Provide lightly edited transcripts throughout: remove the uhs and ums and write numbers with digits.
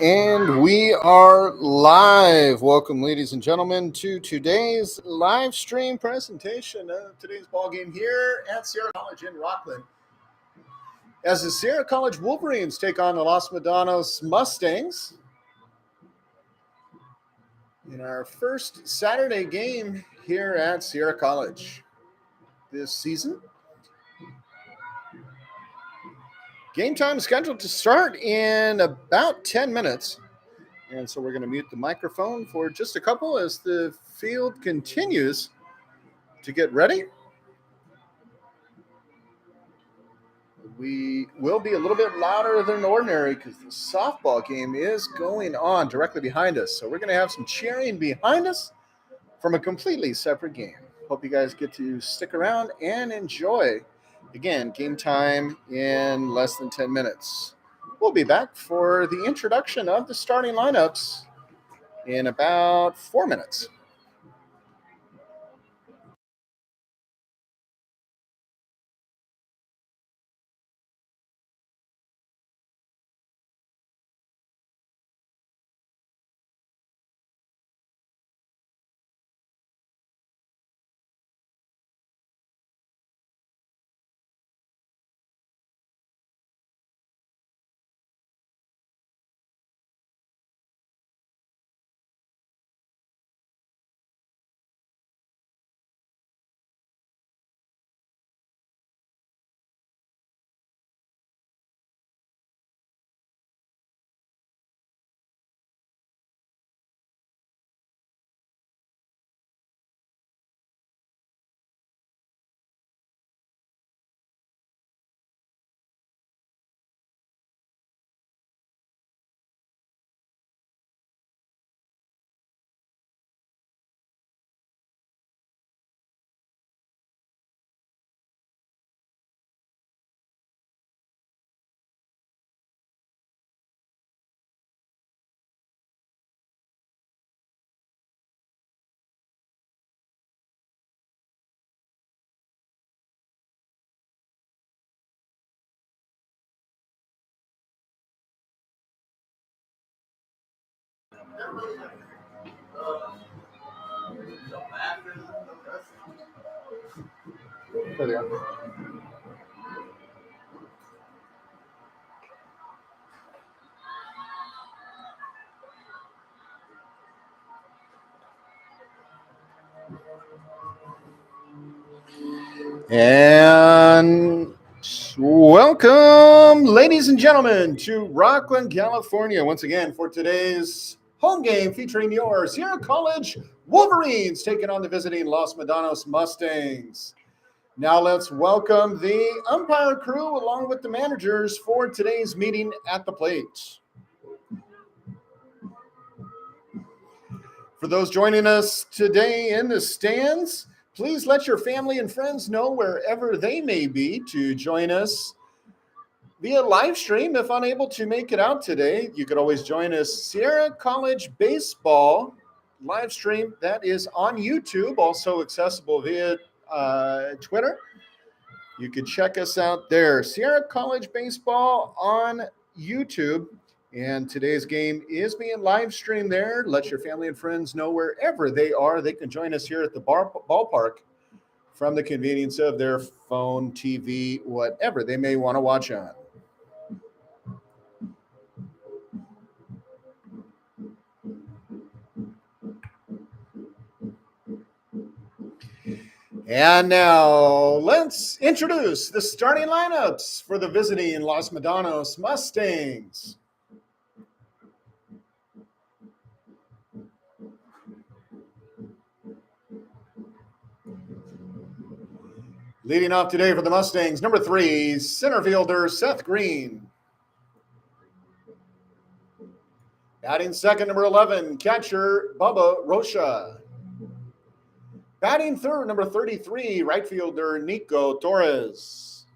And we are live. Welcome, ladies and gentlemen, to today's live stream presentation of today's ball game here at Sierra College in Rockland. As the Sierra College Wolverines take on the Los Medanos Mustangs in our first Saturday game here at Sierra College this season. Game time is scheduled to start in about 10 minutes. And so we're going to mute the microphone for just a couple as the field continues to get ready. We will be a little bit louder than ordinary because the softball game is going on directly behind us. So we're going to have some cheering behind us from a completely separate game. Hope you guys get to stick around and enjoy. Again, game time in less than 10 minutes. We'll be back for the introduction of the starting lineups in about 4 minutes. There they are. And welcome, ladies and gentlemen, to Rockland, California, once again for today's home game featuring your Sierra College Wolverines taking on the visiting Los Medanos Mustangs. Now let's welcome the umpire crew along with the managers for today's meeting at the plate. For those joining us today in the stands, please let your family and friends know wherever they may be to join us via live stream. If unable to make it out today, you could always join us Sierra College Baseball live stream. That is on YouTube, also accessible via Twitter. You could check us out there. Sierra College Baseball on YouTube. And today's game is being live streamed there. Let your family and friends know wherever they are. They can join us here at the ballpark from the convenience of their phone, TV, whatever they may want to watch on. And now let's introduce the starting lineups for the visiting Los Medanos Mustangs. Leading off today for the Mustangs, number 3, center fielder Seth Green. Batting second, number 11, catcher Bubba Rocha. Batting third, number 33, right fielder Nico Torres.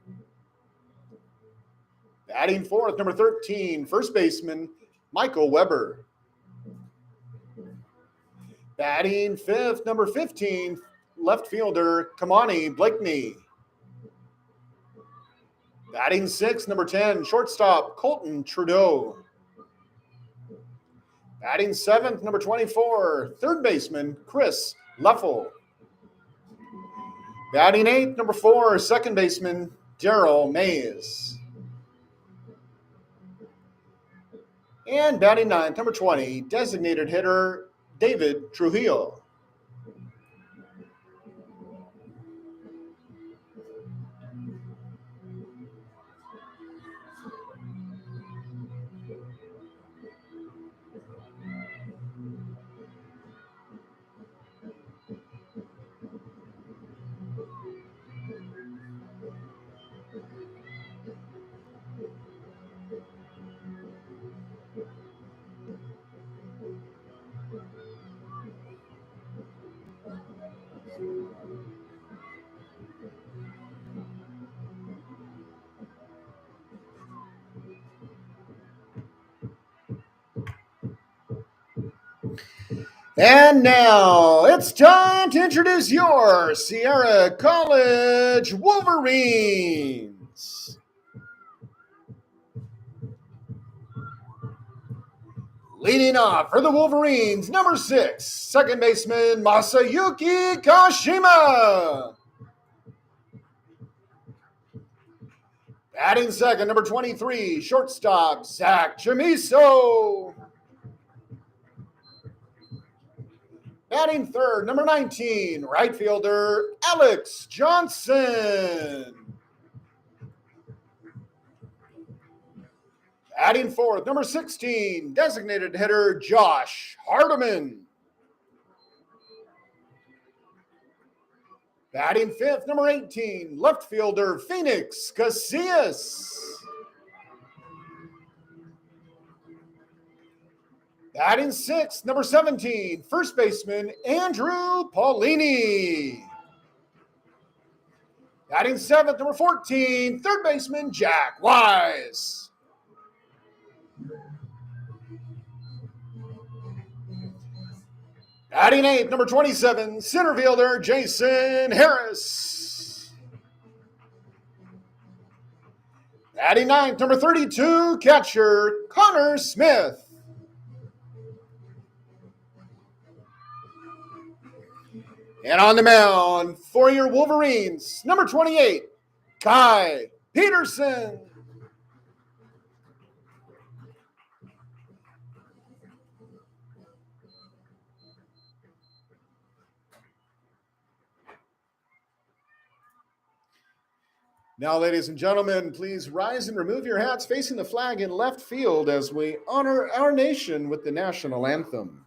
Batting fourth, number 13, first baseman Michael Weber. Batting fifth, number 15, left fielder Kamani Blakeney. Batting sixth, number 10, shortstop Colton Trudeau. Batting seventh, number 24, third baseman Chris Leffel. Batting eighth, number 4, second baseman Daryl Mays. And batting ninth, number 20, designated hitter David Trujillo. And now it's time to introduce your Sierra College Wolverines. Leading off for the Wolverines, number 6, second baseman Masayuki Kashima. Batting second, number 23, shortstop Zach Chamiso. Batting third, number 19, right fielder Alex Johnson. Batting fourth, number 16, designated hitter Josh Hardiman. Batting fifth, number 18, left fielder Phoenix Casillas. Batting sixth, number 17, first baseman Andrew Paulini. Batting seventh, number 14, third baseman Jack Wise. Batting eighth, number 27, center fielder Jason Harris. Batting ninth, number 32, catcher Connor Smith. And on the mound for your Wolverines, number 28, Kai Peterson. Now, ladies and gentlemen, please rise and remove your hats facing the flag in left field as we honor our nation with the national anthem.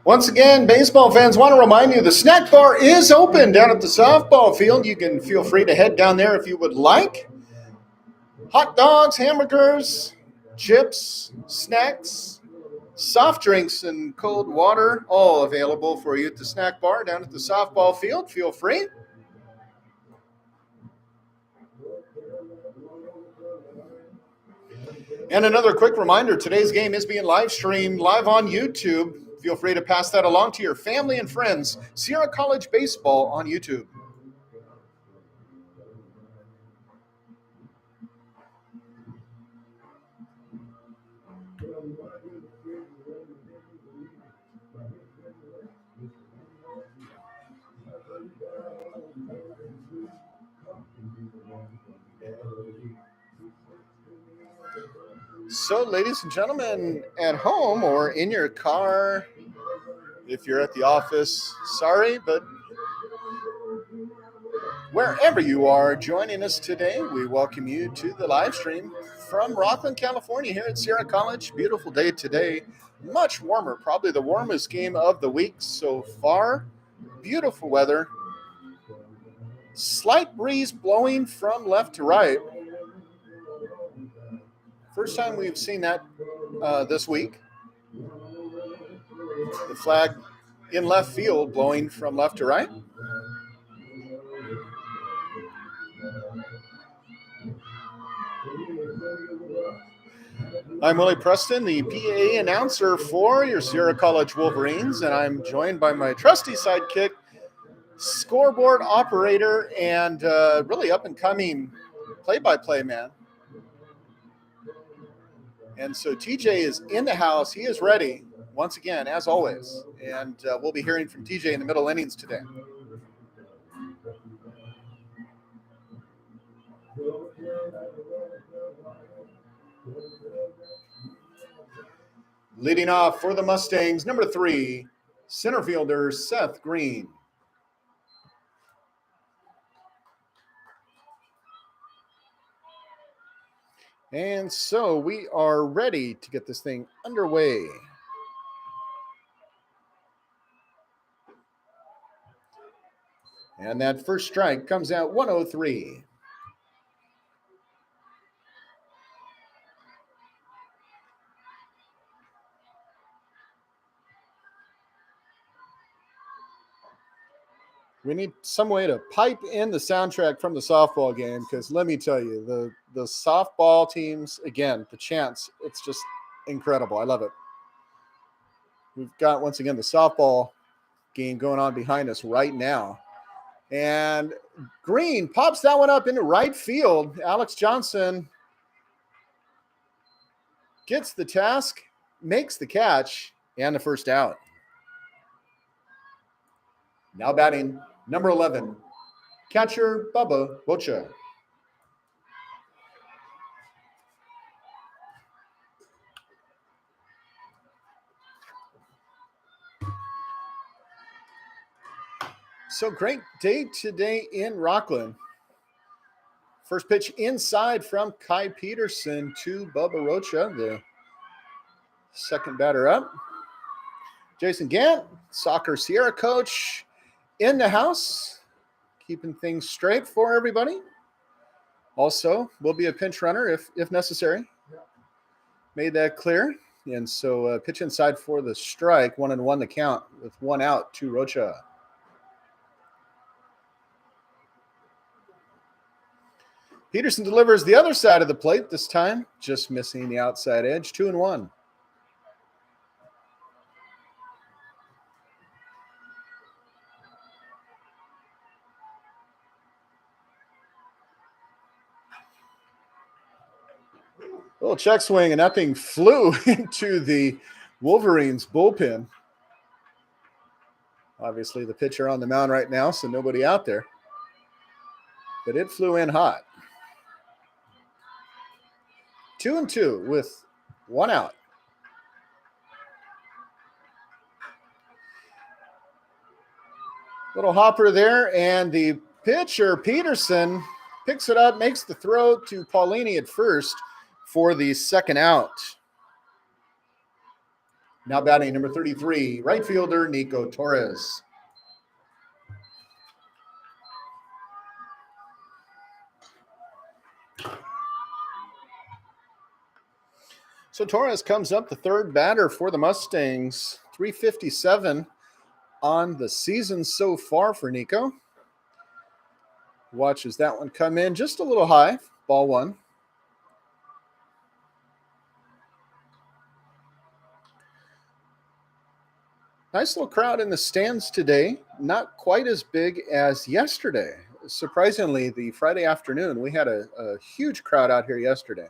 Once again, baseball fans, want to remind you the snack bar is open down at the softball field. You can feel free to head down there if you would like. Hot dogs, hamburgers, chips, snacks, soft drinks, and cold water, all available for you at the snack bar down at the softball field. Feel free. And another quick reminder, today's game is being live streamed live on YouTube. Feel free to pass that along to your family and friends. Sierra College Baseball on YouTube. So, ladies and gentlemen, at home or in your car, if you're at the office, sorry, but wherever you are joining us today, we welcome you to the live stream from Rockland, California, here at Sierra College. Beautiful day today, much warmer, probably the warmest game of the week so far. Beautiful weather, slight breeze blowing from left to right. First time we've seen that this week. The flag in left field blowing from left to right. I'm Willie Preston, the PA announcer for your Sierra College Wolverines, and I'm joined by my trusty sidekick, scoreboard operator, and really up-and-coming play-by-play man. And so TJ is in the house. He is ready, once again, as always. And we'll be hearing from TJ in the middle innings today. Leading off for the Mustangs, number 3, center fielder Seth Green. And so we are ready to get this thing underway. And that first strike comes out 103. We need some way to pipe in the soundtrack from the softball game, because let me tell you, the softball teams, again, the chants, it's just incredible. I love it. We've got, once again, the softball game going on behind us right now. And Green pops that one up into right field. Alex Johnson gets the task, makes the catch, and the first out. Now batting, number 11, catcher Bubba Bocha. So great day today in Rockland. First pitch inside from Kai Peterson to Bubba Rocha, the second batter up. Jason Gant, soccer Sierra coach, in the house, keeping things straight for everybody. Also, will be a pinch runner if necessary. Made that clear. And so pitch inside for the strike, 1-1 the count with one out to Rocha. Peterson delivers the other side of the plate this time, just missing the outside edge, 2-1. Little check swing, and that thing flew into the Wolverines bullpen. Obviously, the pitcher on the mound right now, so nobody out there. But it flew in hot. 2-2 with one out. Little hopper there, and the pitcher, Peterson, picks it up, makes the throw to Paulini at first for the second out. Now batting number 33, right fielder Nico Torres. So Torres comes up the third batter for the Mustangs. 357 on the season so far for Nico. Watches that one come in just a little high. Ball one. Nice little crowd in the stands today. Not quite as big as yesterday. Surprisingly, the Friday afternoon, we had a huge crowd out here yesterday.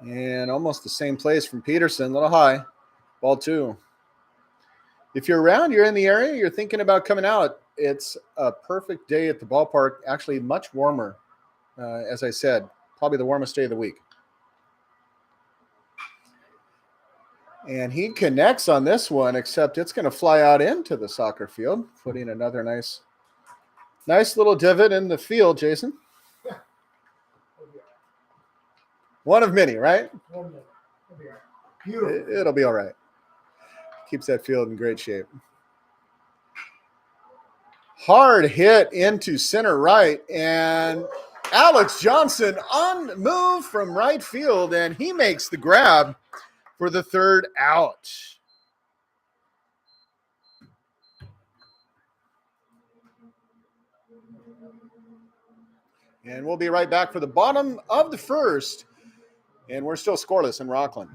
And almost the same place from Peterson, a little high. Ball two. If you're around, you're in the area, you're thinking about coming out, it's a perfect day at the ballpark. Actually, much warmer, as I said. probably the warmest day of the week. And he connects on this one, except it's going to fly out into the soccer field, putting another nice little divot in the field, Jason. Yeah. One of many, right? One minute. It'll be all right. Beautiful. It'll be all right. Keeps that field in great shape. Hard hit into center right, and Alex Johnson on move from right field, and he makes the grab for the third out. And we'll be right back for the bottom of the first, and we're still scoreless in Rockland.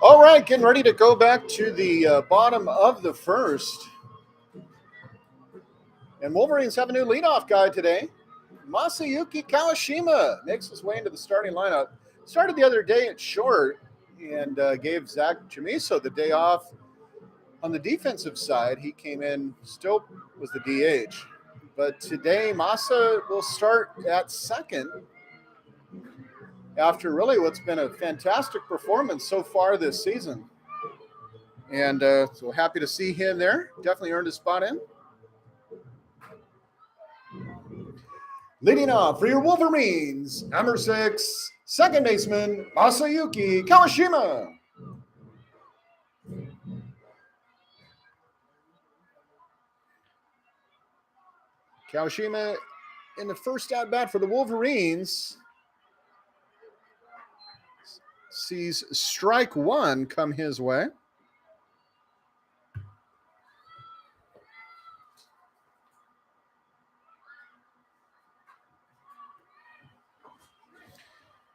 All right, getting ready to go back to the bottom of the first. And Wolverines have a new leadoff guy today. Masayuki Kawashima makes his way into the starting lineup. Started the other day at short and gave Zach Chamiso the day off. On the defensive side, he came in, still was the DH. But today, Masa will start at second after really what's been a fantastic performance so far this season. And so happy to see him there. Definitely earned his spot in. Leading off for your Wolverines, number 6, second baseman, Masayuki Kawashima. Kawashima in the first at bat for the Wolverines sees strike one come his way.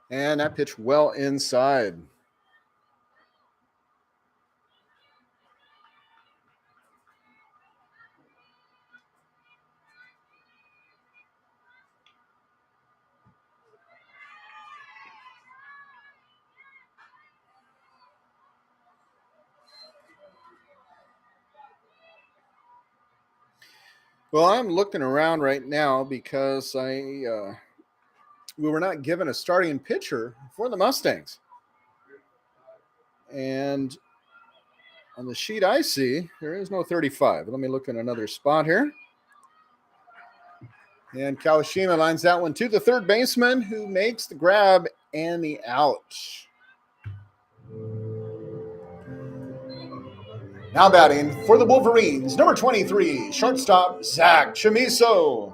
And that pitch well inside. Well, I'm looking around right now because we were not given a starting pitcher for the Mustangs. And on the sheet I see, there is no 35. Let me look in another spot here. And Kawashima lines that one to the third baseman, who makes the grab and the out. Now batting for the Wolverines, number 23, shortstop Zach Chamiso.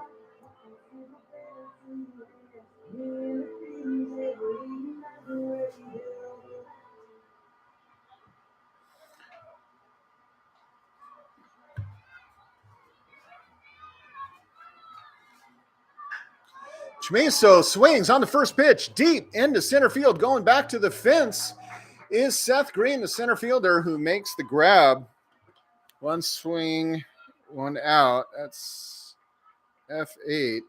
Chamiso swings on the first pitch, deep into center field. Going back to the fence is Seth Green, the center fielder, who makes the grab. One swing, one out. That's F8.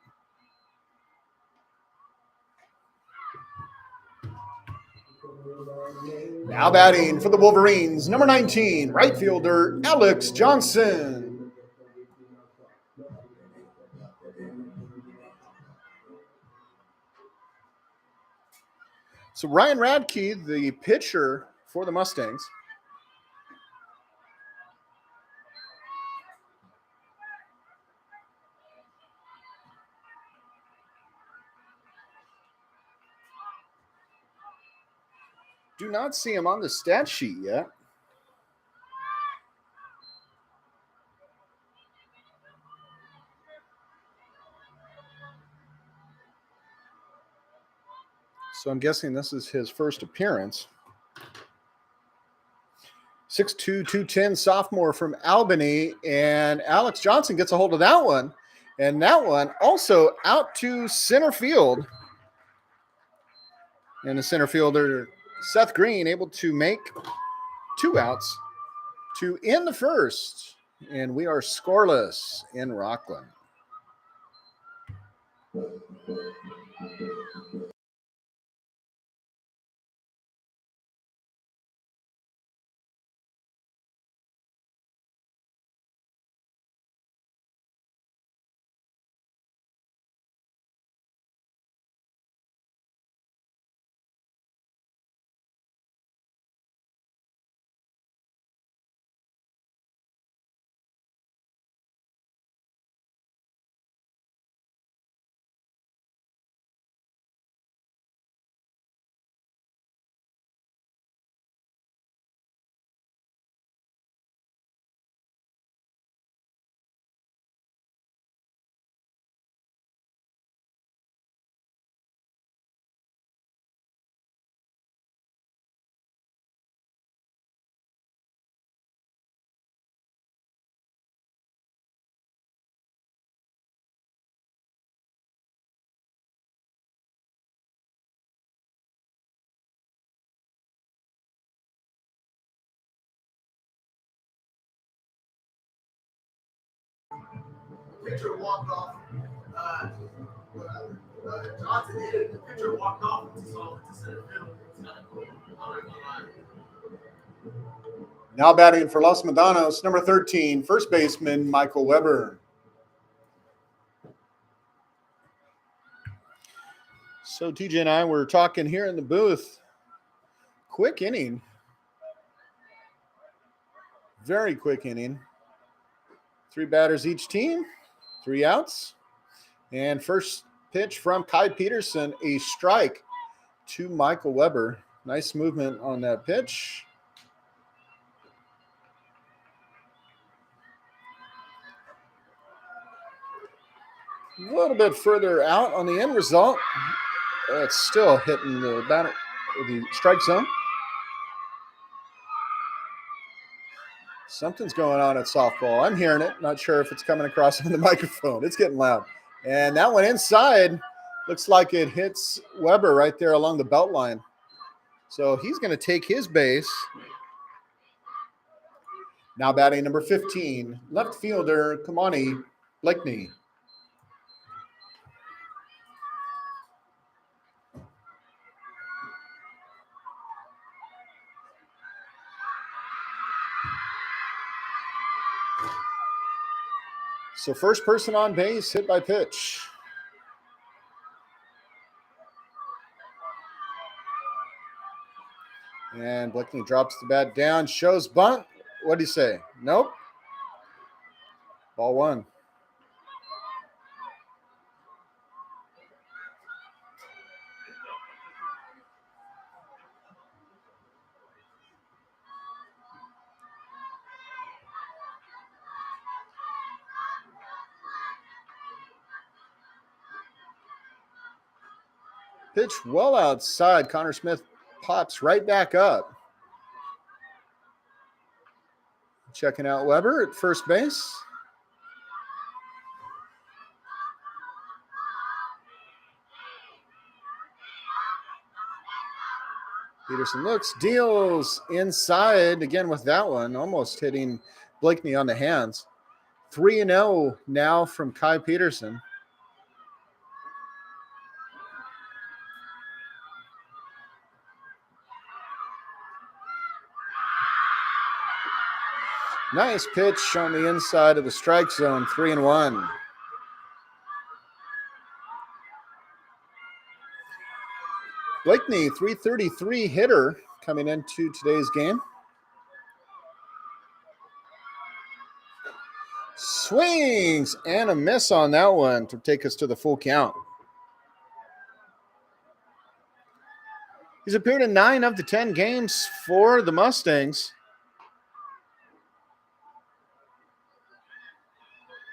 Now batting for the Wolverines, number 19, right fielder Alex Johnson. So Ryan Radke, the pitcher for the Mustangs. Do not see him on the stat sheet yet. So I'm guessing this is his first appearance. 6'2", 210 sophomore from Albany, and Alex Johnson gets a hold of that one. And that one also out to center field. And the center fielder, Seth Green, able to make 2 outs to end the first. And we are scoreless in Rockland. Pitcher walked off. Johnson hit it. The pitcher walked off and saw it to center field. It's kind of cool. Now batting for Los Medanos, number 13, first baseman Michael Weber. So TJ and I were talking here in the booth. Quick inning. Very quick inning. 3 batters each team, 3 outs. And first pitch from Kai Peterson, a strike to Michael Weber. Nice movement on that pitch. A little bit further out on the end result. It's still hitting the batter, the strike zone. Something's going on at softball. I'm hearing it. Not sure if it's coming across on the microphone. It's getting loud. And that one inside looks like it hits Weber right there along the belt line. So he's going to take his base. Now batting number 15, left fielder Kamani Blakeney. So first person on base, hit by pitch. And Blakeney drops the bat down, shows bunt. What do you say? Nope. Ball 1. Pitch well outside. Connor Smith pops right back up. Checking out Weber at first base. Peterson looks, deals inside again with that one, almost hitting Blakeney on the hands. 3-0 now from Kai Peterson. Nice pitch on the inside of the strike zone, 3-1. Blakeney, 333 hitter coming into today's game. Swings and a miss on that one to take us to the full count. He's appeared in 9 of the 10 games for the Mustangs.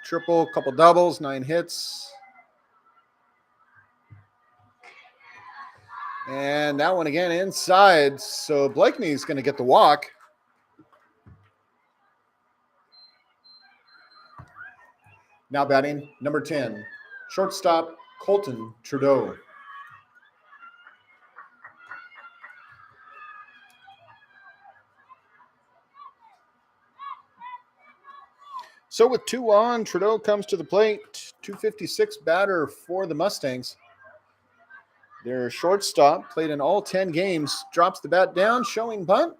Triple, couple doubles, 9 hits. And that one again inside. So Blakeney's going to get the walk. Now batting, number 10, shortstop Colton Trudeau. So with 2 on, Trudeau comes to the plate. 256 batter for the Mustangs. Their shortstop played in all 10 games, drops the bat down, showing bunt.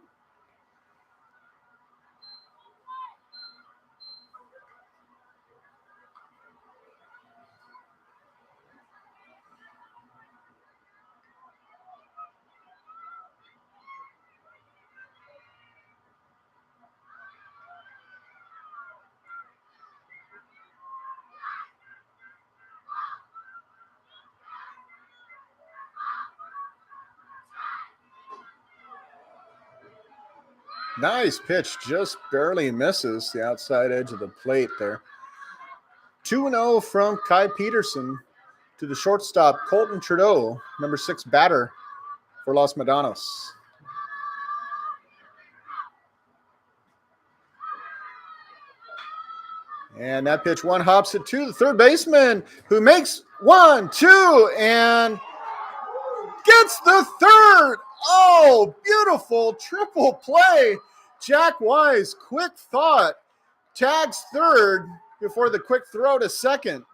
Nice pitch, just barely misses the outside edge of the plate there. 2-0 from Kai Peterson to the shortstop, Colton Trudeau, number 6 batter for Los Medanos. And that pitch one hops it to the third baseman, who makes 1, 2, and gets the third. Oh, beautiful triple play. Jack Wise, quick thought, tags third before the quick throw to second.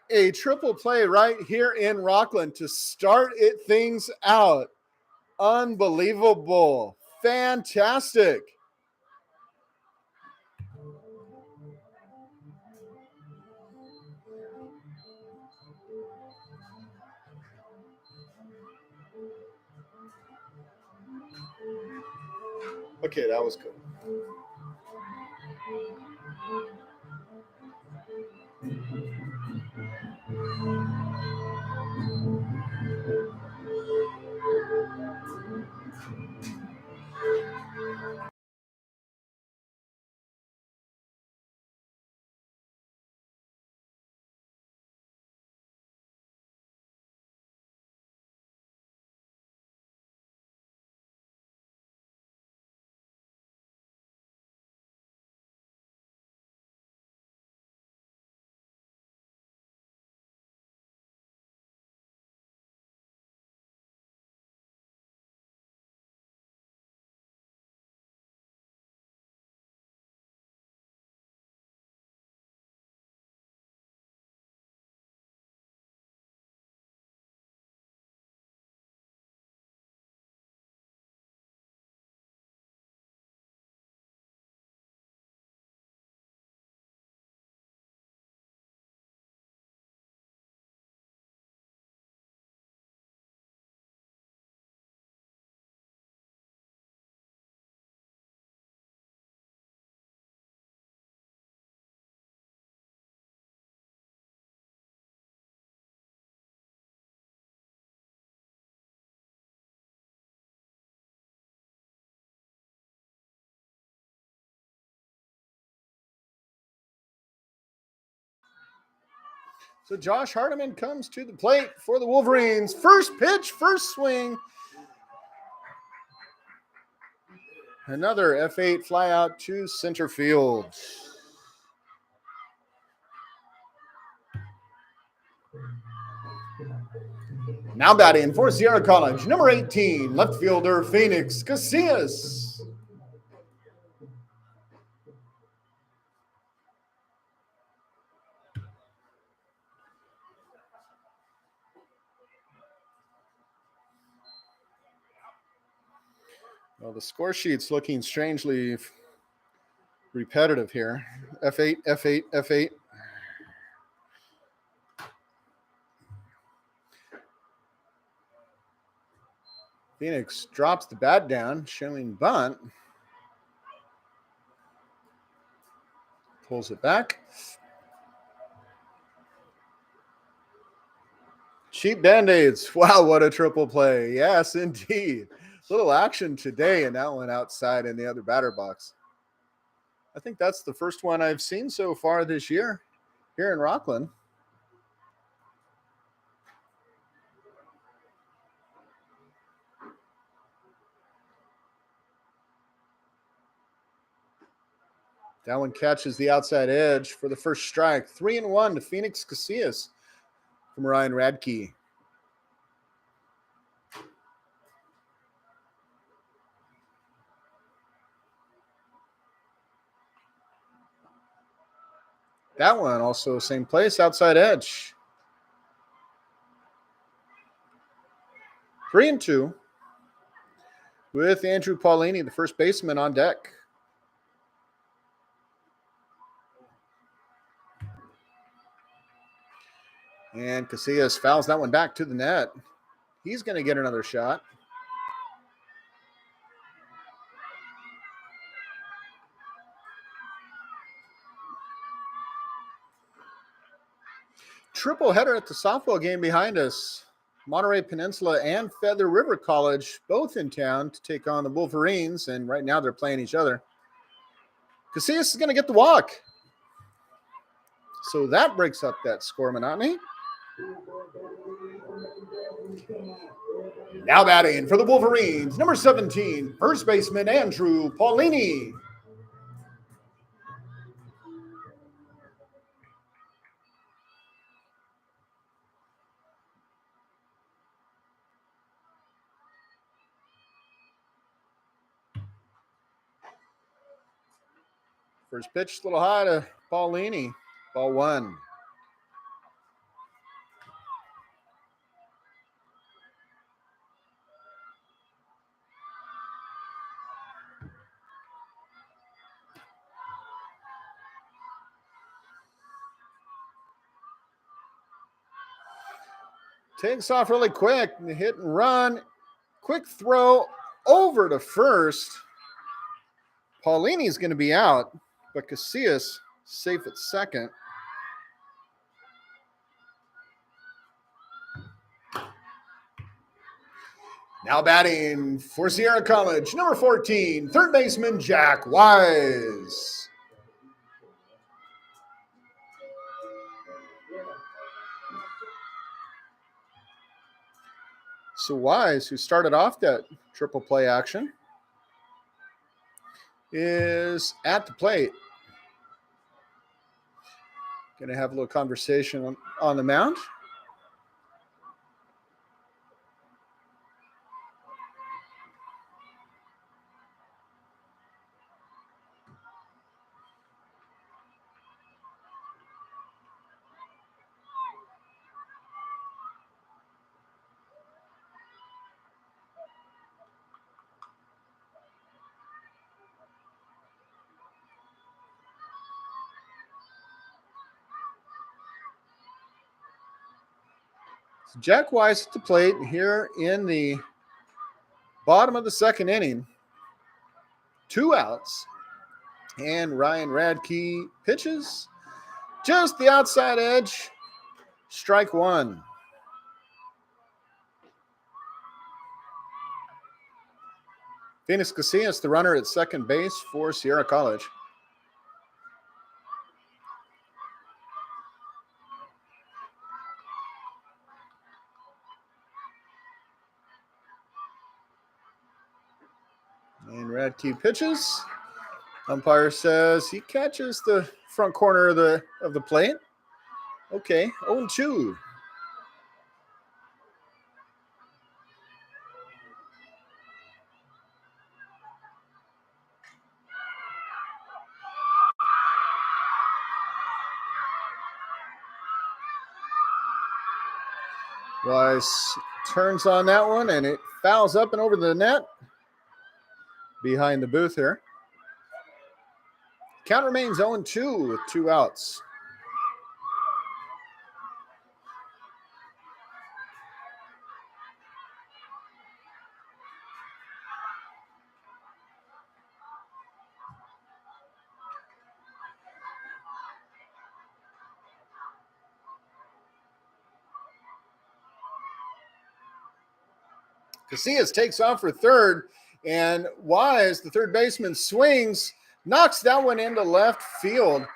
A triple play right here in Rockland to start things out. Unbelievable. Fantastic. Okay, that was cool. So Josh Hardiman comes to the plate for the Wolverines. First pitch, first swing. Another F8 fly out to center field. Now batting for Sierra College, number 18, left fielder Phoenix Casillas. Well, the score sheet's looking strangely repetitive here. F8, F8, F8. Phoenix drops the bat down, showing bunt. Pulls it back. Cheap Band-Aids. Wow, what a triple play. Yes, indeed. Little action today, and that one outside in the other batter box. I think that's the first one I've seen so far this year here in Rockland. That one catches the outside edge for the first strike. 3-1 to Phoenix Casillas from Ryan Radke. That one also same place, outside edge. 3-2 with Andrew Paulini, the first baseman, on deck. And Casillas fouls that one back to the net. He's going to get another shot. Triple header at the softball game behind us. Monterey Peninsula and Feather River College both in town to take on the Wolverines, and right now they're playing each other. Casillas is going to get the walk. So that breaks up that score monotony. Now batting for the Wolverines, number 17, first baseman Andrew Paulini. First pitch, a little high to Paulini. Ball one. Takes off really quick. Hit and run. Quick throw over to first. Paulini's going to be out, but Casillas safe at second. Now batting for Sierra College, number 14, third baseman Jack Wise. So Wise, who started off that triple play action, is at the plate. Going to have a little conversation on the mound. Jack Wise at the plate here in the bottom of the second inning. 2 outs. And Ryan Radke pitches just the outside edge. Strike one. Phoenix Casillas, the runner at second base for Sierra College. And Radke pitches. Umpire says he catches the front corner of the plate. Okay, 0-2. Wise turns on that one, and it fouls up and over the net. behind the booth here. Count remains 0-2 with 2 outs. Casillas takes off for third, and Wise, the third baseman, swings, knocks that one into left field,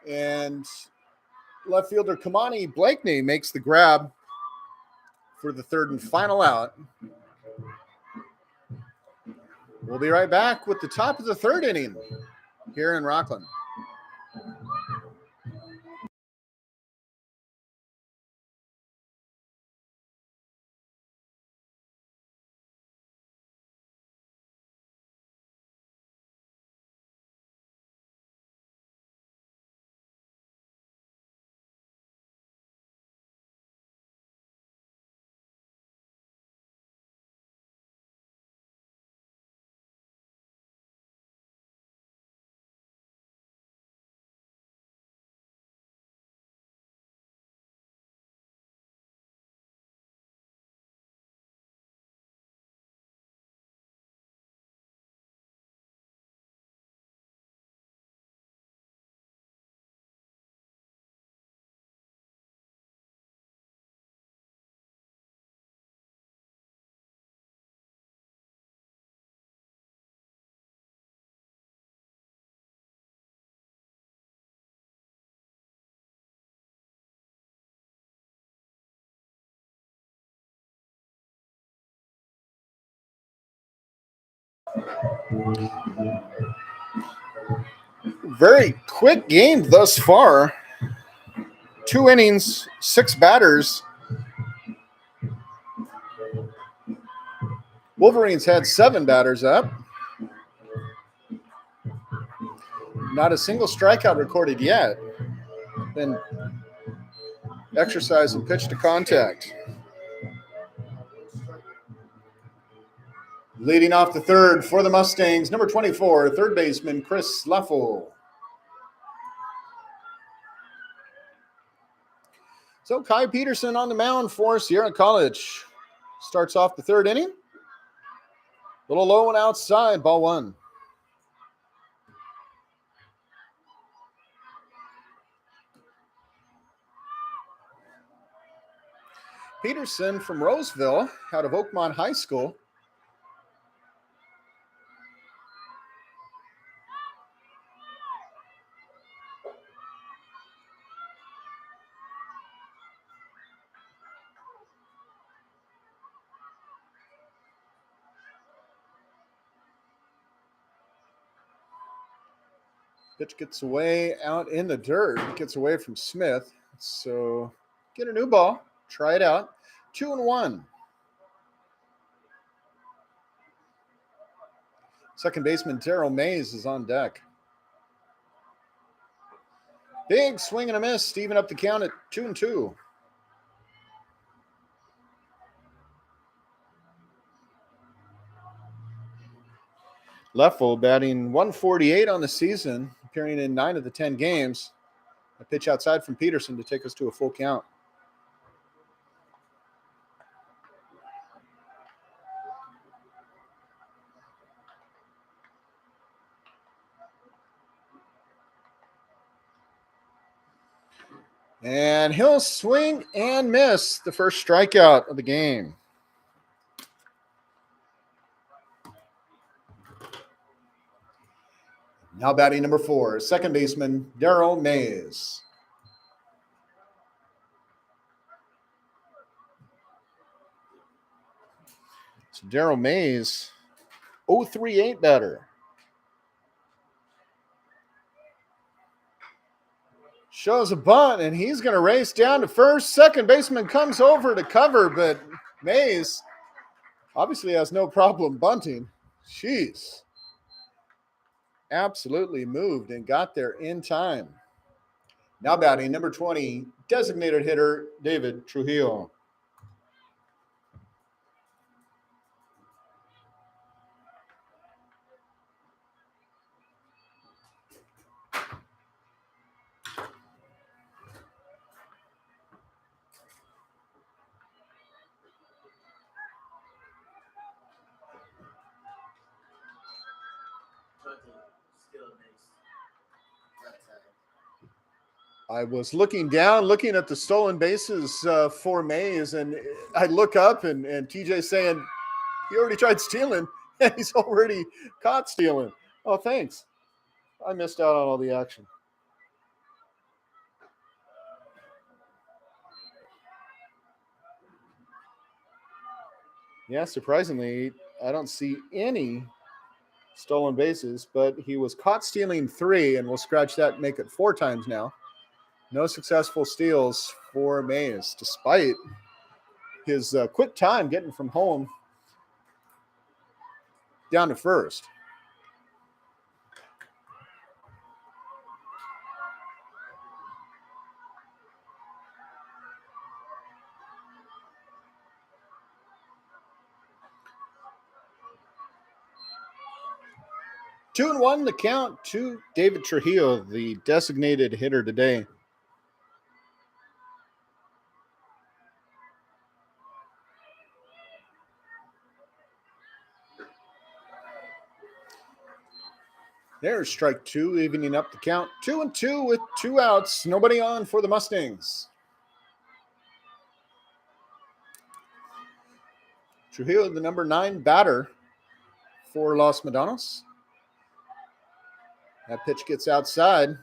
and left fielder Kamani Blakeney makes the grab for the third and final out. We'll be right back with the top of the third inning here in Rockland. Very quick game thus far. 2 innings, 6 batters. Wolverines had 7 batters up. Not a single strikeout recorded yet. Been exercise and pitch to contact. Leading off the third for the Mustangs, number 24, third baseman Chris Leffel. So Kai Peterson on the mound for Sierra College. Starts off the third inning. A little low and outside, ball 1. Peterson from Roseville, out of Oakmont High School. Pitch gets away out in the dirt. It gets away from Smith. So get a new ball. Try it out. 2-1. Second baseman Darryl Mays is on deck. Big swing and a miss. Even up the count at 2-2. Leffel batting 148 on the season, appearing in 9 of the 10 games. A pitch outside from Peterson to take us to a full count. And he'll swing and miss the first strikeout of the game. Now batting number 4, second baseman Darryl Mays. So Darryl Mays, 038 batter. Shows a bunt, and he's going to race down to first. Second baseman comes over to cover, but Mays obviously has no problem bunting. Jeez. Absolutely moved and got there in time. Now batting number 20, designated hitter David Trujillo. I was looking down, looking at the stolen bases for Mays, and I look up and TJ's saying, he already tried stealing, and he's already caught stealing. Oh, thanks. I missed out on all the action. Yeah, surprisingly, I don't see any stolen bases, but he was caught stealing 3, and we'll scratch that and make it 4 times now. No successful steals for Mays, despite his quick time getting from home down to first. Two and one, the count to David Trujillo, the designated hitter today. There's strike 2, evening up the count. 2-2 with 2 outs. Nobody on for the Mustangs. Trujillo, the number 9 batter for Los Medanos. That pitch gets outside.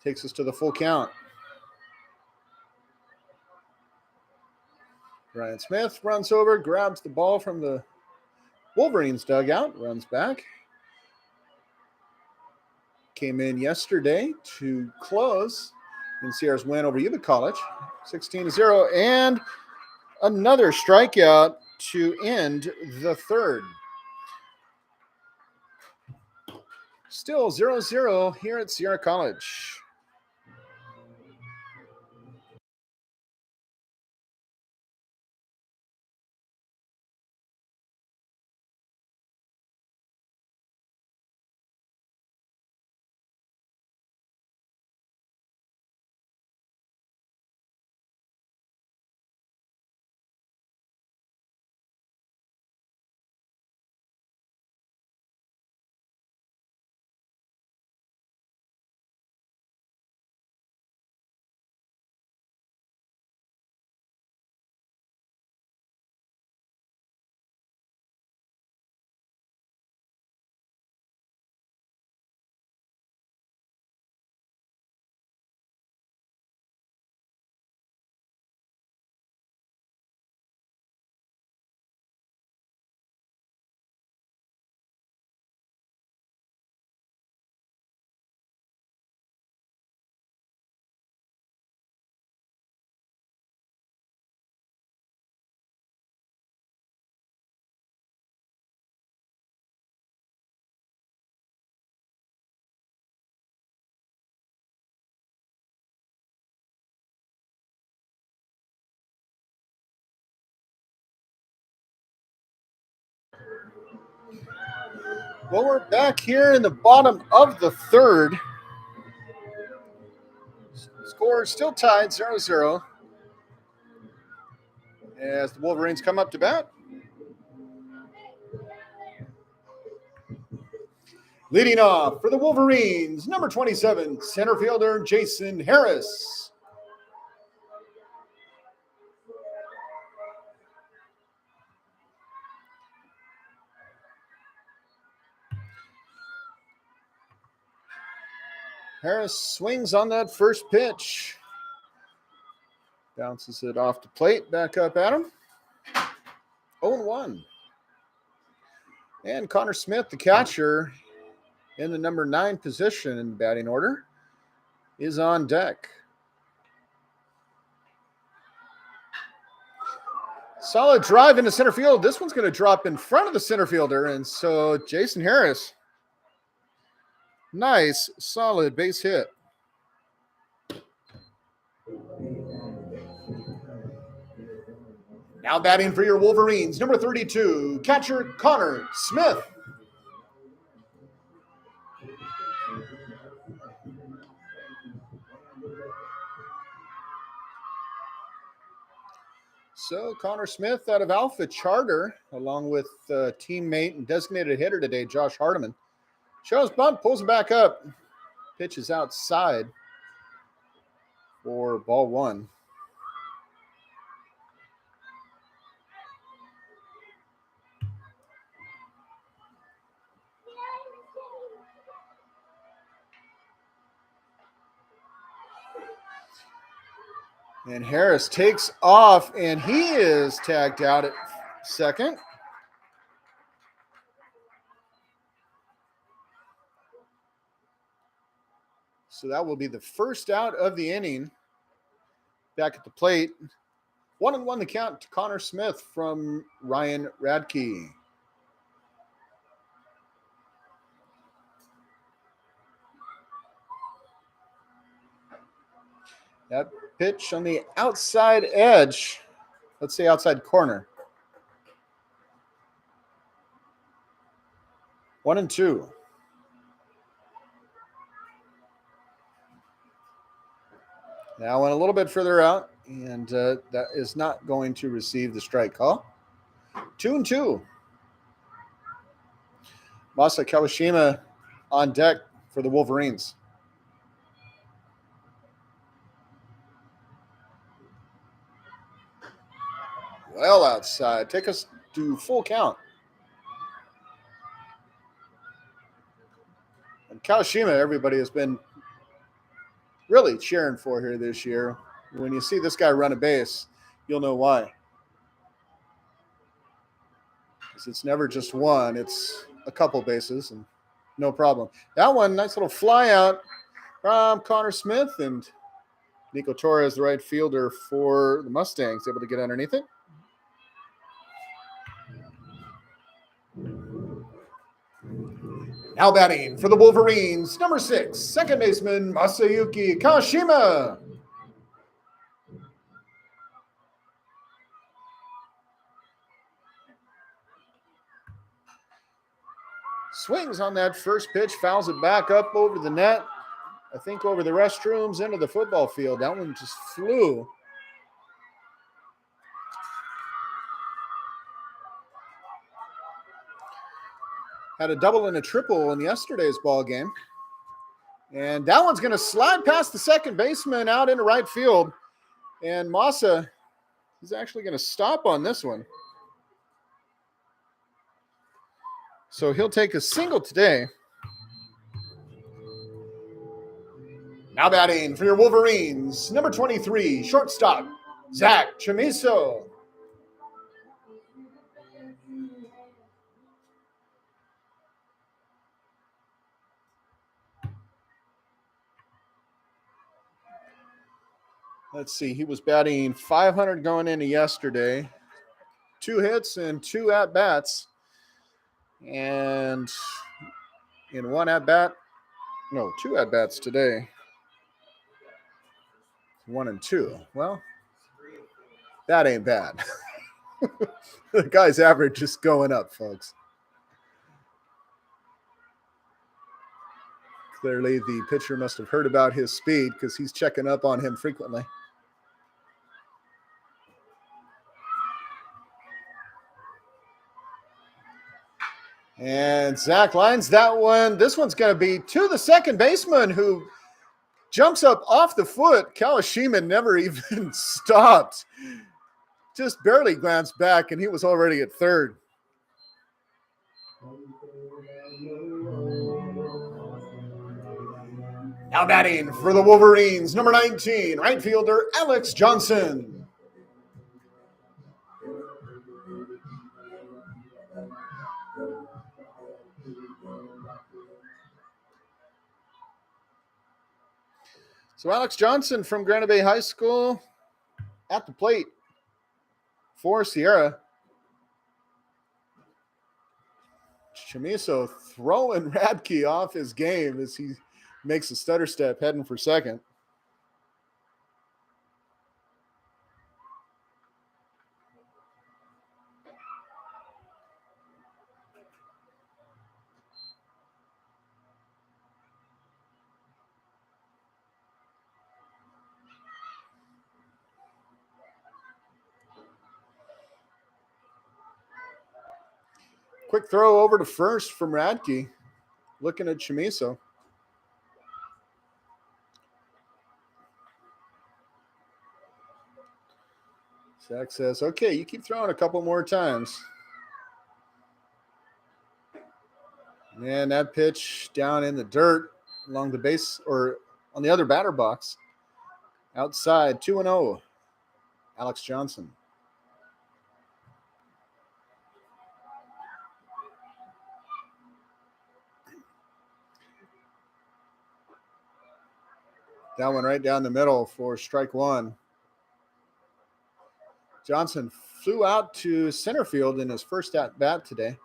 Takes us to the full count. Ryan Smith runs over, grabs the ball from the Wolverines dugout, runs back. Came in yesterday to close in Sierra's win over Yuba College, 16-0, and another strikeout to end the third. Still 0-0 here at Sierra College. Well, we're back here in the bottom of the third. Score is still tied, 0-0. As the Wolverines come up to bat. Leading off for the Wolverines, number 27, center fielder Jason Harris. Harris swings on that first pitch. Bounces it off the plate, back up at him. 0-1. And Connor Smith, the catcher, in the number 9 position in batting order, is on deck. Solid drive into center field. This one's going to drop in front of the center fielder, and so Jason Harris, nice, solid base hit. Now batting for your Wolverines, number 32, catcher Connor Smith. So Connor Smith out of Alpha Charter, along with teammate and designated hitter today, Josh Hardiman, Shows bunt, pulls it back up. Pitch is outside for ball one. And Harris takes off, and he is tagged out at second. So that will be the first out of the inning. Back at the plate. 1-1 the count to Connor Smith from Ryan Radke. That pitch on the outside edge. Let's say outside corner. 1-2. Now went a little bit further out, and that is not going to receive the strike call. 2-2. Masa Kawashima on deck for the Wolverines. Well outside. Take us to full count. And Kawashima, everybody has been really cheering for here this year. When you see this guy run a base, you'll know why. Because it's never just one, it's a couple bases, and no problem. That one, nice little fly out from Connor Smith, and Nico Torres, the right fielder for the Mustangs, able to get underneath it. Now batting for the Wolverines, number 6, second baseman Masayuki Kawashima. Swings on that first pitch, fouls it back up over the net. I think over the restrooms into the football field. That one just flew. Had a double and a triple in yesterday's ball game. And that one's going to slide past the second baseman out into right field. And Masa is actually going to stop on this one. So he'll take a single today. Now batting for your Wolverines, number 23, shortstop, Zach Chamiso. Let's see, he was batting .500 going into yesterday. 2 hits and 2 at-bats. And in 1 at-bat, no, 2 at-bats today. 1 and 2. Well, that ain't bad. The guy's average is going up, folks. Clearly, the pitcher must have heard about his speed because he's checking up on him frequently. And Zach lines that one. This one's going to be to the second baseman who jumps up off the foot. Kawashima never even stopped. Just barely glanced back, and he was already at third. Now batting for the Wolverines, number 19, right fielder Alex Johnson. So Alex Johnson from Granite Bay High School at the plate for Sierra. Chamiso throwing Radke off his game as he makes a stutter step heading for second. Quick throw over to first from Radke. looking at Chamiso. Zach says, okay, you keep throwing a couple more times. And that pitch down in the dirt along the base or on the other batter box. Outside, 2-0, Alex Johnson. That one right down the middle for strike one. Johnson flew out to center field in his first at bat today.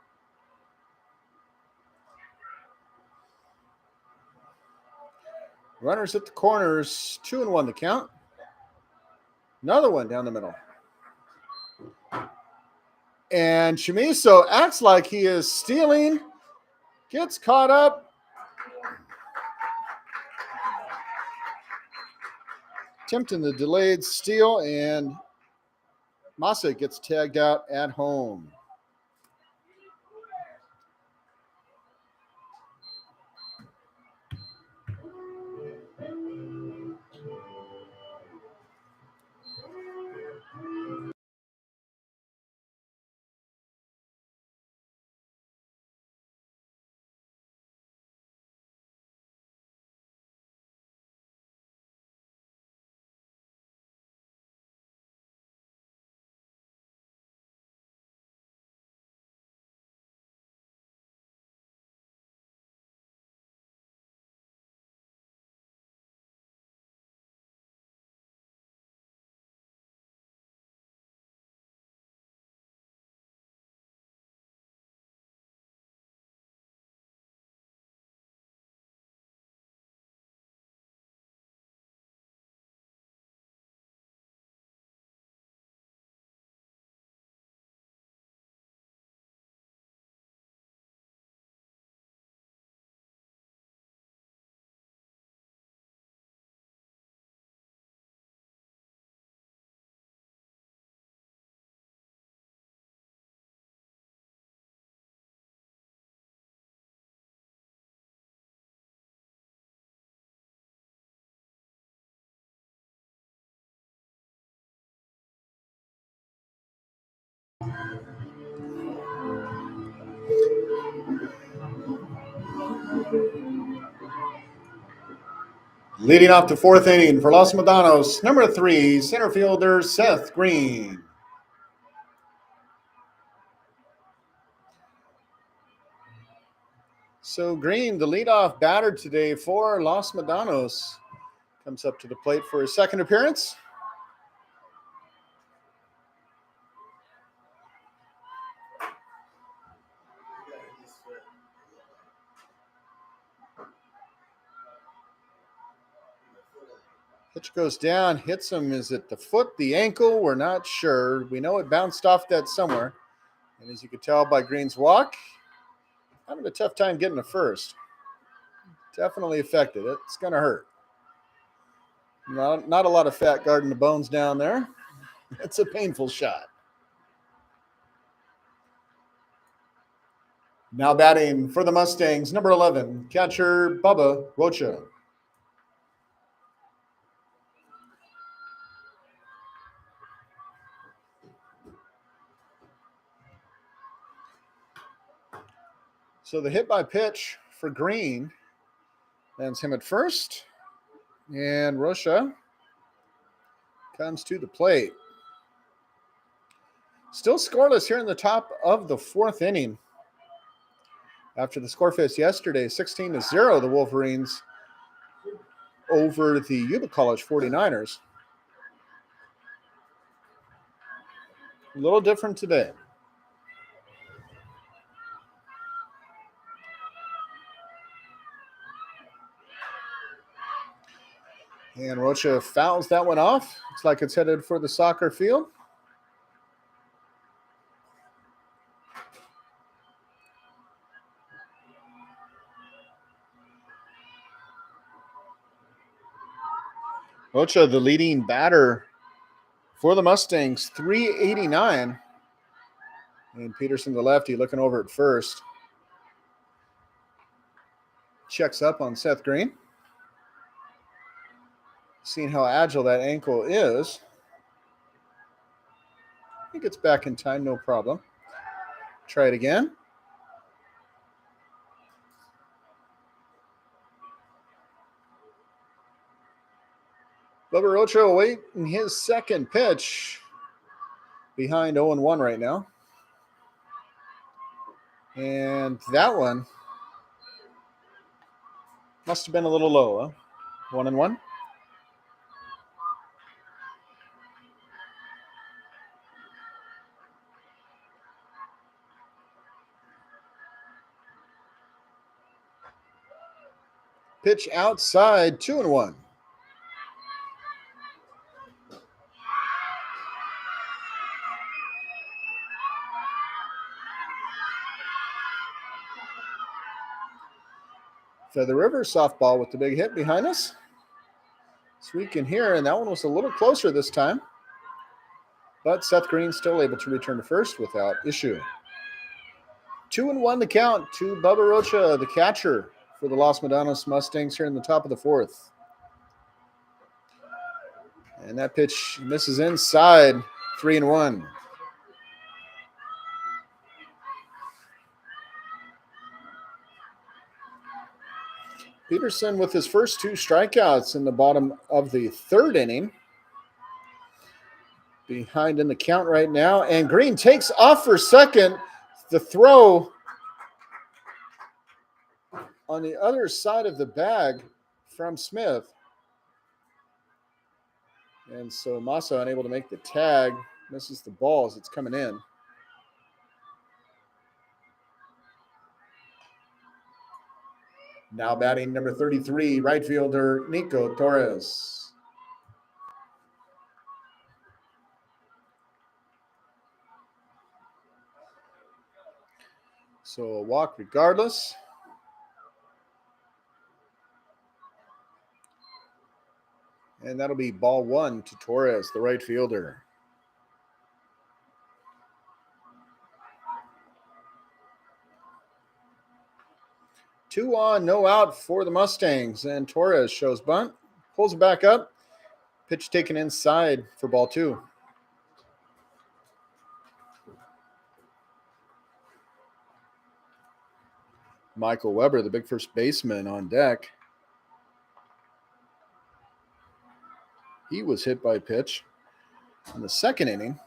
Runners at the corners, 2-1 to count. Another one down the middle. And Chamiso acts like he is stealing, gets caught up. Attempting the delayed steal, and Massa gets tagged out at home. Leading off the fourth inning for Los Medanos, number 3, center fielder Seth Green. So Green, the leadoff batter today for Los Medanos, comes up to the plate for his second appearance. Pitch goes down, hits him. Is it the foot, the ankle? We're not sure. We know it bounced off that somewhere. And as you could tell by Green's walk, having a tough time getting to first. Definitely affected. It's going to hurt. Not a lot of fat guarding the bones down there. It's a painful shot. Now batting for the Mustangs, number 11, catcher Bubba Rocha. So the hit by pitch for Green lands him at first, and Rocha comes to the plate. Still scoreless here in the top of the fourth inning. After the score fest yesterday, 16-0, the Wolverines over the Yuba College 49ers. A little different today. And Rocha fouls that one off. Looks like it's headed for the soccer field. Rocha, the leading batter for the Mustangs, 389. And Peterson, the lefty, looking over at first. Checks up on Seth Green. Seeing how agile that ankle is. He gets back in time, no problem. Try it again. Bubba Rocha awaiting his second pitch. Behind 0-1 right now. And that one must have been a little low, huh? 1-1. Pitch outside, 2-1. Feather River softball with the big hit behind us. So we can hear, and that one was a little closer this time. But Seth Green still able to return to first without issue. 2-1 the count to Bubba Rocha, the catcher for the Los Medanos Mustangs here in the top of the fourth. And that pitch misses inside, 3-1. Peterson with his first 2 strikeouts in the bottom of the third inning. Behind in the count right now. And Green takes off for second. The throw on the other side of the bag from Smith. And so Massa unable to make the tag. Misses the ball as it's coming in. Now batting number 33, right fielder Nico Torres. So a walk regardless. And that'll be ball 1 to Torres, the right fielder. Two on, no out for the Mustangs. And Torres shows bunt, pulls it back up. Pitch taken inside for ball 2. Michael Weber, the big first baseman, on deck. He was hit by a pitch in the second inning.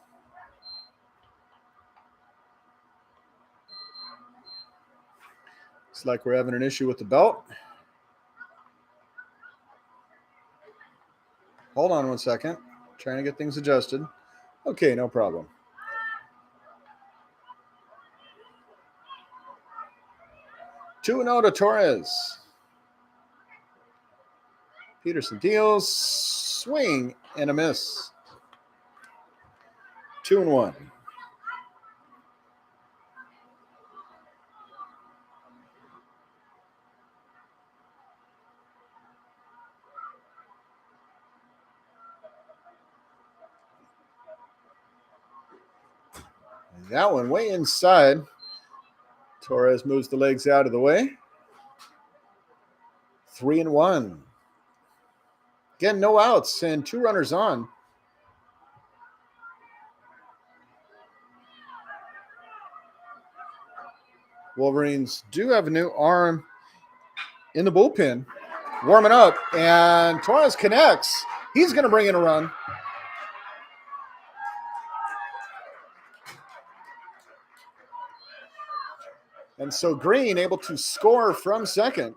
Looks like we're having an issue with the belt. Hold on one second. Trying to get things adjusted. Okay, no problem. Two and 0 to Torres. Peterson deals, swing and a miss. 2-1. That one way inside. Torres moves the legs out of the way. 3-1. Again, no outs and 2 runners on. Wolverines do have a new arm in the bullpen, warming up, and Torres connects. He's going to bring in a run. And so Green able to score from second.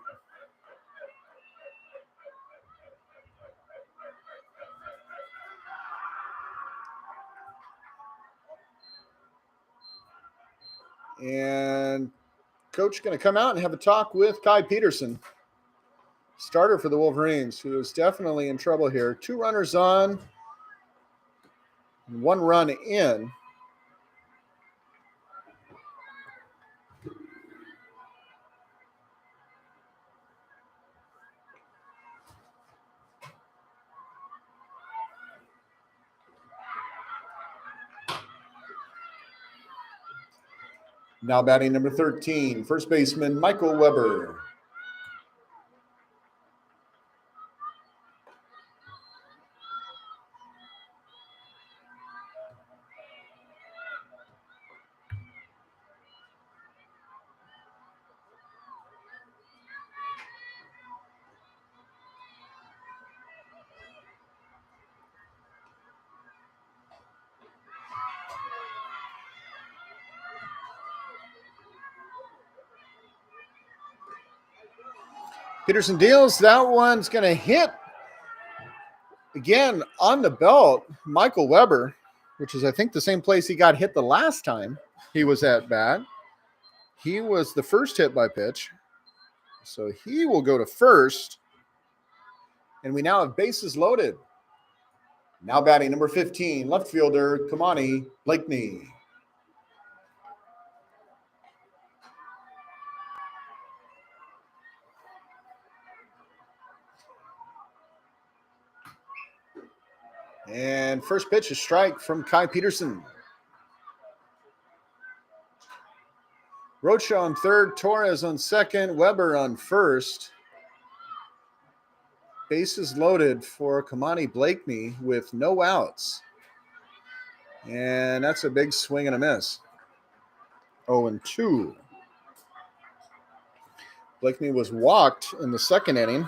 And coach going to come out and have a talk with Kai Peterson, starter for the Wolverines, who is definitely in trouble here. 2 runners on, 1 run in. Now batting number 13, first baseman Michael Weber. Peterson deals. That one's going to hit again on the belt. Michael Weber, which is, I think, the same place he got hit the last time he was at bat. He was the first hit by pitch. So he will go to first. And we now have bases loaded. Now batting number 15, left fielder Kamani Blakeney. And first pitch, a strike from Kai Peterson. Rocha on third, Torres on second, Weber on first. Bases loaded for Kamani Blakeney with no outs. And that's a big swing and a miss. 0-2. Blakeney was walked in the second inning.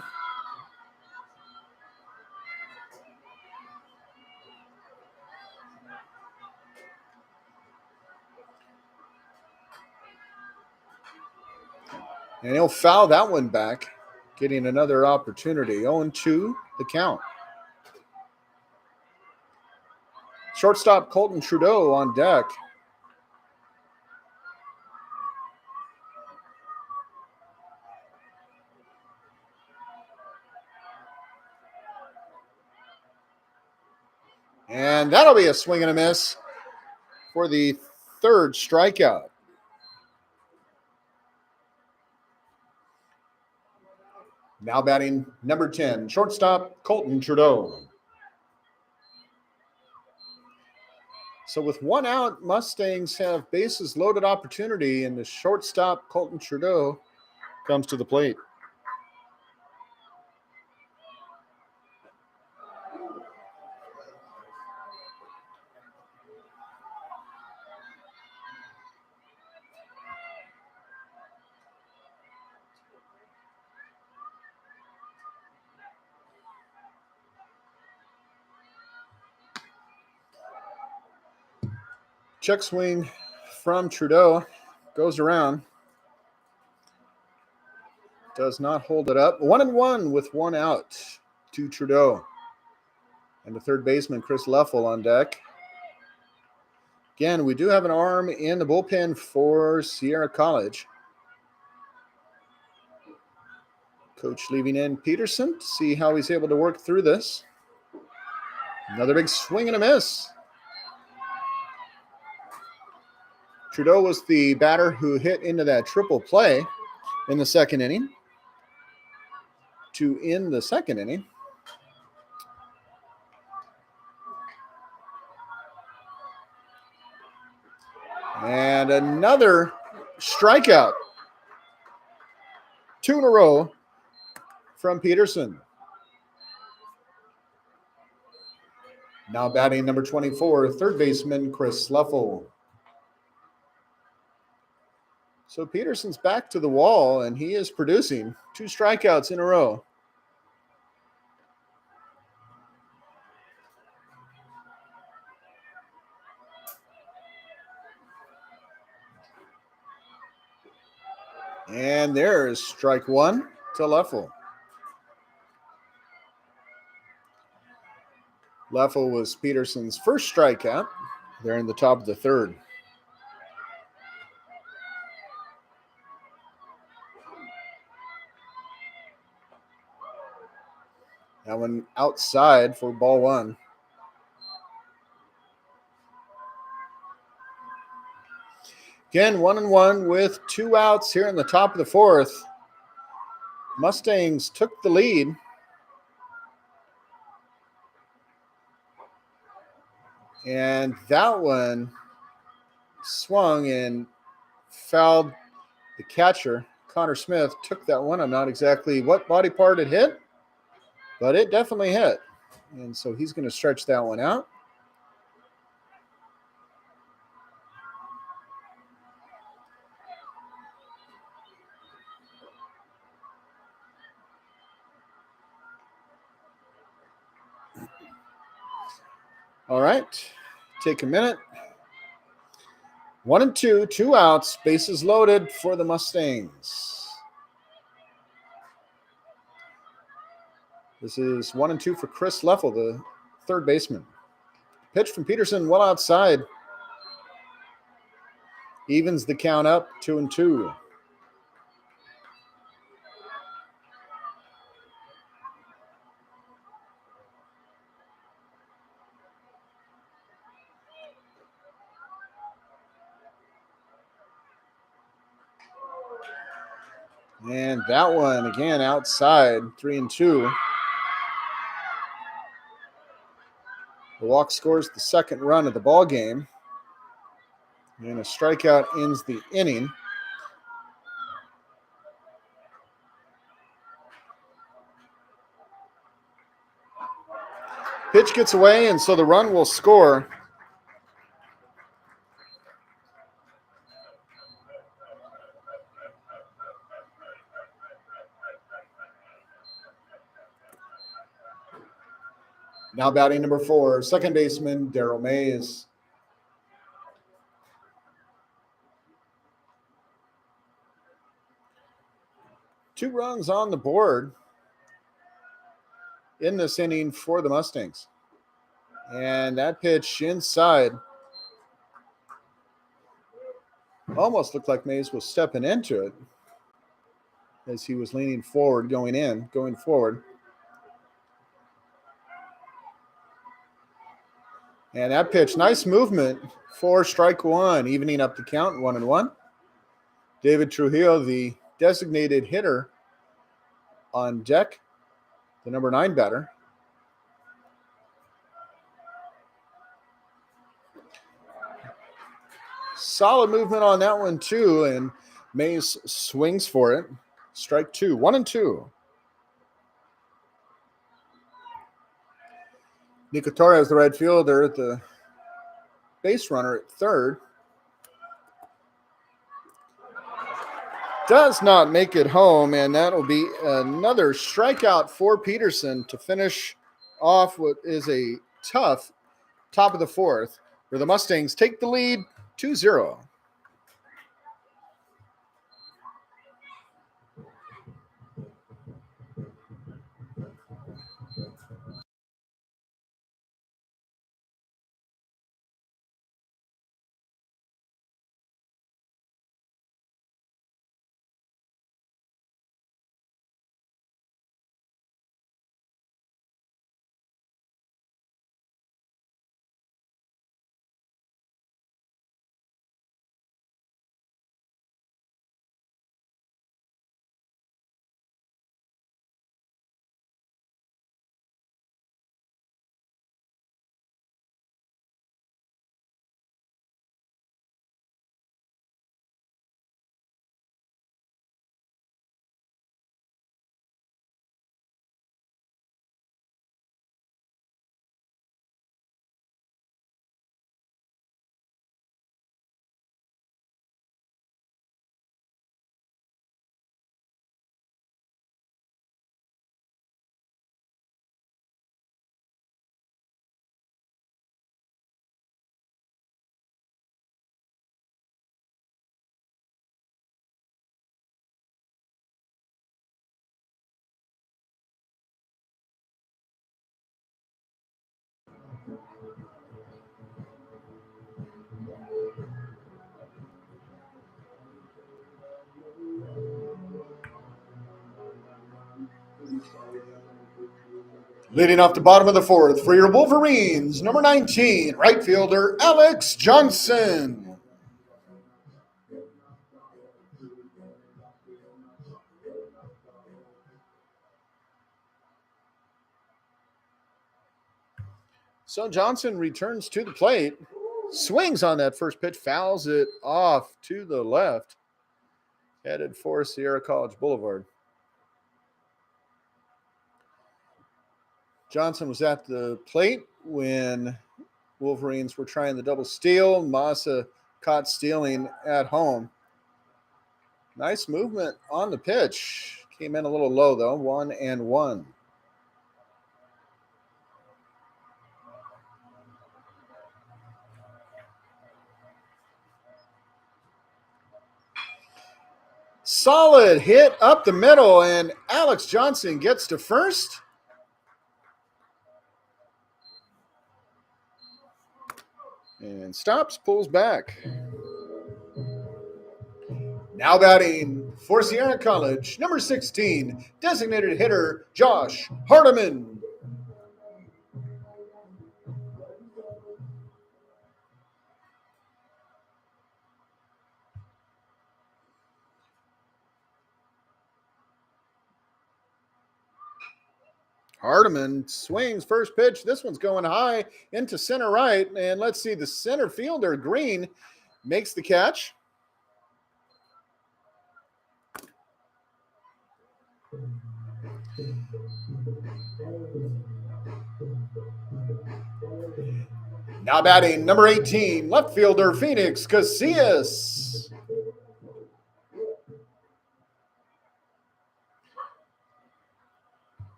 And he'll foul that one back, getting another opportunity. 0-2, the count. Shortstop Colton Trudeau on deck. And that'll be a swing and a miss for the third strikeout. Now batting number 10, shortstop Colton Trudeau. So with one out, Mustangs have bases loaded opportunity, and the shortstop Colton Trudeau comes to the plate. Check swing from Trudeau, goes around, does not hold it up. 1-1 with one out to Trudeau. And the third baseman, Chris Leffel, on deck. Again, we do have an arm in the bullpen for Sierra College. Coach leaving in Peterson to see how he's able to work through this. Another big swing and a miss. Trudeau was the batter who hit into that triple play in the second inning to end the second inning. And another strikeout. 2 in a row from Peterson. Now batting number 24, third baseman Chris Leffel. So Peterson's back to the wall, and he is producing 2 strikeouts in a row. And there's strike 1 to Leffel. Leffel was Peterson's first strikeout. They're in the top of the third. That one outside for ball 1. Again, 1-1 with 2 outs here in the top of the fourth. Mustangs took the lead. And that one swung and fouled the catcher. Connor Smith took that one. I'm not exactly what body part it hit, but it definitely hit. And so he's going to stretch that one out. All right, take a minute. 1-2, 2 outs, bases loaded for the Mustangs. This is 1-2 for Chris Leffel, the third baseman. Pitch from Peterson, well outside. Evens the count up, 2-2. And that one again outside, 3-2. The walk scores the second run of the ball game. And a strikeout ends the inning. Pitch gets away, and so the run will score. Now batting number 4, second baseman Darryl Mays. Two runs on the board in this inning for the Mustangs. And that pitch inside almost looked like Mays was stepping into it as he was leaning forward, going forward. And that pitch, nice movement for strike one, evening up the count, 1-1. David Trujillo, the designated hitter on deck, the number 9 batter. Solid movement on that one, too, and Mays swings for it. Strike 2, 1-2. Nico Torres, the right fielder, the base runner at third. Does not make it home, and that'll be another strikeout for Peterson to finish off what is a tough top of the fourth, where the Mustangs take the lead 2-0. Leading off the bottom of the fourth for your Wolverines, number 19, right fielder Alex Johnson. So Johnson returns to the plate, swings on that first pitch, fouls it off to the left, headed for Sierra College Boulevard. Johnson was at the plate when Wolverines were trying the double steal. Massa caught stealing at home. Nice movement on the pitch. Came in a little low, though, 1-1. Solid hit up the middle, and Alex Johnson gets to first. And stops, pulls back. Now batting for Sierra College, number 16, designated hitter Josh Hardiman. Hardiman swings first pitch. This one's going high into center right. And let's see, the center fielder, Green, makes the catch. Now batting, number 18, left fielder Phoenix Casillas.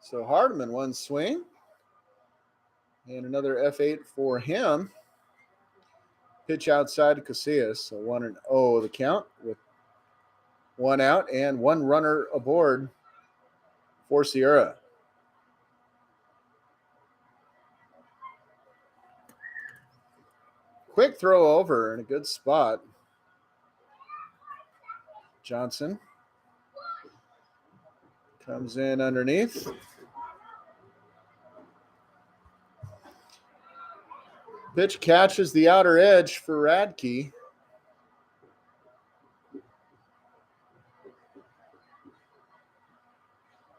So Hardiman, one swing. And another F8 for him. Pitch outside to Casillas. So 1-0 the count with one out and one runner aboard for Sierra. Quick throw over in a good spot. Johnson comes in underneath. Pitch catches the outer edge for Radke.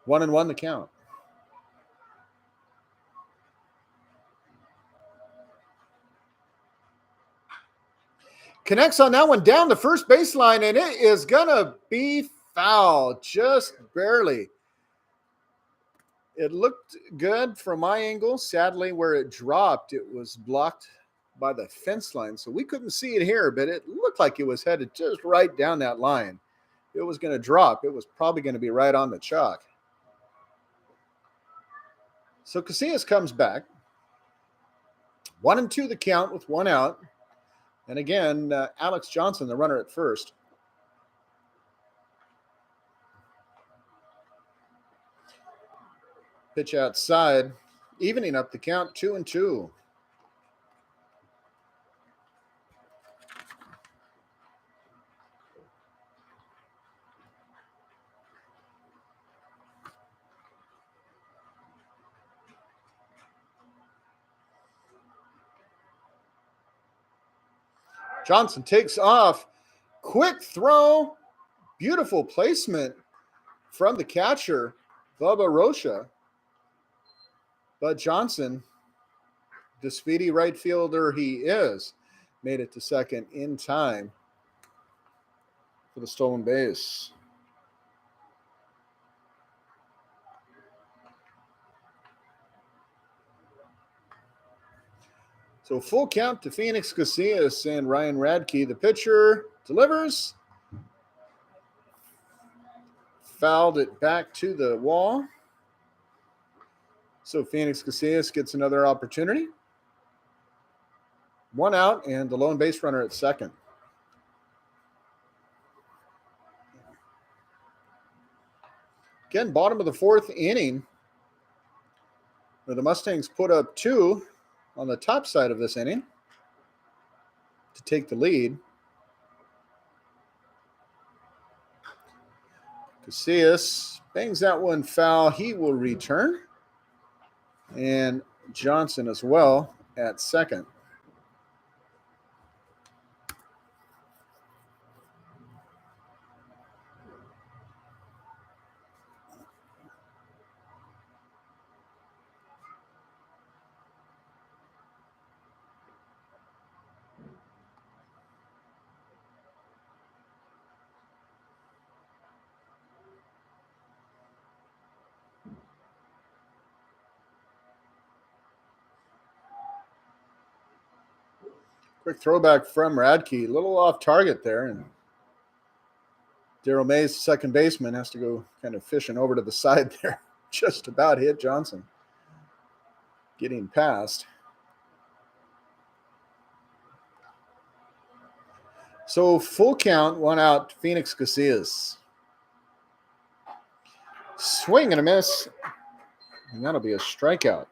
One and one the count. Connects on that one down the first baseline, and it is going to be foul, just barely. It looked good from my angle. Sadly, where it dropped, it was blocked by the fence line, so we couldn't see it here, but it looked like it was headed just right down that line. It was going to drop. It was probably going to be right on the chalk. So Casillas comes back. 1-2 the count with one out. And again, Alex Johnson, the runner at first. Pitch outside, evening up the count, 2-2. Johnson takes off. Quick throw. Beautiful placement from the catcher, Bubba Rocha. But Johnson, the speedy right fielder he is, made it to second in time for the stolen base. So full count to Phoenix Casillas and Ryan Radke. The pitcher delivers. Fouled it back to the wall. So Phoenix Casillas gets another opportunity. One out and the lone base runner at second. Again, bottom of the fourth inning, where the Mustangs put up 2 on the top side of this inning to take the lead. Casillas bangs that one foul. He will return. And Johnson as well at second. Quick throwback from Radke. A little off target there. And Daryl Mays, second baseman, has to go kind of fishing over to the side there. Just about hit Johnson. Getting past. So full count, one out, Phoenix Casillas. Swing and a miss. And that'll be a strikeout.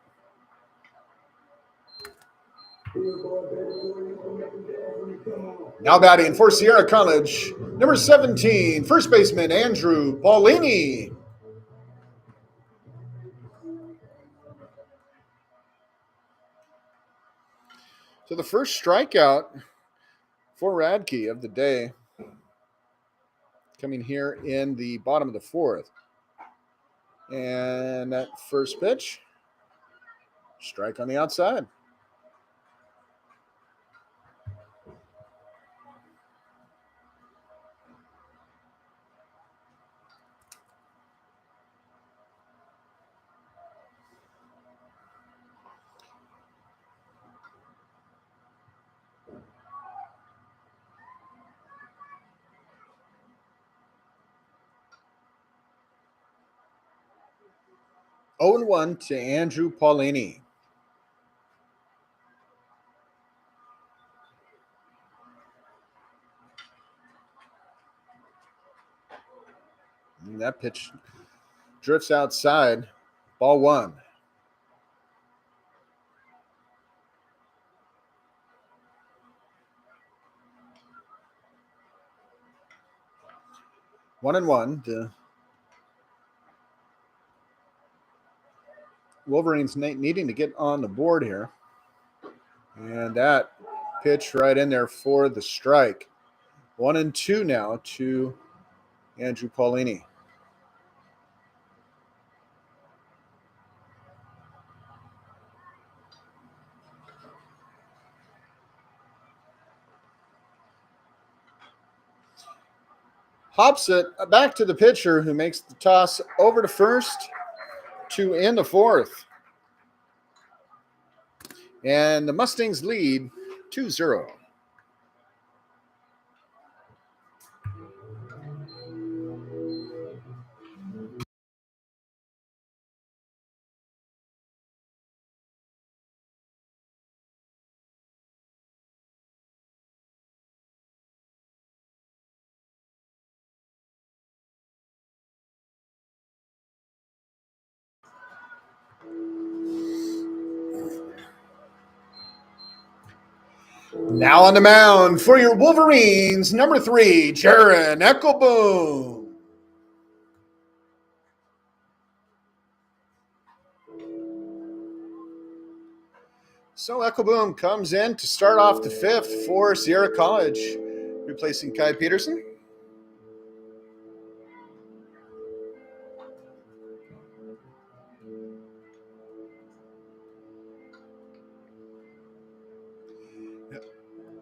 Now batting for Sierra College, number 17, first baseman Andrew Paulini. So the first strikeout for Radke of the day, coming here in the bottom of the fourth. And that first pitch, strike on the outside. Oh and 1 to Andrew Paulini. And that pitch drifts outside. Ball one. One and one. The Wolverines needing to get on the board here. And that pitch right in there for the strike. 1-2 now to Andrew Paulini. Hops it back to the pitcher who makes the toss over to first to end the fourth. And the Mustangs lead 2-0. Now on the mound for your Wolverines, number 3, Jaron Eckelboom. So Eckelboom comes in to start off the fifth for Sierra College, replacing Kai Peterson.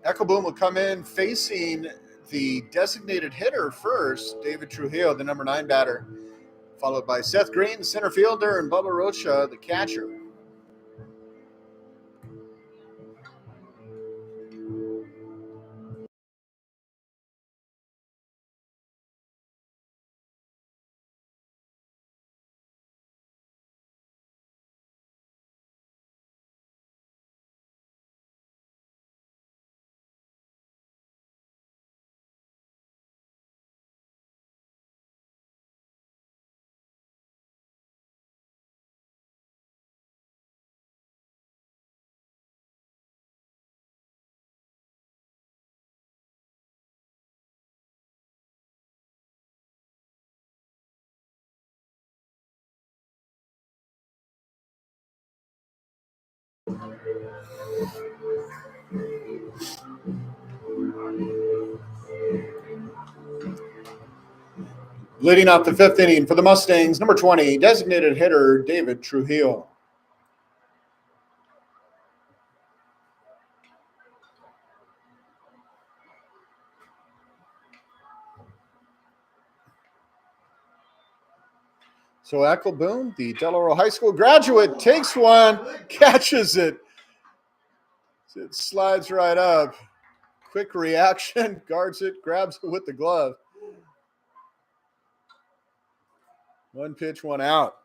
Eckelboom will come in facing the designated hitter first, David Trujillo, the number 9 batter, followed by Seth Green, the center fielder, and Bubba Rocha, the catcher. Leading off the fifth inning for the Mustangs, number 20, designated hitter David Trujillo. So Eckelboom, the Del Oro High School graduate, takes one, catches it. It slides right up. Quick reaction, guards it, grabs it with the glove. One pitch, one out.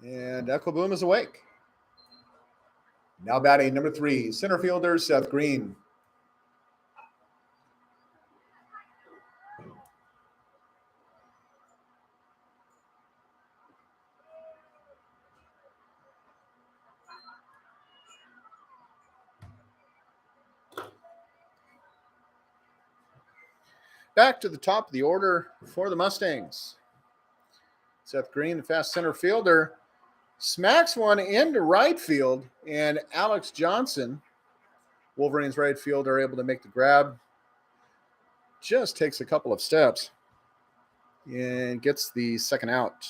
And Eckelboom is awake. Now batting number 3, center fielder Seth Green. back to the top of the order for the Mustangs. Seth Green, the fast center fielder, smacks one into right field, and Alex Johnson, Wolverines right field, are able to make the grab. Just takes a couple of steps and gets the second out.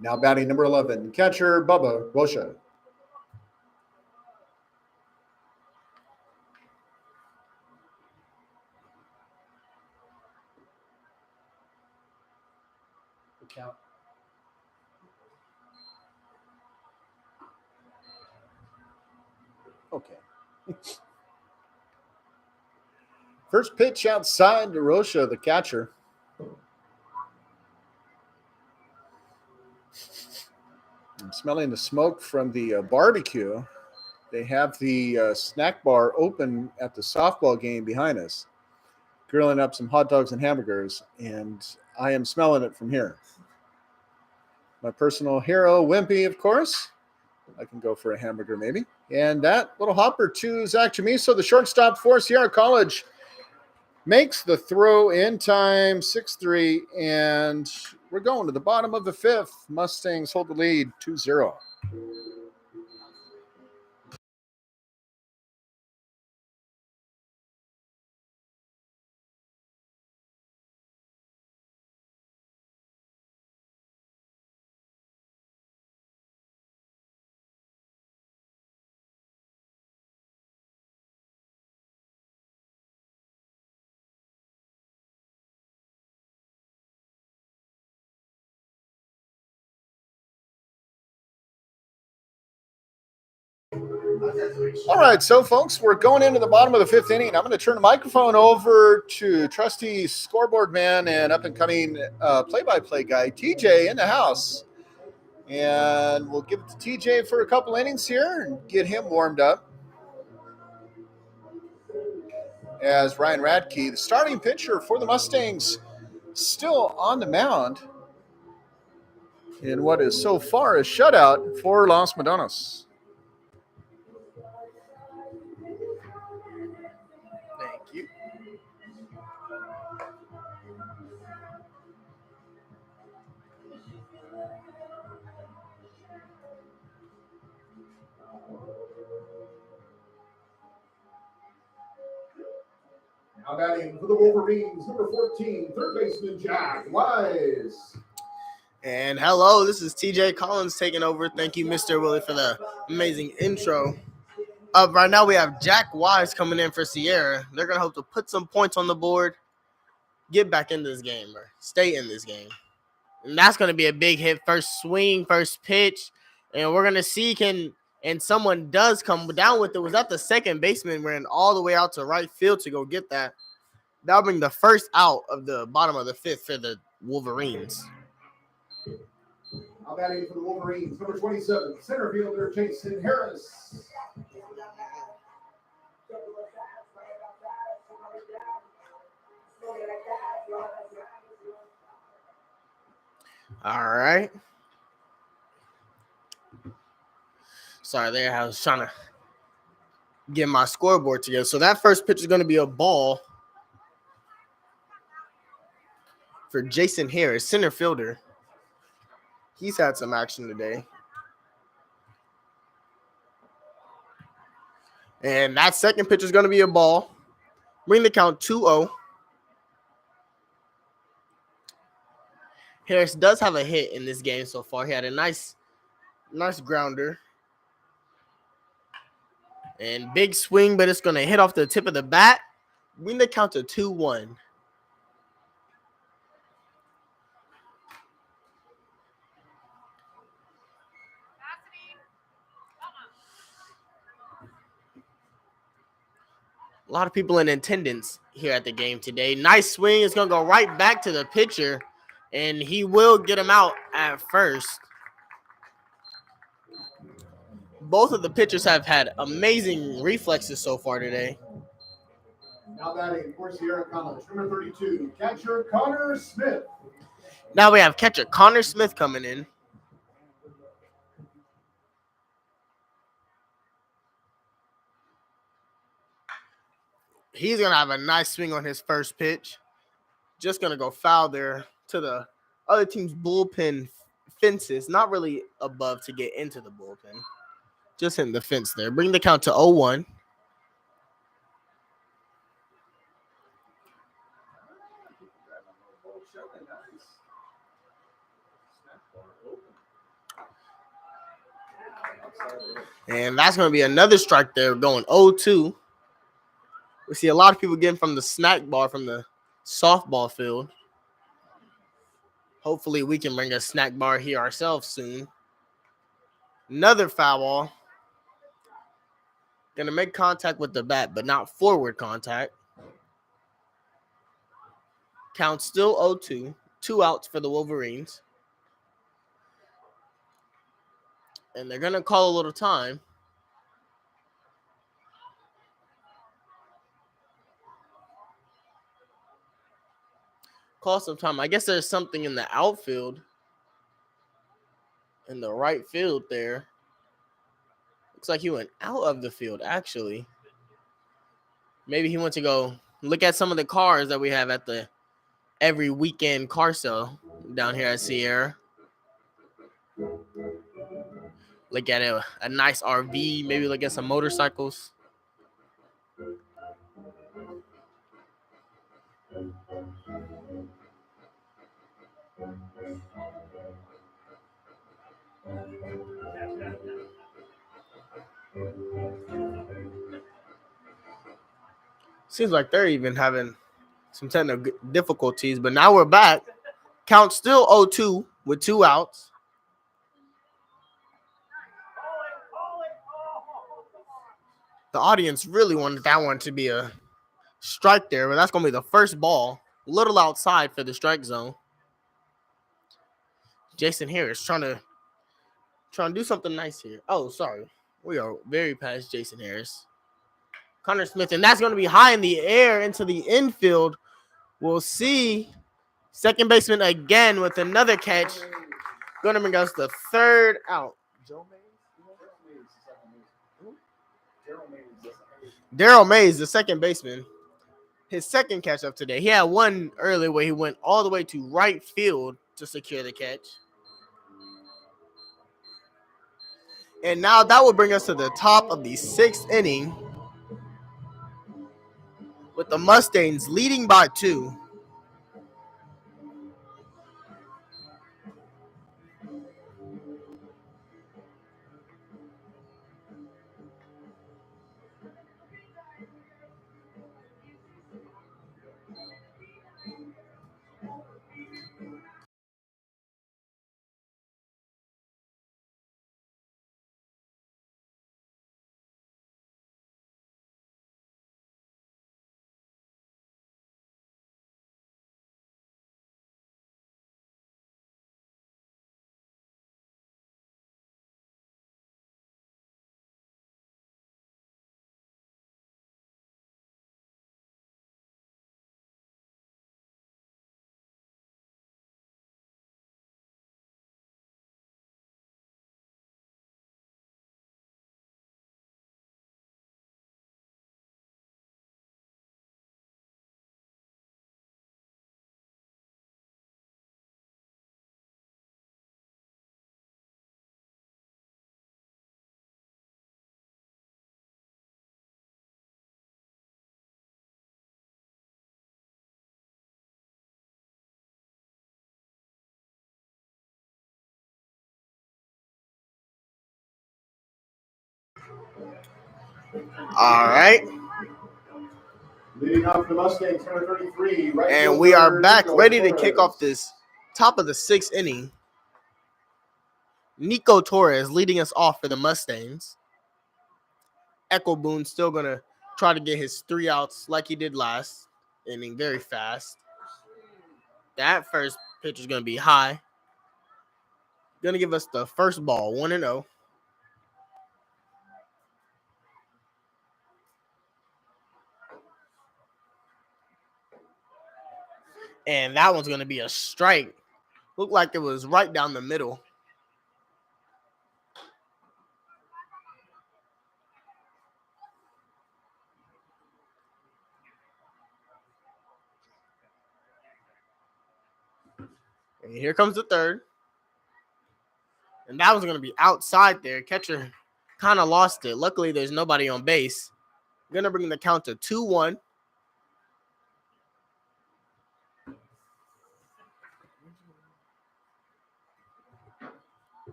Now batting number 11, catcher Bubba Rocha. Count. Okay. First pitch outside to Rocha, the catcher. I'm smelling the smoke from the barbecue. They have the snack bar open at the softball game behind us, grilling up some hot dogs and hamburgers, and I am smelling it from here. My personal hero, Wimpy, of course. I can go for a hamburger maybe. And that little hopper to Zach Chamiso, the shortstop for Sierra College, makes the throw in time, 6-3, and we're going to the bottom of the fifth. Mustangs hold the lead, 2-0. All right, so folks, we're going into the bottom of the fifth inning. I'm going to turn the microphone over to trusty scoreboard man and up-and-coming play-by-play guy, TJ, in the house. And we'll give it to TJ for a couple innings here and get him warmed up. As Ryan Radke, the starting pitcher for the Mustangs, still on the mound in what is so far a shutout for Los Medanos. Thank you. Now batting for the Wolverines, number 14, third baseman Jack Wise. And hello, this is TJ Collins taking over. Thank you, Mr. Willie, for the amazing intro. Right now we have Jack Wise coming in for Sierra. They're going to hope to put some points on the board, get back in this game, or stay in this game. And that's going to be a big hit. First swing, first pitch. And we're going to see and someone does come down with it. Was that the second baseman ran all the way out to right field to go get that? That'll bring the first out of the bottom of the fifth for the Wolverines. Now batting for the Wolverines, number 27, center fielder Jason Harris. All right. Sorry there, I was trying to get my scoreboard together. So that first pitch is going to be a ball for Jason Harris, center fielder. He's had some action today. And that second pitch is going to be a ball. Bring the count 2-0. Harris does have a hit in this game so far. He had a nice grounder. And big swing, but it's going to hit off the tip of the bat. Bring the count to 2-1. A lot of people in attendance here at the game today. Nice swing. It's going to go right back to the pitcher, and he will get him out at first. Both of the pitchers have had amazing reflexes so far today. Now batting for Sierra College, number 32, catcher Connor Smith. Now we have catcher Connor Smith coming in. He's going to have a nice swing on his first pitch. Just going to go foul there to the other team's bullpen fences. Not really above to get into the bullpen. Just hitting the fence there. Bring the count to 0-1. And that's going to be another strike there going 0-2. We see a lot of people getting from the snack bar from the softball field. Hopefully we can bring a snack bar here ourselves soon. Another foul ball. Going to make contact with the bat, but not forward contact. Count still 0-2. 2 outs for the Wolverines. And they're going to call a little time. Call some time. I guess there's something in the outfield. In the right field there. Looks like he went out of the field, actually. Maybe he went to go look at some of the cars that we have at the every weekend car sale down here at Sierra. Look at a nice RV. Maybe look at some motorcycles. Seems like they're even having some technical difficulties, but now we're back. Count still 0-2 with 2 outs. The audience really wanted that one to be a strike there, but that's going to be the first ball. A little outside for the strike zone. Jason Harris trying to do something nice here. Oh, sorry. We are very past Jason Harris. Connor Smith, and that's going to be high in the air into the infield. We'll see. Second baseman again with another catch. Going to bring us the third out. Daryl Mays, the second baseman. His second catch of today. He had one earlier where he went all the way to right field to secure the catch. And now that will bring us to the top of the 6th inning with the Mustangs leading by 2. All right. Leading off the Mustangs, number 33. Right And we are fielder, back, Nico ready to Torres. kick off this top of the 6th inning. Nico Torres leading us off for the Mustangs. Echo Boone still going to try to get his 3 outs like he did last inning, very fast. That first pitch is going to be high. Going to give us the first ball, 1-0. And that one's going to be a strike. Looked like it was right down the middle. And here comes the third. And that was going to be outside there. Catcher kind of lost it. Luckily, there's nobody on base. Going to bring the count to 2-1.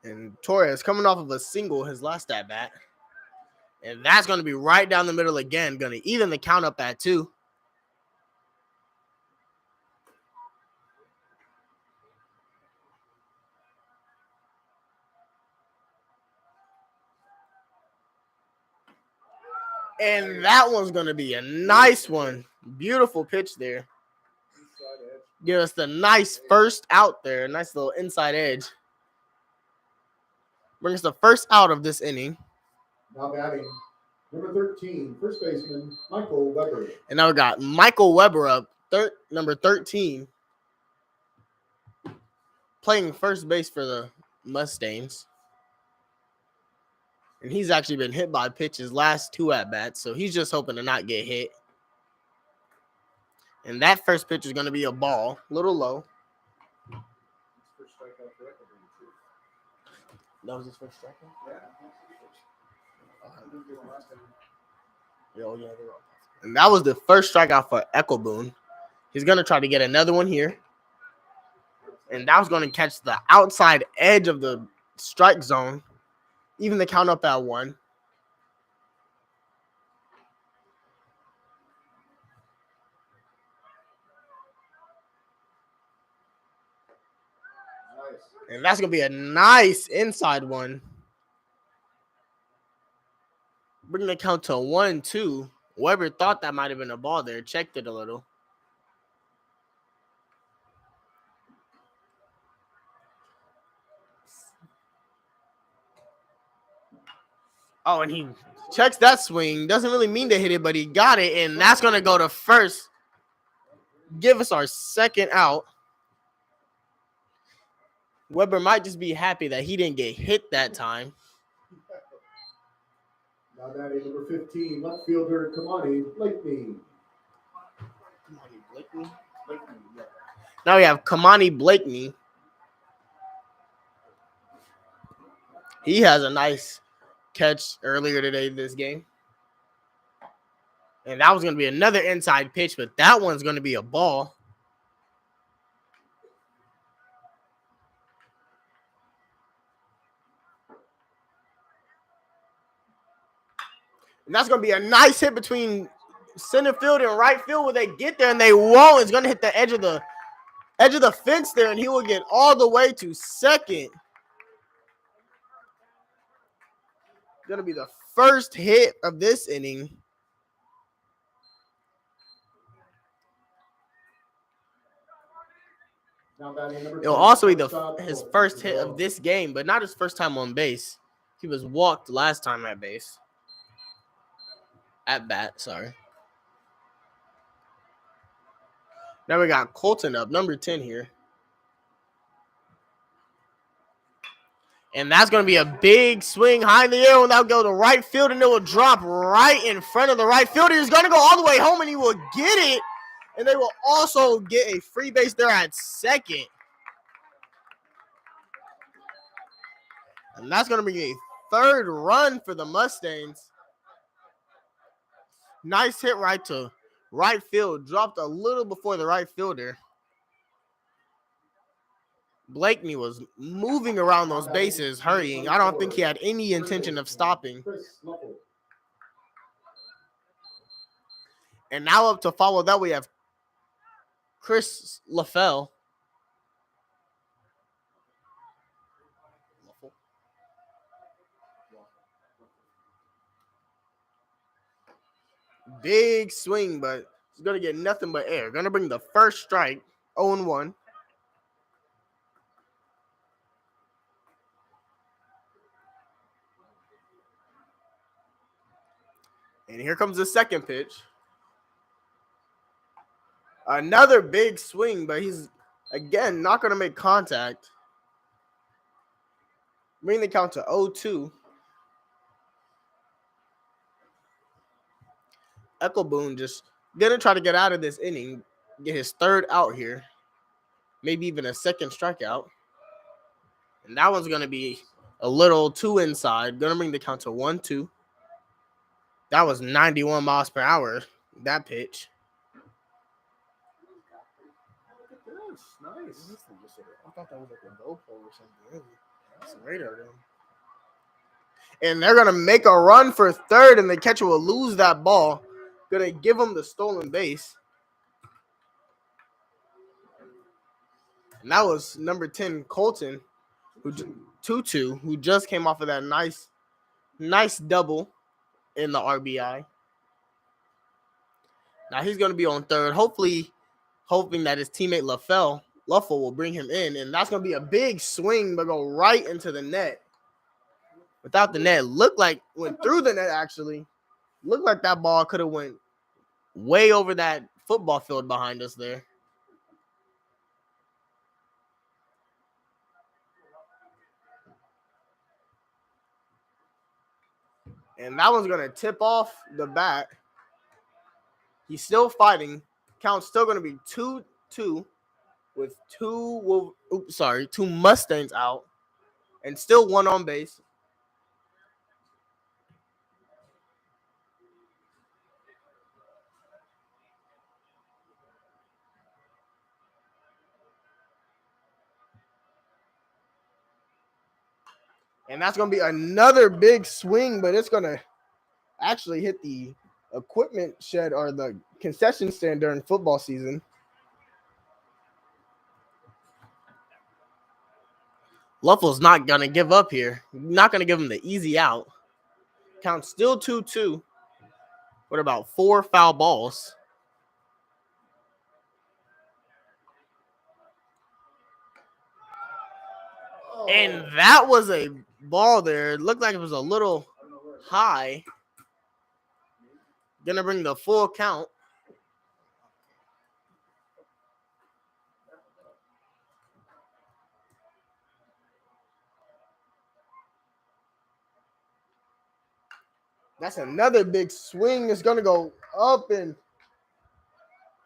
And Torres coming off of a single his last at bat. And that's going to be right down the middle again. Going to even the count up at 2. And that one's going to be a nice one. Beautiful pitch there. Give us the nice first out there. Nice little inside edge. Brings the first out of this inning. Now batting, number 13, first baseman, Michael Weber. And now we got Michael Weber up, number 13, playing first base for the Mustangs. And he's actually been hit by pitches last 2 at-bats, so he's just hoping to not get hit. And that first pitch is going to be a ball, a little low. That was his first strikeout? Yeah. And that was the first strikeout for Eckelboon. He's going to try to get another one here. And that was going to catch the outside edge of the strike zone. Even the count up at 1. And that's going to be a nice inside one. Bringing the count to 1-2. Weber thought that might have been a ball there. Checked it a little. Oh, and he checks that swing. Doesn't really mean to hit it, but he got it. And that's going to go to first. Give us our second out. Weber might just be happy that he didn't get hit that time. Now batting, number 15, left fielder, Kamani Blakeney. Now we have Kamani Blakeney. He has a nice catch earlier today in this game. And that was going to be another inside pitch, but that one's going to be a ball. And that's going to be a nice hit between center field and right field where they get there and they won't. It's going to hit the edge of the fence there, and he will get all the way to second. Going to be the first hit of this inning. It'll also be his first hit of this game, but not his first time on base. He was walked last time at base. At bat, sorry. Now we got Colton up, number 10 here. And that's going to be a big swing high in the air, and that'll go to right field, and it will drop right in front of the right fielder. He's going to go all the way home, and he will get it. And they will also get a free base there at second. And that's going to be a third run for the Mustangs. Nice hit right to right field. Dropped a little before the right fielder. Blakeney was moving around those bases, hurrying. I don't think he had any intention of stopping. And now up to follow that, we have Chris LaFell. Big swing, but he's going to get nothing but air. Going to bring the first strike, 0-1. And here comes the second pitch. Another big swing, but he's, again, not going to make contact. Bring the count to 0-2. Eckelboon just going to try to get out of this inning, get his third out here. maybe even a second strikeout. And that one's going to be a little too inside. Going to bring the count to 1-2. That was 91 miles per hour, that pitch. Look at this. Nice. I thought that was like a GoPro or something. It's a radar gun. And they're going to make a run for third, and the catcher will lose that ball. Going to give him the stolen base. And that was number 10, Colton, who 2-2, who just came off of that nice double in the RBI. Now he's going to be on third, hopefully hoping that his teammate Luffel will bring him in, and that's going to be a big swing, but go right into the net. Without the net, went through the net actually. Looked like that ball could have went way over that football field behind us there. And that one's going to tip off the bat. He's still fighting. Count's still going to be 2-2 with two Mustangs out and still one on base. And that's going to be another big swing, but it's going to actually hit the equipment shed or the concession stand during football season. Luffel's not going to give up here. Not going to give him the easy out. Count still 2-2. What about 4 foul balls? Oh. And that was a ball there. It looked like it was a little high. Going to bring the full count. That's another big swing. It's going to go up and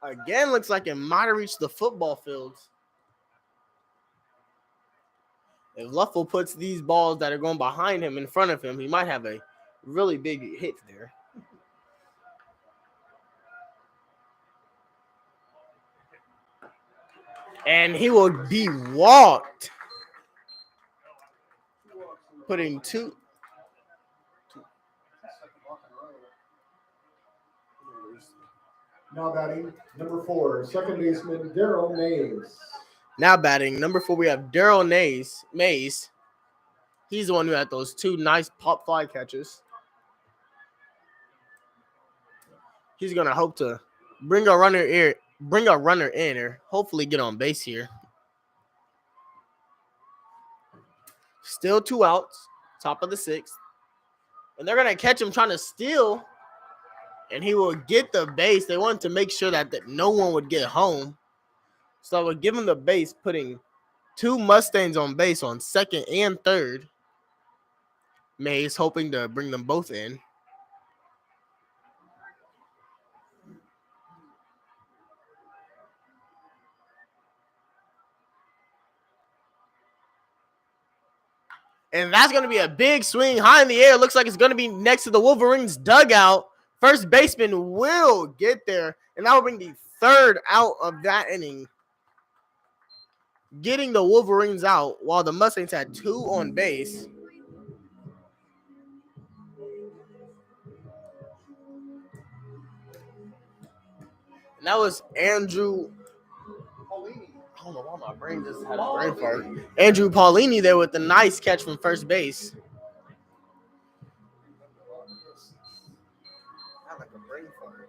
again looks like it might have reached the football fields. If Luffel puts these balls that are going behind him in front of him, he might have a really big hit there. And he will be walked. Putting two. Now batting, number 4, second baseman Daryl Mays. Now batting, number 4, we have Daryl Mays. He's the one who had those 2 nice pop fly catches. He's gonna hope to bring a runner in, or hopefully get on base here. Still 2 outs, top of the 6th. And they're gonna catch him trying to steal, and he will get the base. They wanted to make sure that no one would get home. So I would give him the base, putting 2 Mustangs on base on second and third. Mays hoping to bring them both in. And that's going to be a big swing high in the air. Looks like it's going to be next to the Wolverines dugout. First baseman will get there, and that will bring the 3rd out of that inning. Getting the Wolverines out while the Mustangs had 2 on base. And that was Andrew Paulini. I don't know why my brain just had a brain fart. Andrew Paulini there with the nice catch from first base. Not like a brain fart.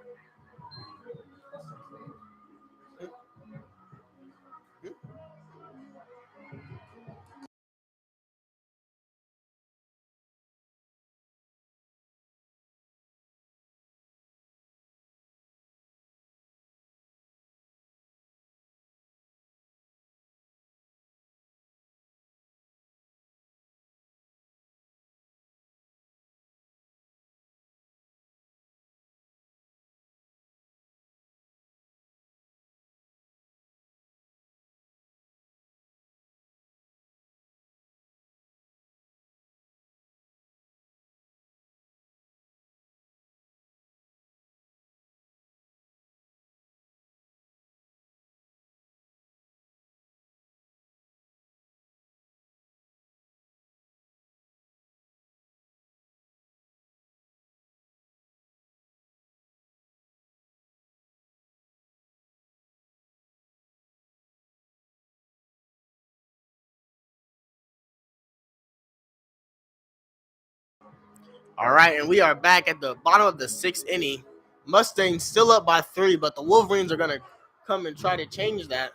All right, and we are back at the bottom of the 6th inning. Mustangs still up by 3, but the Wolverines are going to come and try to change that,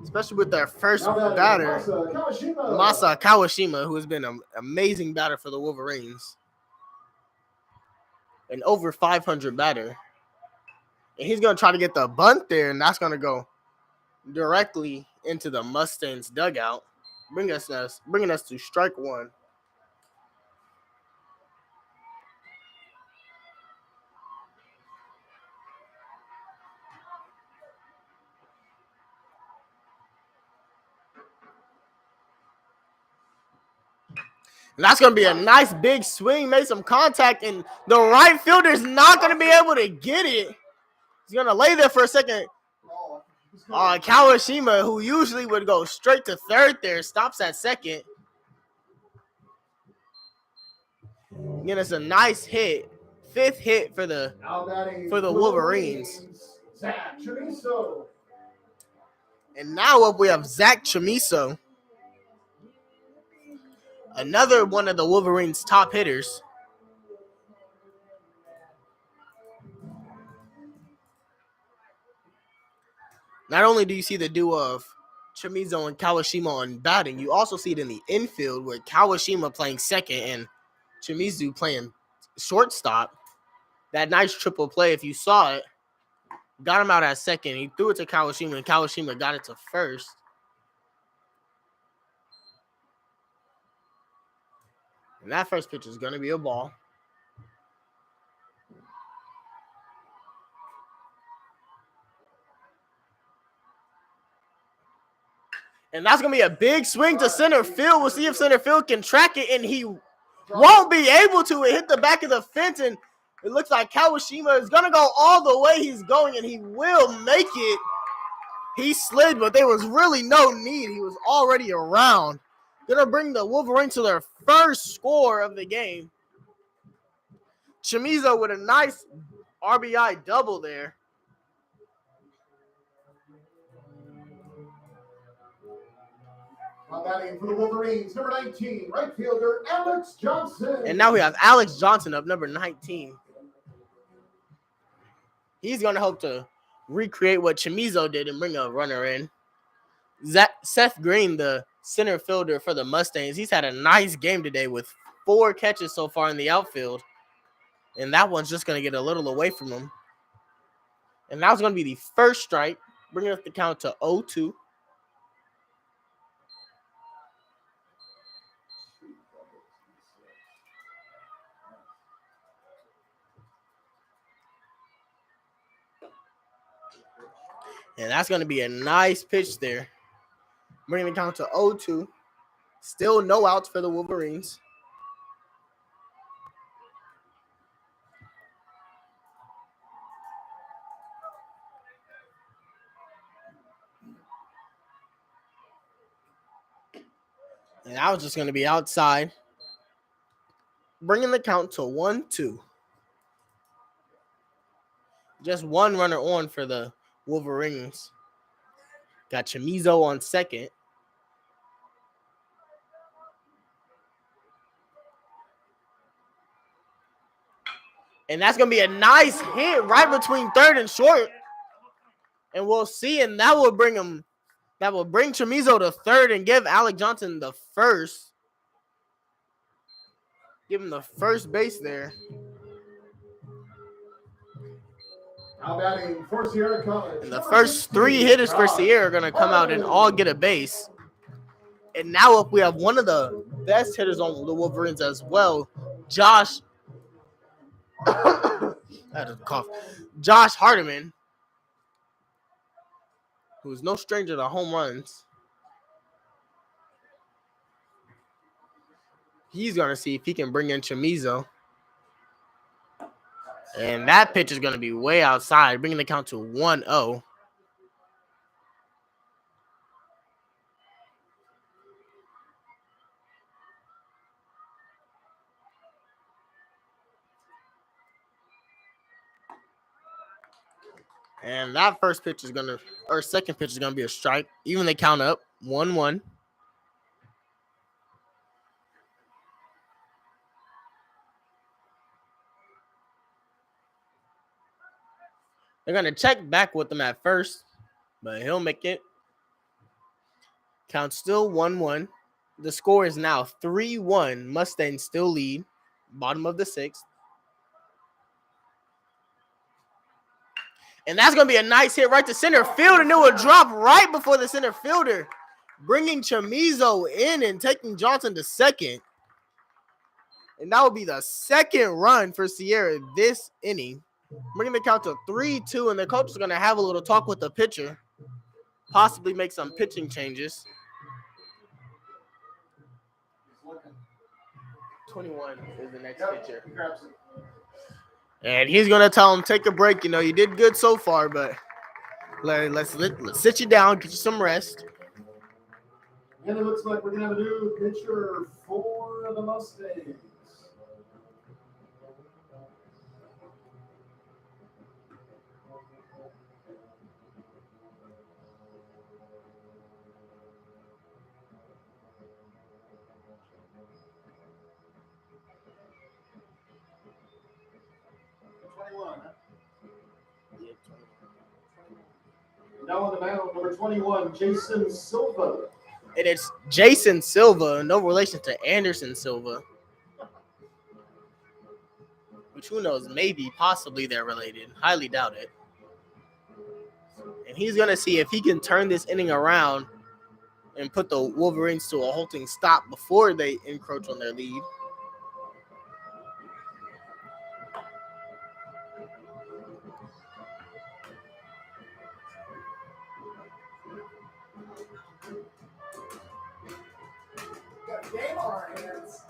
especially with their first batter, Masa Kawashima, who has been an amazing batter for the Wolverines. An over 500 batter. And he's going to try to get the bunt there, and that's going to go directly into the Mustangs dugout, bringing us to strike one. And that's going to be a nice big swing, made some contact, and the right fielder's not going to be able to get it. He's going to lay there for a second. Kawashima, who usually would go straight to third there, stops at second. Getting us a nice hit. 5th hit for the Wolverines. And now up we have Zach Chamiso, another one of the Wolverines' top hitters. Not only do you see the duo of Chamizo and Kawashima on batting, you also see it in the infield with Kawashima playing second and Chamizo playing shortstop. That nice triple play, if you saw it, got him out at second. He threw it to Kawashima, and Kawashima got it to first. And that first pitch is going to be a ball. And that's going to be a big swing to center field. We'll see if center field can track it, and he won't be able to. It hit the back of the fence, and it looks like Kawashima is going to go all the way he's going, and he will make it. He slid, but there was really no need. He was already around. Going to bring the Wolverines to their first score of the game. Chamizo with a nice RBI double there. Batting for the Wolverines, number 19, right fielder Alex Johnson. And now we have Alex Johnson up, number 19. He's going to hope to recreate what Chamizo did and bring a runner in. Seth Green, the center fielder for the Mustangs, he's had a nice game today with 4 catches so far in the outfield. And that one's just going to get a little away from him. And that was going to be the first strike, bringing up the count to 0-2. And that's going to be a nice pitch there. Bringing the count to 0-2. Still no outs for the Wolverines. And that was just going to be outside. Bringing the count to 1-2. Just one runner on for the Wolverines. Got Chamizo on second. And that's going to be a nice hit right between third and short. And we'll see, and that will bring Chamizo to third and give Alec Johnson the first. Give him the first base there. Now batting for Sierra College. And the first 3 hitters for Sierra are going to come out and all get a base. And now up we have one of the best hitters on the Wolverines as well, Josh. I had a cough. Josh Hardiman, who is no stranger to home runs. He's going to see if he can bring in Chamizo. And that pitch is going to be way outside, bringing the count to 1-0. And that first pitch is going to, or second pitch is going to be a strike. Even they count up 1-1. They're going to check back with him at first, but he'll make it. Count still 1-1. The score is now 3-1. Mustangs still lead. Bottom of the sixth. And that's going to be a nice hit right to center field, and it will drop right before the center fielder, bringing Chamizo in and taking Johnson to second. And that will be the second run for Sierra this inning. Bringing the count to 3-2, and the coach is going to have a little talk with the pitcher, possibly make some pitching changes. 21 is the next pitcher. And he's going to tell him, take a break. You know, you did good so far, but let's sit you down, get you some rest. And it looks like we're going to have a new pitcher for the Mustangs. Now on the mound, number 21, Jason Silva. And it's Jason Silva, no relation to Anderson Silva. Which, who knows, maybe, possibly they're related. Highly doubt it. And he's going to see if he can turn this inning around and put the Wolverines to a halting stop before they encroach on their lead. Got a game on our hands.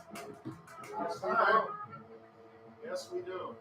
Yes, we do.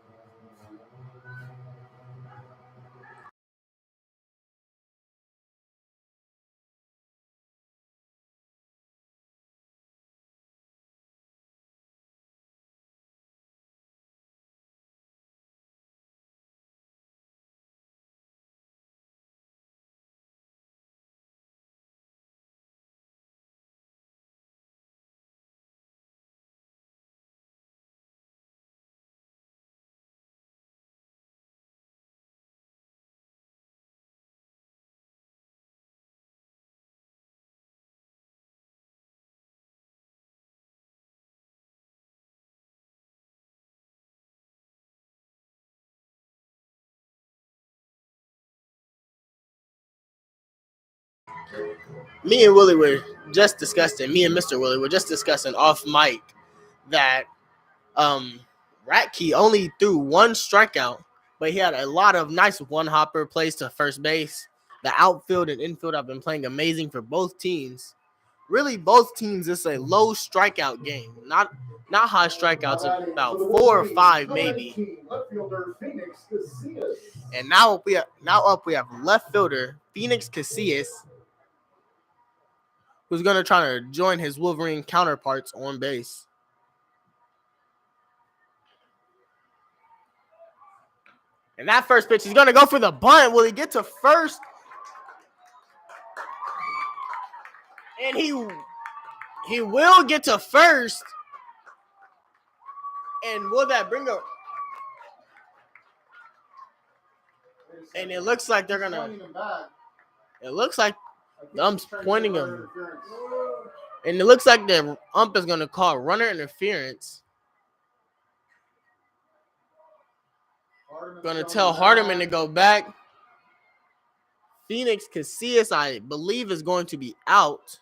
Me and Willie were just discussing, me and Mr. Willie were just discussing off mic that Ratke only threw one strikeout, but he had a lot of nice one-hopper plays to first base. The outfield and infield have been playing amazing for both teams. Really, both teams, it's a low strikeout game. Not high strikeouts, about 4 or 5 maybe. And now up we have left fielder Phoenix Casillas, who's going to try to join his Wolverine counterparts on base. And that first pitch, he's going to go for the bunt. Will he get to first? And he will get to first. And will that bring a... And it looks like they're going to... It looks like the ump's pointing him. And it looks like the ump is going to call runner interference. Going to tell Hardiman to go back. Phoenix Casillas, I believe, is going to be out.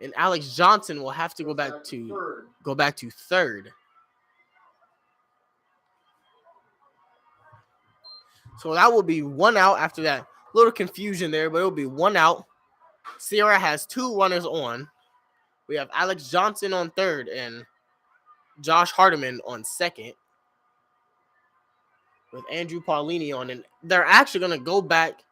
And Alex Johnson will have to go back to third. So that will be one out after that. Little confusion there, but it will be one out. Sierra has 2 runners on. We have Alex Johnson on third and Josh Hardiman on second, with Andrew Paulini on. And they're actually going to go back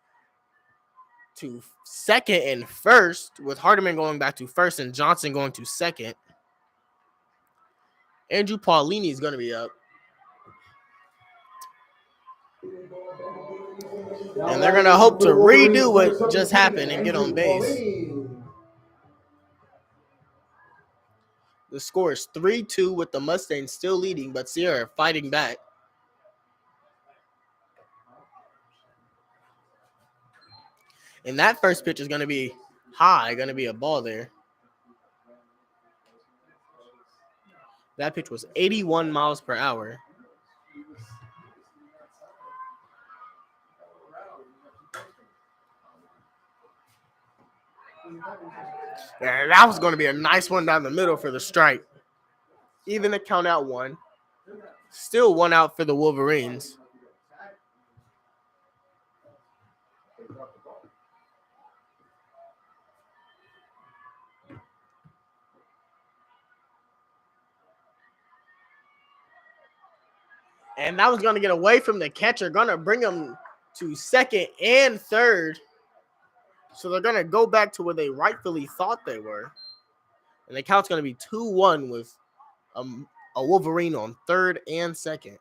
to second and first, with Hardiman going back to first and Johnson going to second. Andrew Paulini is going to be up. And they're going to hope to redo what just happened and get on base. The score is 3-2 with the Mustangs still leading, but Sierra fighting back. And that first pitch is going to be high, going to be a ball there. That pitch was 81 miles per hour. Yeah, that was going to be a nice one down the middle for the strike. Even the count out one. Still 1 out for the Wolverines. And that was going to get away from the catcher. Going to bring him to second and third. So they're going to go back to where they rightfully thought they were. And the count's going to be 2-1 with a Wolverine on third and second.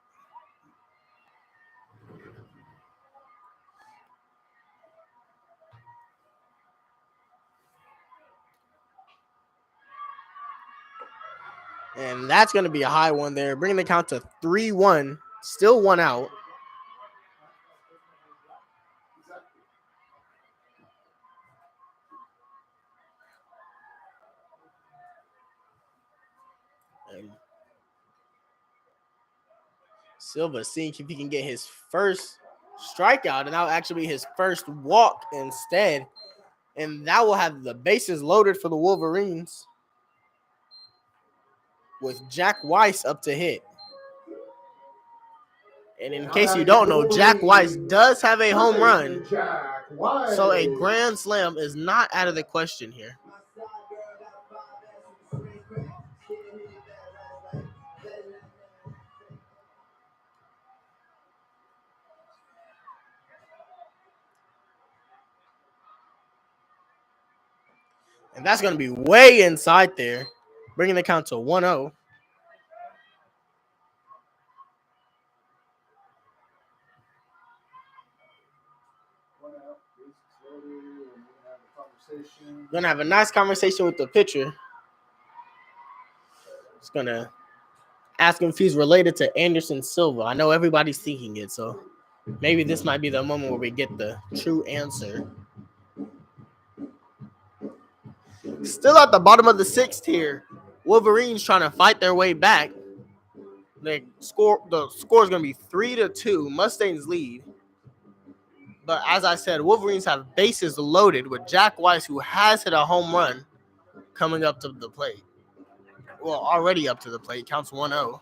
And that's going to be a high one there, bringing the count to 3-1. Still 1 out. And Silva seeing if he can get his first strikeout, and that'll actually be his first walk instead. And that will have the bases loaded for the Wolverines with Jack Weiss up to hit. And in case you don't know, Jack Weiss does have a home run. So a grand slam is not out of the question here. And that's going to be way inside there, bringing the count to 1-0. Going to have a nice conversation with the pitcher. Just going to ask him if he's related to Anderson Silva. I know everybody's thinking it, so maybe this might be the moment where we get the true answer. Still at the bottom of the sixth here. Wolverines trying to fight their way back. The score is going to be 3-2. Mustangs lead. But as I said, Wolverines have bases loaded with Jack Weiss, who has hit a home run, coming up to the plate. Well, already up to the plate. Counts 1-0.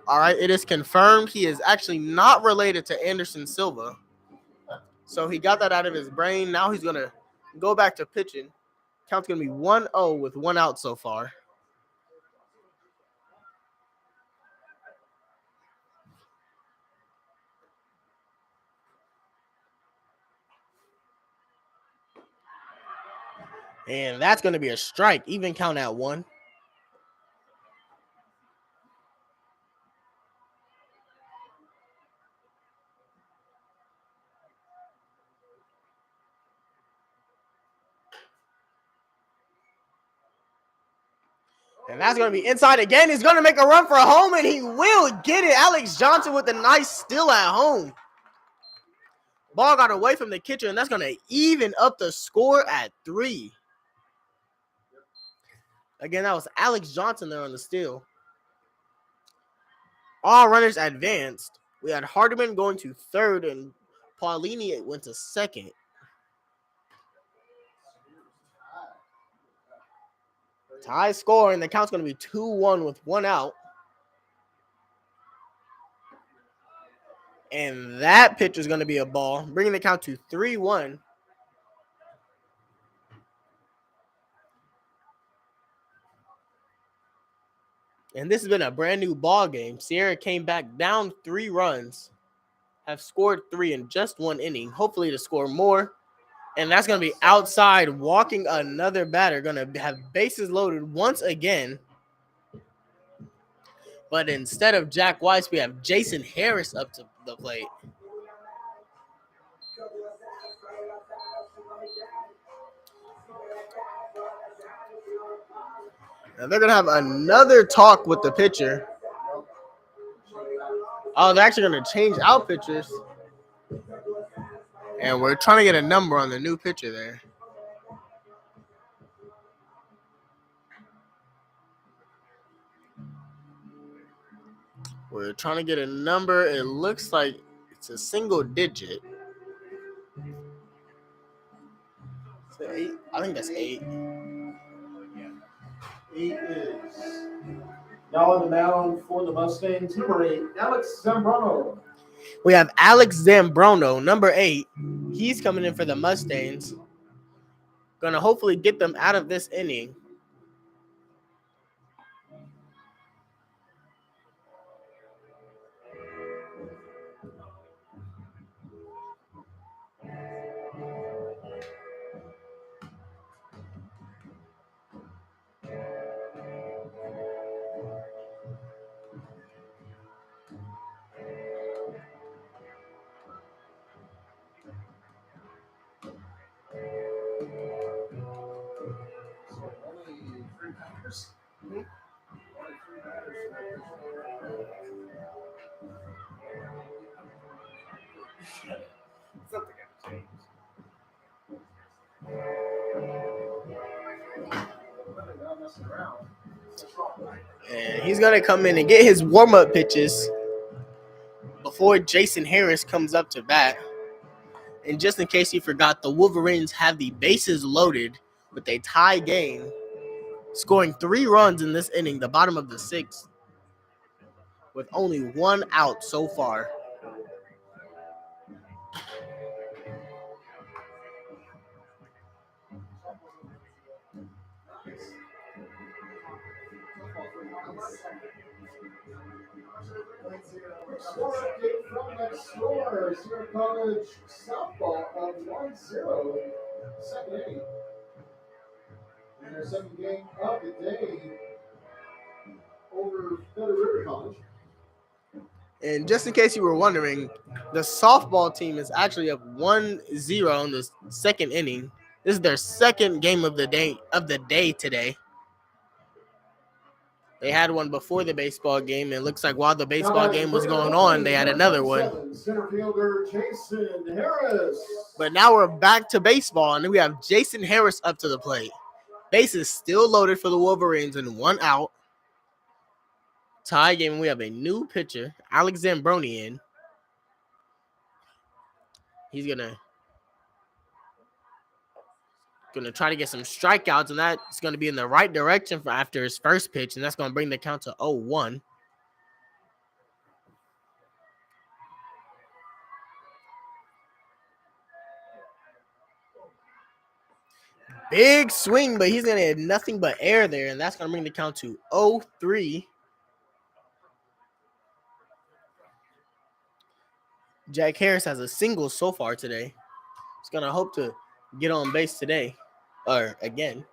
All right, it is confirmed he is actually not related to Anderson Silva. So he got that out of his brain. Now he's going to go back to pitching. Count's going to be 1-0 with 1 out so far. And that's going to be a strike. Even count at 1. And that's going to be inside again. He's going to make a run for a home, and he will get it. Alex Johnson with a nice steal at home. Ball got away from the catcher, and that's going to even up the score at 3. Again, that was Alex Johnson there on the steal. All runners advanced. We had Hardiman going to third, and Paulini went to second. Tie score, and the count's going to be 2-1 with 1 out. And that pitch is going to be a ball, bringing the count to 3-1. And this has been a brand new ball game. Sierra came back down 3 runs, have scored 3 in just 1 inning, hopefully to score more. And that's going to be outside, walking another batter. Going to have bases loaded once again. But instead of Jack Weiss, we have Jason Harris up to the plate. And they're going to have another talk with the pitcher. Oh, they're actually going to change out pitchers. And we're trying to get a number on the new pitcher there. We're trying to get a number. It looks like it's a single digit. So 8. I think that's 8. 8 is now on the mound for the Mustangs. Number 8, Alex Zambrano. We have Alex Zambrano, number 8. He's coming in for the Mustangs. Going to hopefully get them out of this inning. And he's going to come in and get his warm-up pitches before Jason Harris comes up to bat. And just in case you forgot, the Wolverines have the bases loaded with a tie game, scoring 3 runs in this inning, the bottom of the 6th, with only 1 out so far. Score update from next score. Sierra College softball on 1-0. Second inning. And their second game of the day over Feather River College. And just in case you were wondering, the softball team is actually up 1-0 in the second inning. This is their second game of the day today. They had one before the baseball game, and it looks like while the baseball game was going on, they had another one. Center fielder Jason Harris. But now we're back to baseball, and we have Jason Harris up to the plate. Base is still loaded for the Wolverines and 1 out. Tie game, we have a new pitcher, Alex Zambroni, in. He's gonna try to get some strikeouts, and that's going to be in the right direction for after his first pitch, and that's going to bring the count to 0-1. Big swing, but he's going to hit nothing but air there, and that's going to bring the count to 0-3. Jack Harris has a single so far today. He's going to hope to get on base today, or again. And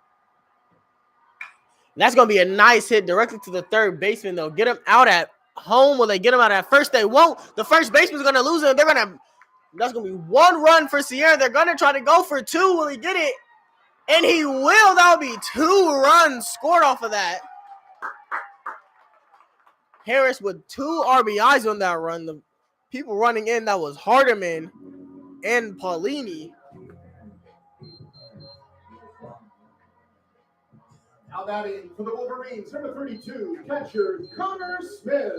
that's going to be a nice hit directly to the third baseman. They'll get him out at home. Will they get him out at first? They won't. The first baseman's going to lose him. That's going to be 1 run for Sierra. They're going to try to go for 2. Will he get it? And he will. That'll be 2 runs scored off of that. Harris with 2 RBIs on that run. The people running in, that was Hardiman and Paulini. Now batting for the Wolverines, number 32, catcher Connor Smith.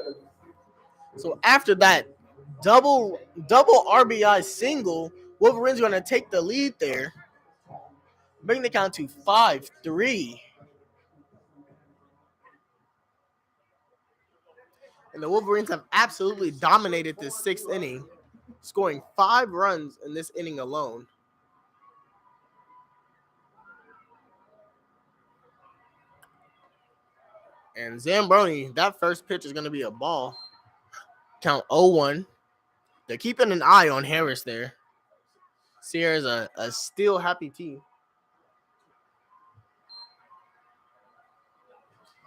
So after that double RBI single, Wolverines are going to take the lead there. Bring the count to 5-3. And the Wolverines have absolutely dominated this 6th inning, scoring 5 runs in this inning alone. And Zambroni, that first pitch is going to be a ball. Count 0-1. They're keeping an eye on Harris there. Sierra's a still happy team.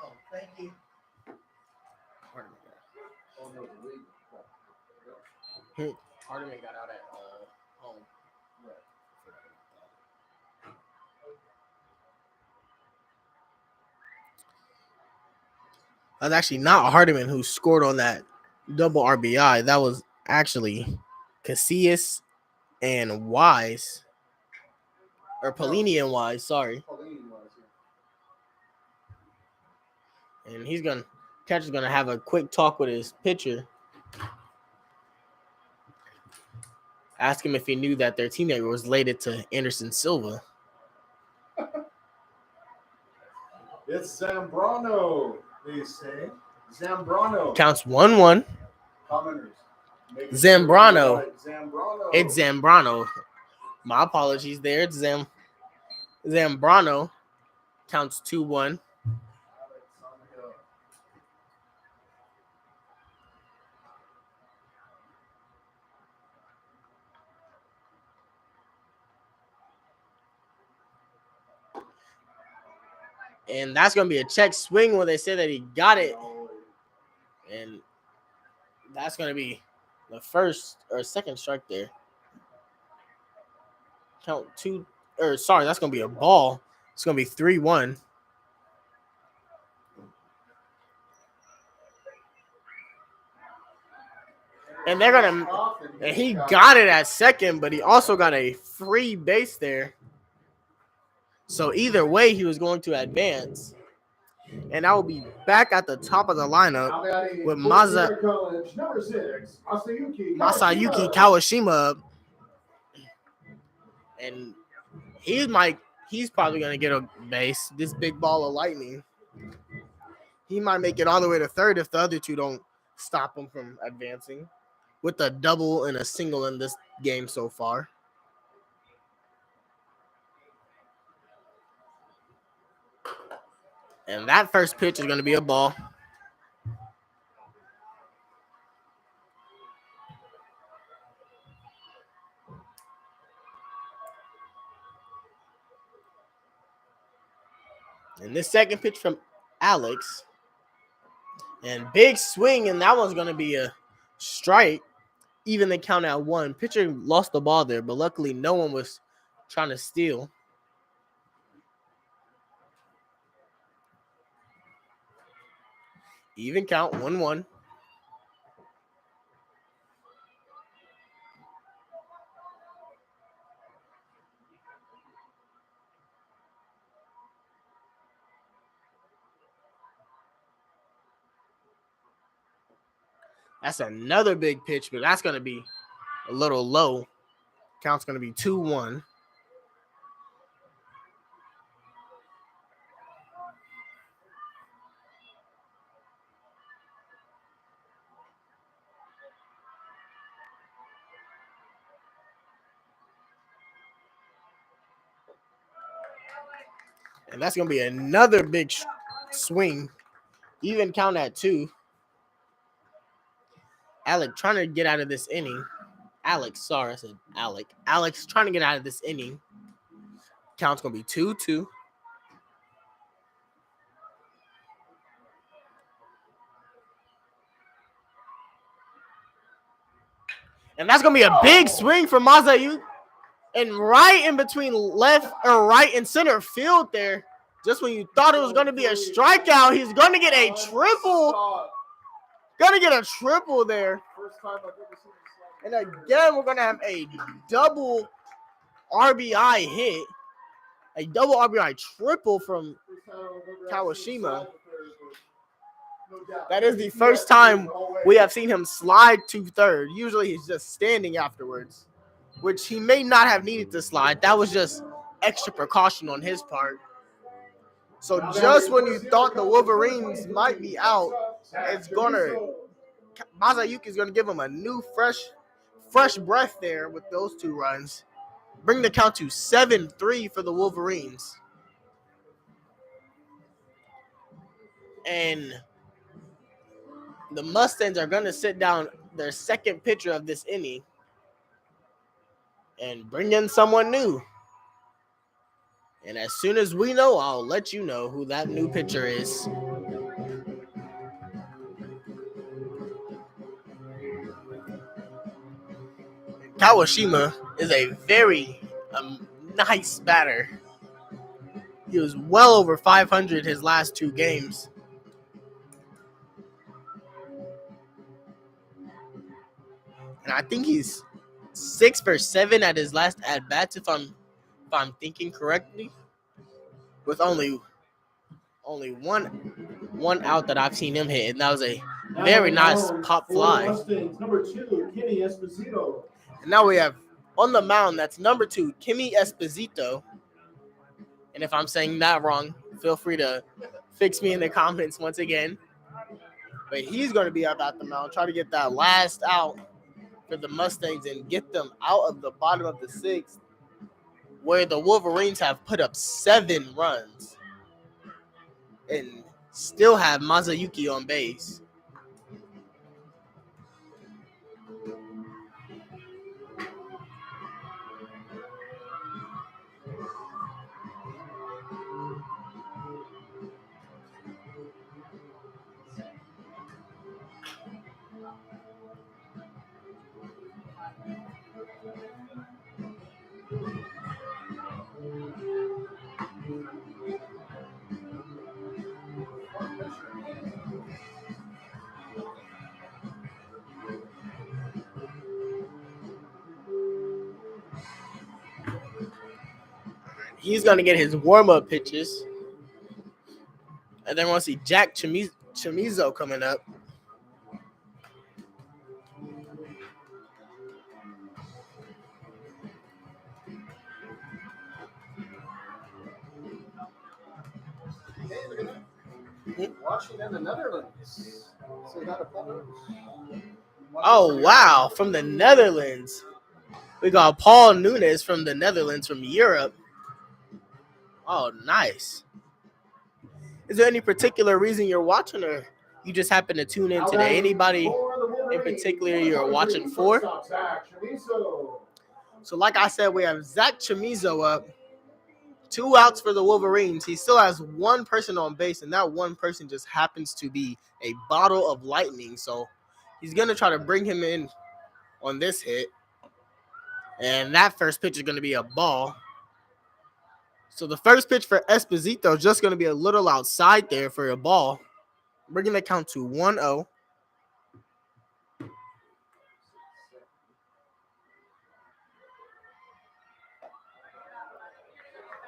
Oh, thank you. Hardiman got out at home. That's actually not Hardiman who scored on that double RBI. That was actually Casillas and Wise. Or Polini and Wise, sorry. And catcher's gonna have a quick talk with his pitcher. Ask him if he knew that their teammate was related to Anderson Silva. It's Zambrano, they say. Zambrano. Counts 1-1. Commenters. Zambrano. Zambrano. It's Zambrano. My apologies there. It's Zambrano. Counts 2-1. And that's going to be a check swing when they say that he got it. And that's going to be the first or second strike there. That's going to be a ball. It's going to be 3-1. And and he got it at second, but he also got a free base there. So either way, he was going to advance. And I will be back at the top of the lineup with Masayuki Kawashima up. And he's probably going to get a base. This big ball of lightning. He might make it all the way to third if the other two don't stop him from advancing. With a double and a single in this game so far. And that first pitch is going to be a ball. And this second pitch from Alex. And big swing, and that one's going to be a strike. Even the count at 1. Pitcher lost the ball there, but luckily no one was trying to steal. Even count 1-1. That's another big pitch, but that's going to be a little low. Count's going to be 2-1. And that's going to be another big swing. Even count at 2. Alex trying to get out of this inning. Alex trying to get out of this inning. Count's going to be 2-2. And that's going to be a big swing for Masayuki. And right in between left or right and center field there, just when you thought it was going to be a strikeout, he's going to get a triple. Going to get a triple there. And again, we're going to have a double RBI hit. A double RBI triple from Kawashima. That is the first time we have seen him slide to third. Usually he's just standing afterwards, which he may not have needed to slide. That was just extra precaution on his part. So just when you thought the Wolverines might be out, Masayuki's going to give him a new fresh breath there with those 2 runs. Bring the count to 7-3 for the Wolverines. And the Mustangs are going to sit down their second pitcher of this inning and bring in someone new. And as soon as we know, I'll let you know who that new pitcher is. Kawashima is a very nice batter. He was well over 500 his last 2 games. And I think he's 6 for 7 at his last at bats, if I'm thinking correctly, with only one out that I've seen him hit, and that was a very nice pop fly. Number 2, Kenny Esposito. And now we have on the mound, that's number 2, Kimi Esposito. And if I'm saying that wrong, feel free to fix me in the comments once again. But he's going to be up at the mound, try to get that last out for the Mustangs and get them out of the bottom of the 6th, where the Wolverines have put up 7 runs and still have Mazayuki on base. He's going to get his warm-up pitches. And then we'll see Jack Chamizo coming up. Watching in the Netherlands. So we got a public. Oh, wow. From the Netherlands. We got Paul Nunes from the Netherlands, from Europe. Oh, nice. Is there any particular reason you're watching, or you just happen to tune in today? Anybody in particular you're watching for? So like I said, we have Zach Chamizo up. 2 outs for the Wolverines. He still has 1 person on base, and that 1 person just happens to be a bottle of lightning. So he's going to try to bring him in on this hit. And that first pitch is going to be a ball. So the first pitch for Esposito is just going to be a little outside there for a ball, bringing the count to 1-0.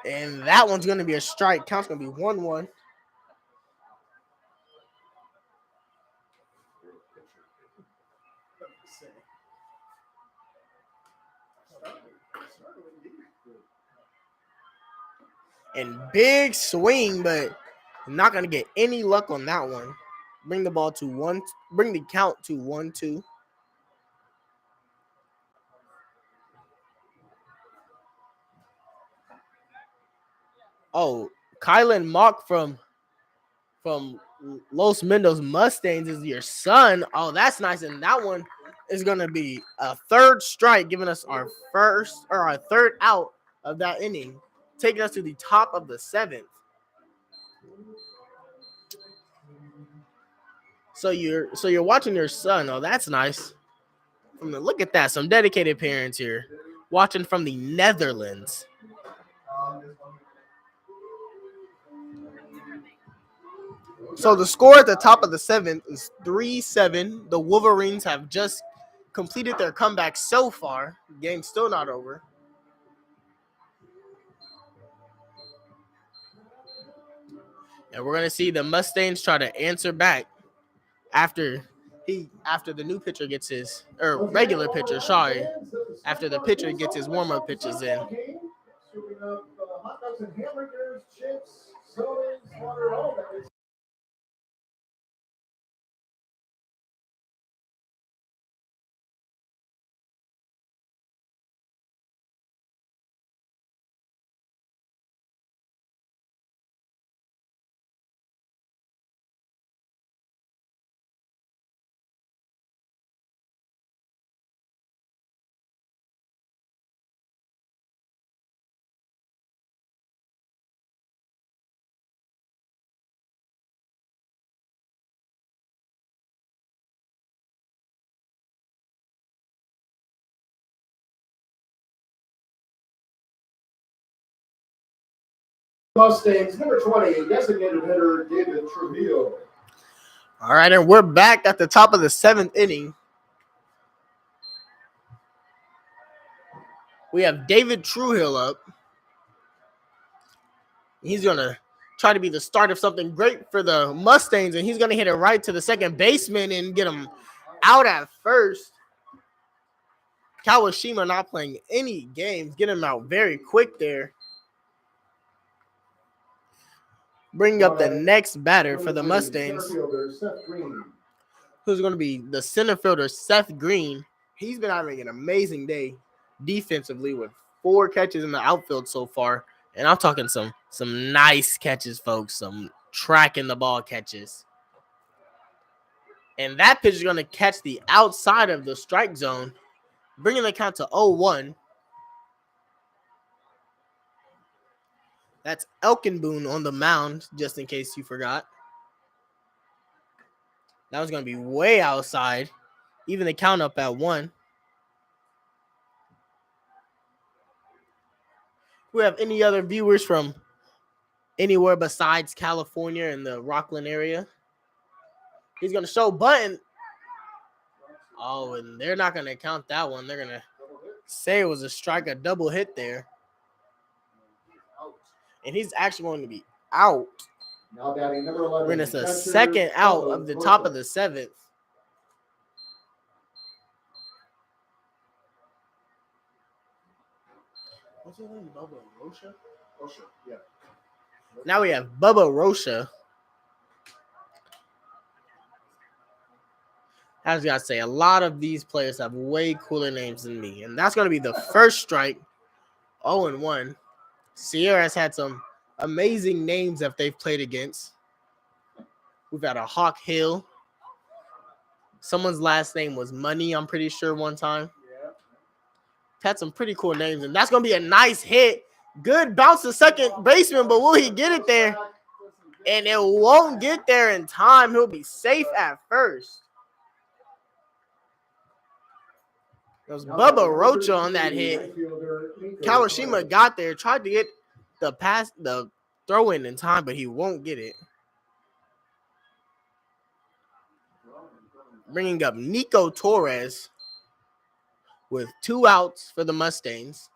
And that one's going to be a strike. Count's going to be 1-1. And big swing, but not going to get any luck on that one. Bring the count to 1-2. Oh, Kylan Mock from Los Mendoza Mustangs is your son. Oh, that's nice. And that one is going to be a 3rd strike, giving us our third out of that inning, taking us to the top of the 7th. So you're watching your son. Oh, that's nice. Look at that. Some dedicated parents here watching from the Netherlands. So the score at the top of the 7th is 3-7. The Wolverines have just completed their comeback so far. The game's still not over. And we're going to see the Mustangs try to answer back after the new pitcher gets his, or regular pitcher, sorry, after the pitcher gets his warm-up pitches in. Mustangs, number 20, designated hitter David Trujillo. All right, and we're back at the top of the 7th inning. We have David Truehill up. He's going to try to be the start of something great for the Mustangs, and he's going to hit it right to the second baseman and get him out at first. Kawashima not playing any games, get him out very quick there. Bring up the next batter for the Mustangs, who's going to be the center fielder, Seth Green. He's been having an amazing day defensively with 4 catches in the outfield so far. And I'm talking some nice catches, folks, some tracking the ball catches. And that pitch is going to catch the outside of the strike zone, bringing the count to 0-1. That's Elkenboon on the mound, just in case you forgot. That was going to be way outside. Even the count up at 1. We have any other viewers from anywhere besides California and the Rockland area? He's going to show button. Oh, and they're not going to count that one. They're going to say it was a strike, a double hit there. And he's actually going to be out. Now batting number 11. Bring us a second out of the top of the 7th. What's his name? Bubba Rocha? Rocha, yeah. Now we have Bubba Rocha. I was got to say, a lot of these players have way cooler names than me. And that's going to be the first strike. 0-1. Sierra has had some amazing names that they've played against. We've got a Hawk Hill. Someone's last name was Money, I'm pretty sure, one time. Yeah. Had some pretty cool names, and that's going to be a nice hit. Good bounce to second baseman, but will he get it there? And it won't get there in time. He'll be safe at first. There was Bubba Rocha on that hit. Kawashima got there, tried to get the throw in time, but he won't get it. Bringing up Nico Torres with 2 outs for the Mustangs.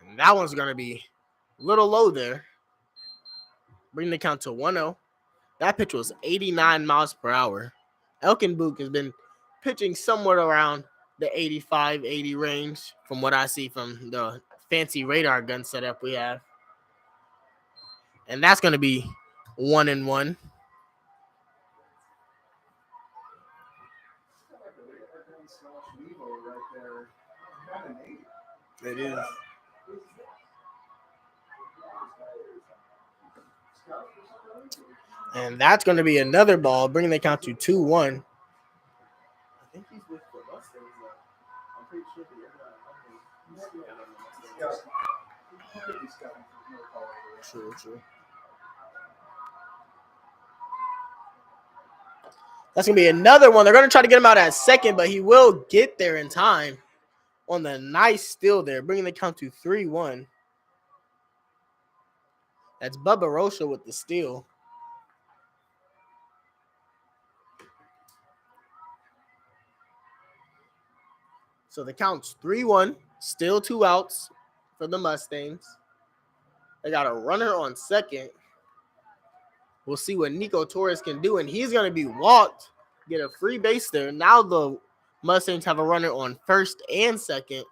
And that one's going to be a little low there. Bring the count to 1-0. That pitch was 89 miles per hour. Elkenbook has been pitching somewhere around the 85, 80 range from what I see from the fancy radar gun setup we have. And that's going to be 1-1. It is. And that's going to be another ball, bringing the count to 2-1. I think he's with the Mustangs. I'm pretty sure True. That's going to be another one. They're going to try to get him out at second, but he will get there in time on the nice steal there, bringing the count to 3-1. That's Bubba Rocha with the steal. So the count's 3-1, still 2 outs for the Mustangs. They got a runner on second. We'll see what Nico Torres can do, and he's going to be walked, get a free base there. Now the Mustangs have a runner on first and second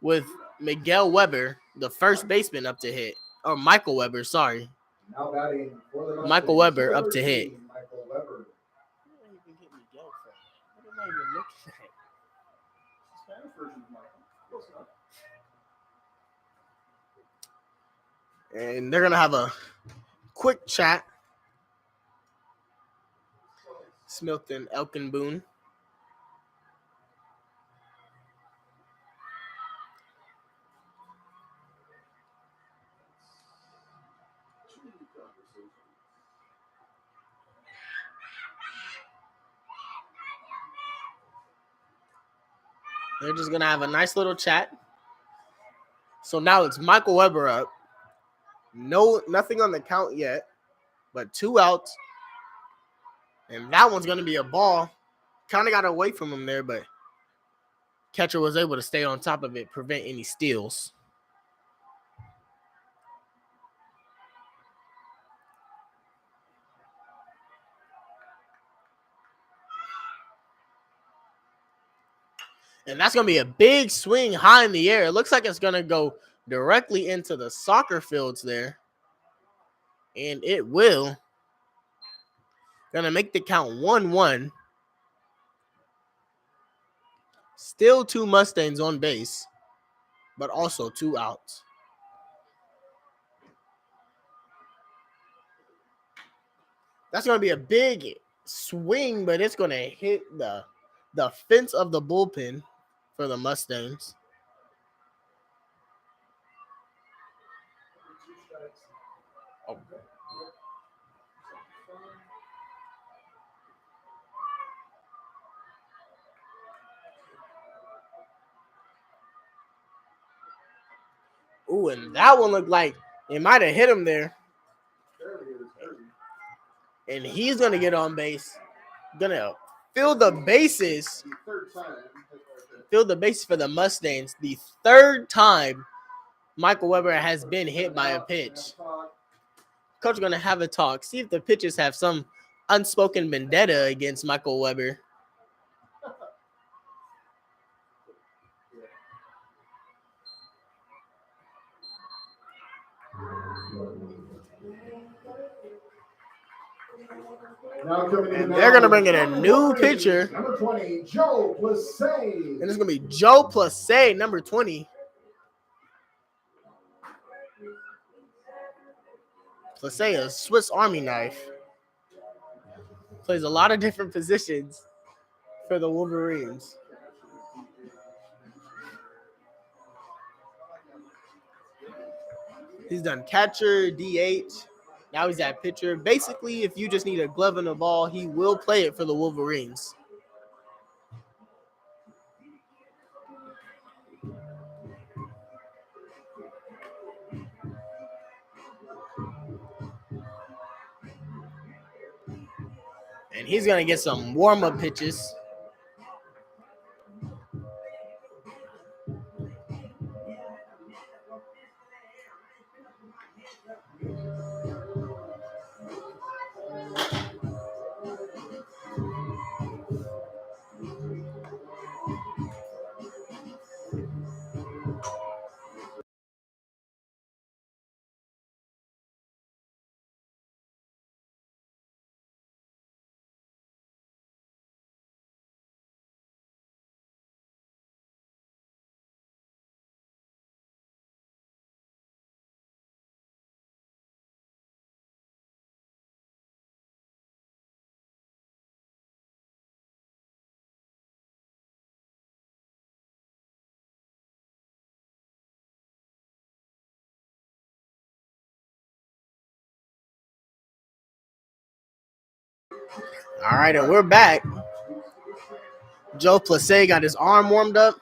with Miguel Weber, the first baseman, up to hit. Or Michael Weber, sorry. Now batting for the Mustangs, Michael Weber up to hit. Michael Weber. And they're going to have a quick chat. Smith and Elkenboon. They're just going to have a nice little chat. So now it's Michael Weber up. Nothing on the count yet. but 2 outs. And that one's going to be a ball. Kind of got away from him there, but catcher was able to stay on top of it, prevent any steals. And that's going to be a big swing high in the air. It looks like it's going to go directly into the soccer fields there. And it will. Going to make the count 1-1. Still 2 Mustangs on base, but also 2 outs. That's going to be a big swing, but it's going to hit the fence of the bullpen for the Mustangs. Oh. Ooh, and that one looked like it might have hit him there. And he's going to get on base. Going to fill the bases. Fill the bases for the Mustangs. The 3rd time Michael Weber has been hit by a pitch. Coach going to have a talk. See if the pitchers have some unspoken vendetta against Michael Weber. And they're going to bring in a new pitcher. Number 20, Joe Plessé. And it's going to be Joe Plessé, number 20. Plessé, a Swiss Army knife. Plays a lot of different positions for the Wolverines. He's done catcher, DH. Now he's at pitcher. Basically, if you just need a glove and a ball, he will play it for the Wolverines. And he's going to get some warm-up pitches. All right, and we're back. Joe Plessé got his arm warmed up.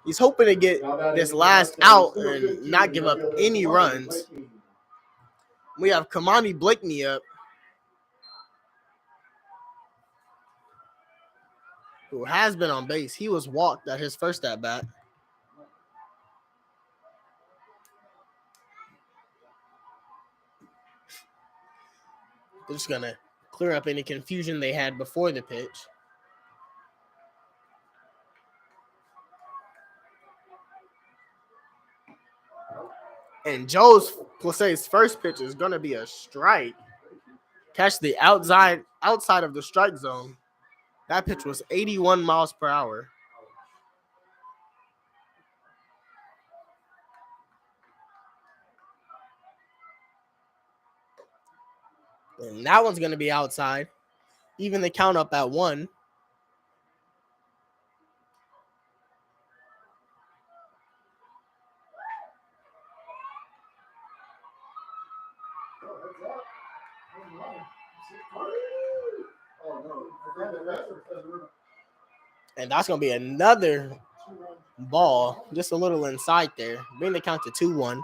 He's hoping to get this last out and not give up any runs. We have Kamani Blakeney up, who has been on base. He was walked at his first at-bat. They're just going to clear up any confusion they had before the pitch. And Joe Plessé's first pitch is going to be a strike. Catch the outside of the strike zone. That pitch was 81 miles per hour. And that one's going to be outside. Even the count up at 1. And that's going to be another ball, just a little inside there. Bring the count to 2-1.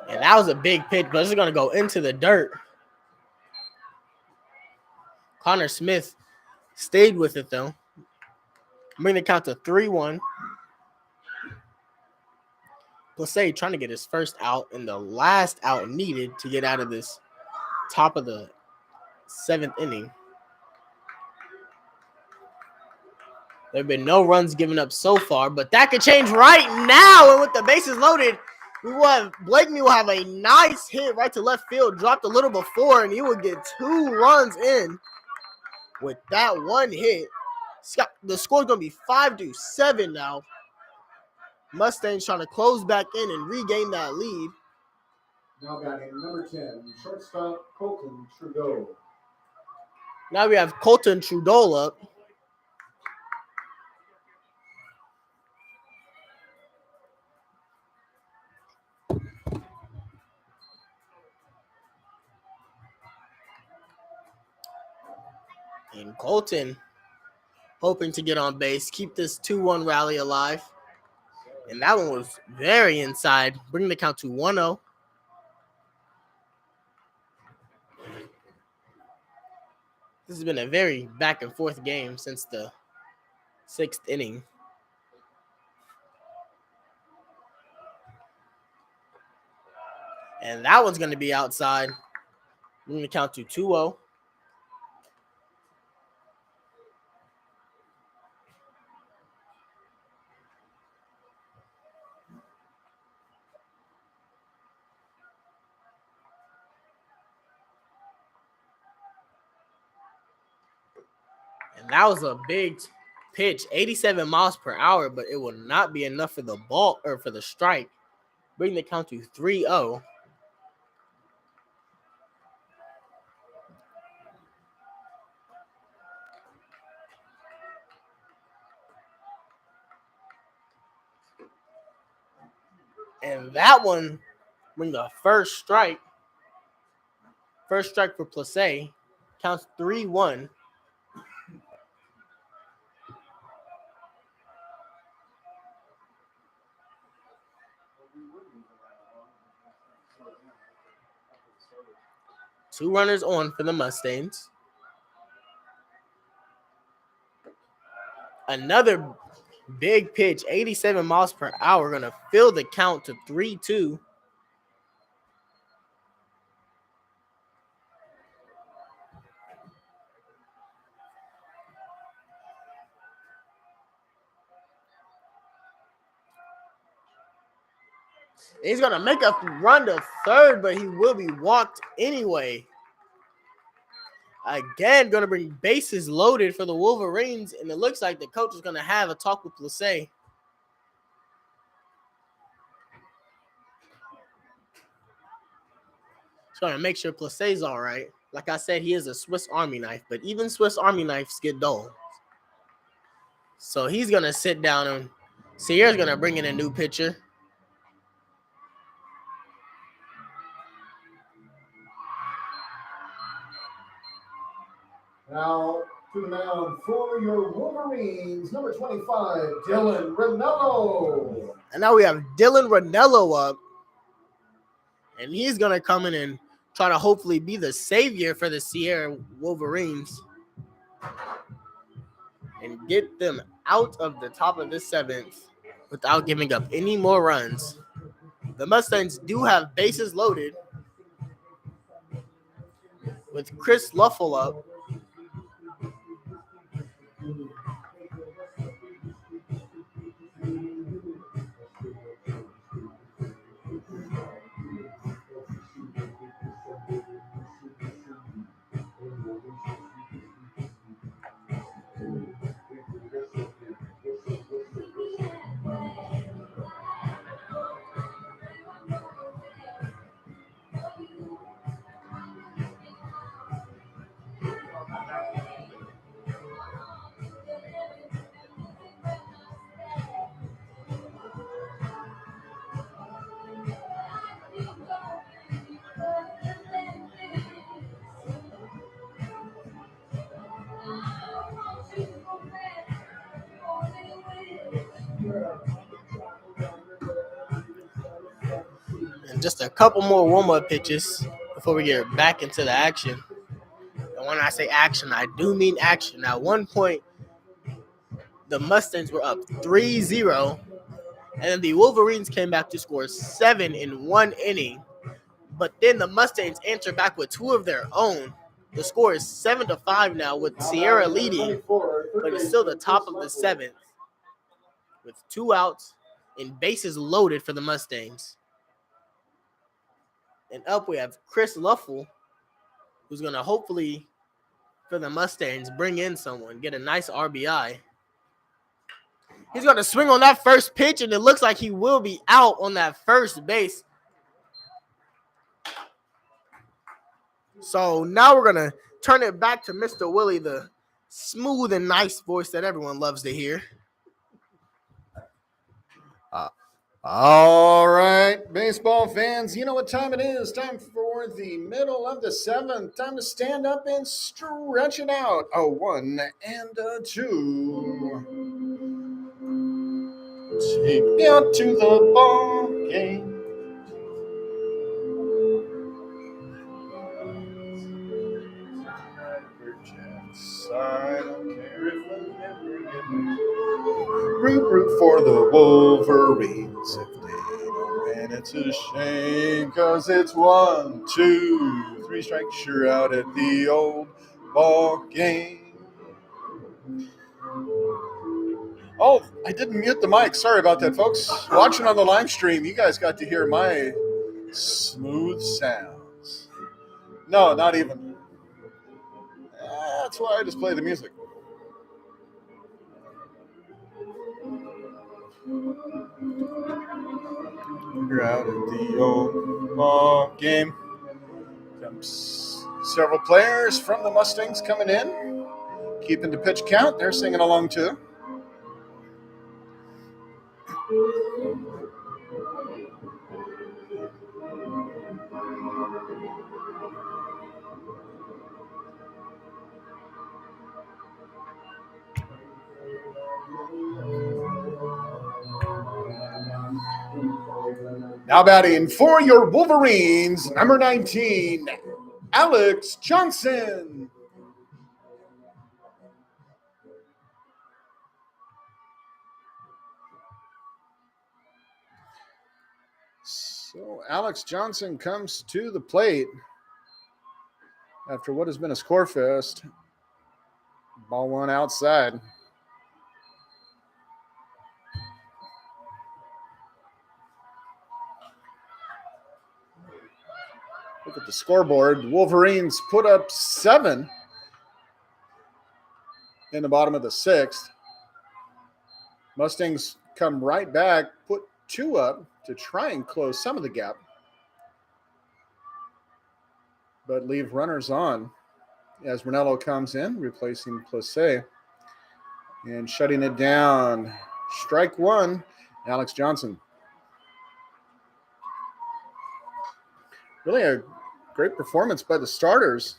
And that was a big pitch, but it's going to go into the dirt. Connor Smith stayed with it, though. Bring the count to 3-1. Placé trying to get his first out and the last out needed to get out of this top of the 7th inning. There have been no runs given up so far, but that could change right now. And with the bases loaded, Blakeney will have a nice hit right to left field, dropped a little before, and he will get 2 runs in with that one hit. The score's going to be 5-7 now. Mustangs trying to close back in and regain that lead. Now batting number 10, shortstop Colton Trudeau. Now we have Colton Trudeau up. And Colton hoping to get on base, keep this 2-1 rally alive. And that one was very inside, bringing the count to 1-0. This has been a very back and forth game since the 6th inning. And that one's going to be outside, bringing the count to 2-0. And that was a big pitch, 87 miles per hour, but it will not be enough for the ball or for the strike. Bring the count to 3-0. And that one bring the first strike. First strike for Placé. Counts 3-1. Two runners on for the Mustangs. Another big pitch, 87 miles per hour, going to fill the count to 3-2. He's going to make a run to third, but he will be walked anyway. Again, going to bring bases loaded for the Wolverines, and it looks like the coach is going to have a talk with Placé. He's going to make sure Placé's all right. Like I said, he is a Swiss Army knife, but even Swiss Army knives get dull. So he's going to sit down, and Sierra's going to bring in a new pitcher. Now to the mound for your Wolverines, number 25, Dylan Ranello. And now we have Dylan Ranello up. And he's going to come in and try to hopefully be the savior for the Sierra Wolverines and get them out of the top of the 7th without giving up any more runs. The Mustangs do have bases loaded with Chris Luffel up. just a couple more warm-up pitches before we get back into the action. And when I say action, I do mean action. At one point, the Mustangs were up 3-0, and then the Wolverines came back to score 7 in 1 inning. But then the Mustangs answered back with 2 of their own. The score is 7-5 now, with Sierra leading, but it's still the top of the 7th with 2 outs and bases loaded for the Mustangs. And up we have Chris Luffel, who's going to hopefully, for the Mustangs, bring in someone, get a nice RBI. He's going to swing on that first pitch, and it looks like he will be out on that first base. So now we're going to turn it back to Mr. Willie, the smooth and nice voice that everyone loves to hear. All right, baseball fans, you know what time it is. Time for the middle of the 7th. Time to stand up and stretch it out. A 1 and a 2. Take me out to the ball game. I don't care if I never get me. Root for the Wolverines. If they don't win, it's a shame, 'cause it's 1, 2, 3 strikes, you're out at the old ball game. Oh, I didn't mute the mic. Sorry about that, folks. Watching on the live stream, you guys got to hear my smooth sounds. No, not even. That's why I just play the music. You're out at the old ball game. Comes several players from the Mustangs coming in, keeping the pitch count. They're singing along too. Now batting for your Wolverines, number 19, Alex Johnson. So Alex Johnson comes to the plate after what has been a score fest. Ball 1 outside. Look at the scoreboard. Wolverines put up 7 in the bottom of the 6th. Mustangs come right back, put 2 up to try and close some of the gap, but leave runners on as Ranello comes in, replacing Plessé, and shutting it down. Strike 1, Alex Johnson. Really a great performance by the starters.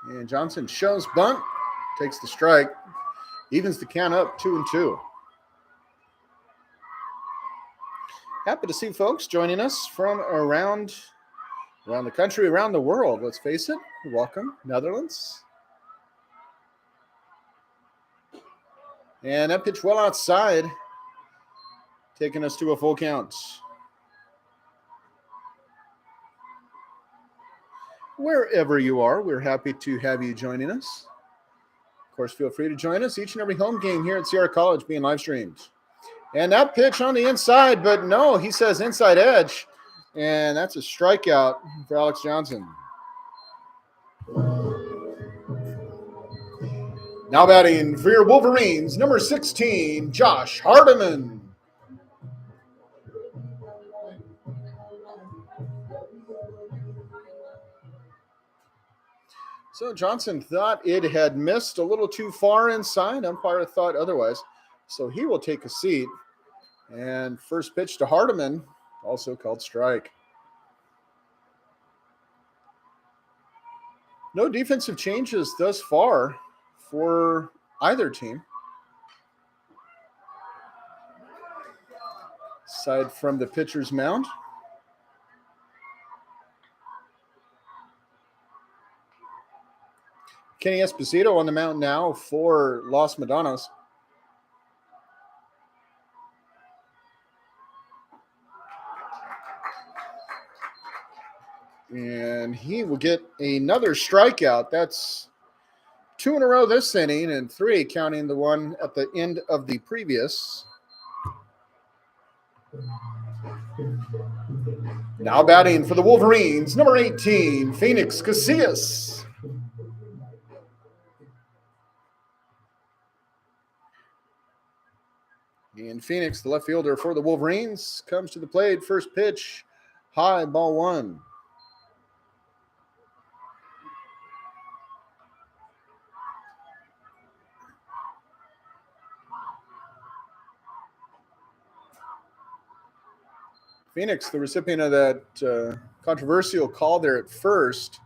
And Johnson shows bunt, takes the strike, evens the count up 2-2. Happy to see folks joining us from around the country, around the world. Let's face it. Welcome, Netherlands. And that pitch well outside, taking us to a full count. Wherever you are, we're happy to have you joining us. Of course, feel free to join us each and every home game here at Sierra College being live streamed. And that pitch on the inside, but no, he says inside edge. And that's a strikeout for Alex Johnson. Now batting for your Wolverines, number 16, Josh Hardiman. So Johnson thought it had missed a little too far inside. Umpire thought otherwise. So he will take a seat. And first pitch to Hardiman, also called strike. No defensive changes thus far for either team. aside from the pitcher's mound. Kenny Esposito on the mound now for Los Medanos. And he will get another strikeout. That's 2 in a row this inning and 3 counting the one at the end of the previous. Now batting for the Wolverines, number 18, Phoenix Casillas. And Phoenix, the left fielder for the Wolverines, comes to the plate. First pitch, high, ball 1. Phoenix, the recipient of that controversial call there at first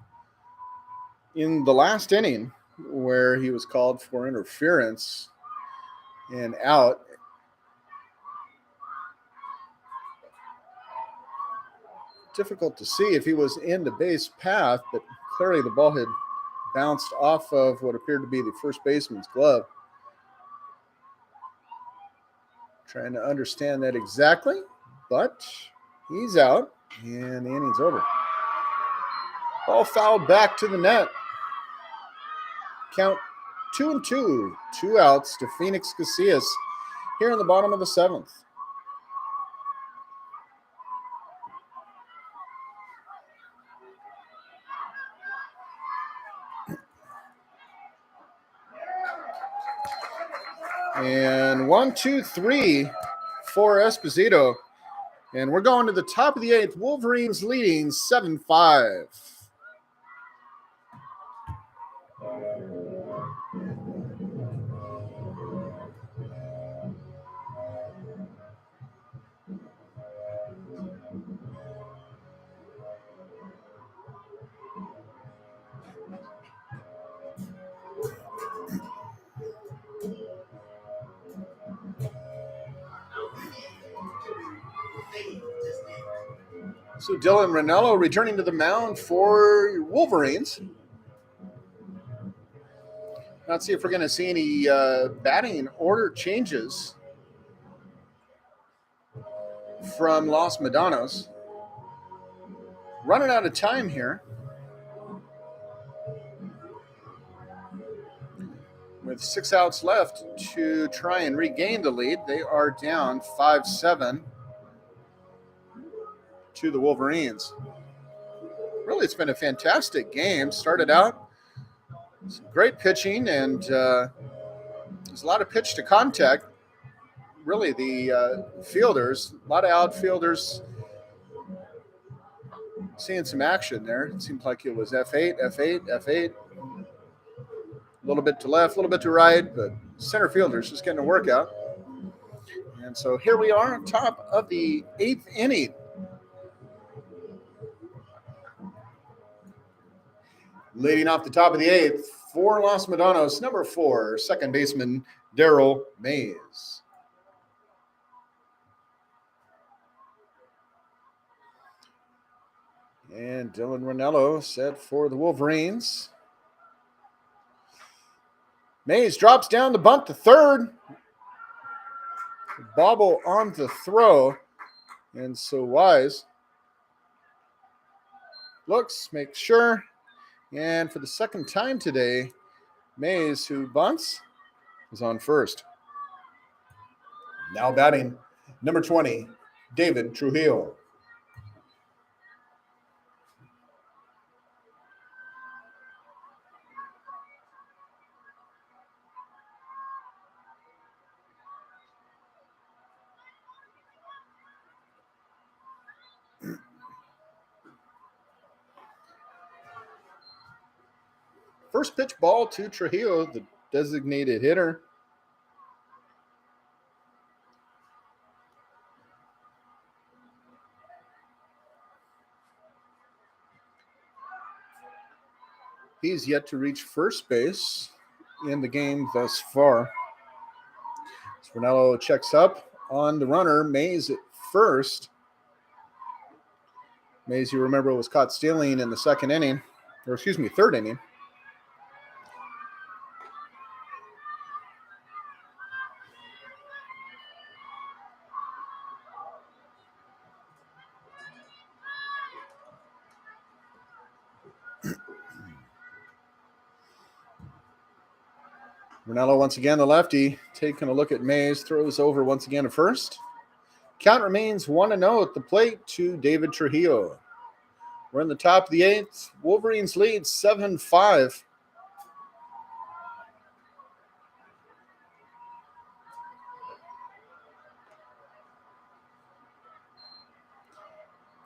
in the last inning where he was called for interference and out. Difficult to see if he was in the base path, but clearly the ball had bounced off of what appeared to be the first baseman's glove. Trying to understand that exactly, but he's out, and the inning's over. Ball fouled back to the net. Count 2-2. 2 outs to Phoenix Casillas here in the bottom of the 7th. And 1, 2, 3 for Esposito. And we're going to the top of the 8th. Wolverines leading 7-5. So Dylan Ranello returning to the mound for Wolverines. Let's see if we're going to see any batting order changes from Los Medanos. Running out of time here. With 6 outs left to try and regain the lead. They are down 5-7 to the Wolverines. Really, it's been a fantastic game. Started out some great pitching, and there's a lot of pitch to contact. Really, the fielders, a lot of outfielders seeing some action there. It seemed like it was F8, F8, F8. A little bit to left, a little bit to right, but center fielders just getting a workout. And so here we are on top of the 8th inning. Leading off the top of the 8th for Los Medanos, number 4, second baseman Daryl Mays. And Dylan Ranello set for the Wolverines. Mays drops down the bunt to third. Bobble on the throw. And so Wise looks, makes sure. And for the second time today, Mays, who bunts, is on first. Now batting, number 20, David Trujillo. First pitch ball to Trujillo, the designated hitter. He's yet to reach first base in the game thus far. Ranello checks up on the runner. Mays at first. Mays, you remember, was caught stealing in the third inning. Ronello once again, the lefty, taking a look at Mays, throws over once again to first. Count remains 1-0 at the plate to David Trujillo. We're in the top of the 8th. Wolverines lead 7-5.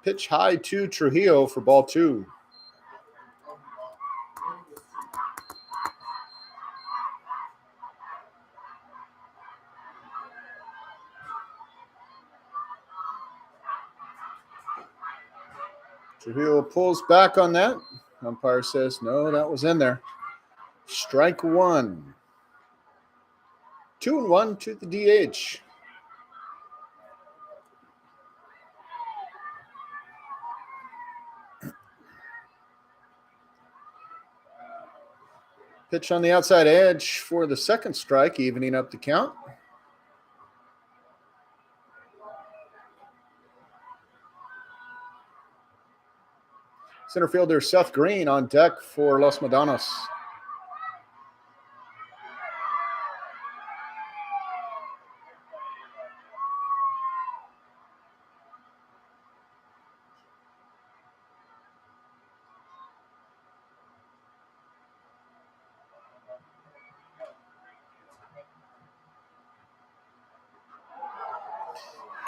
Pitch high to Trujillo for ball 2. Trujillo pulls back on that. Umpire says, no, that was in there. Strike 1. 2-1 to the DH. Pitch on the outside edge for the second strike, evening up the count. Center fielder Seth Green on deck for Los Medanos.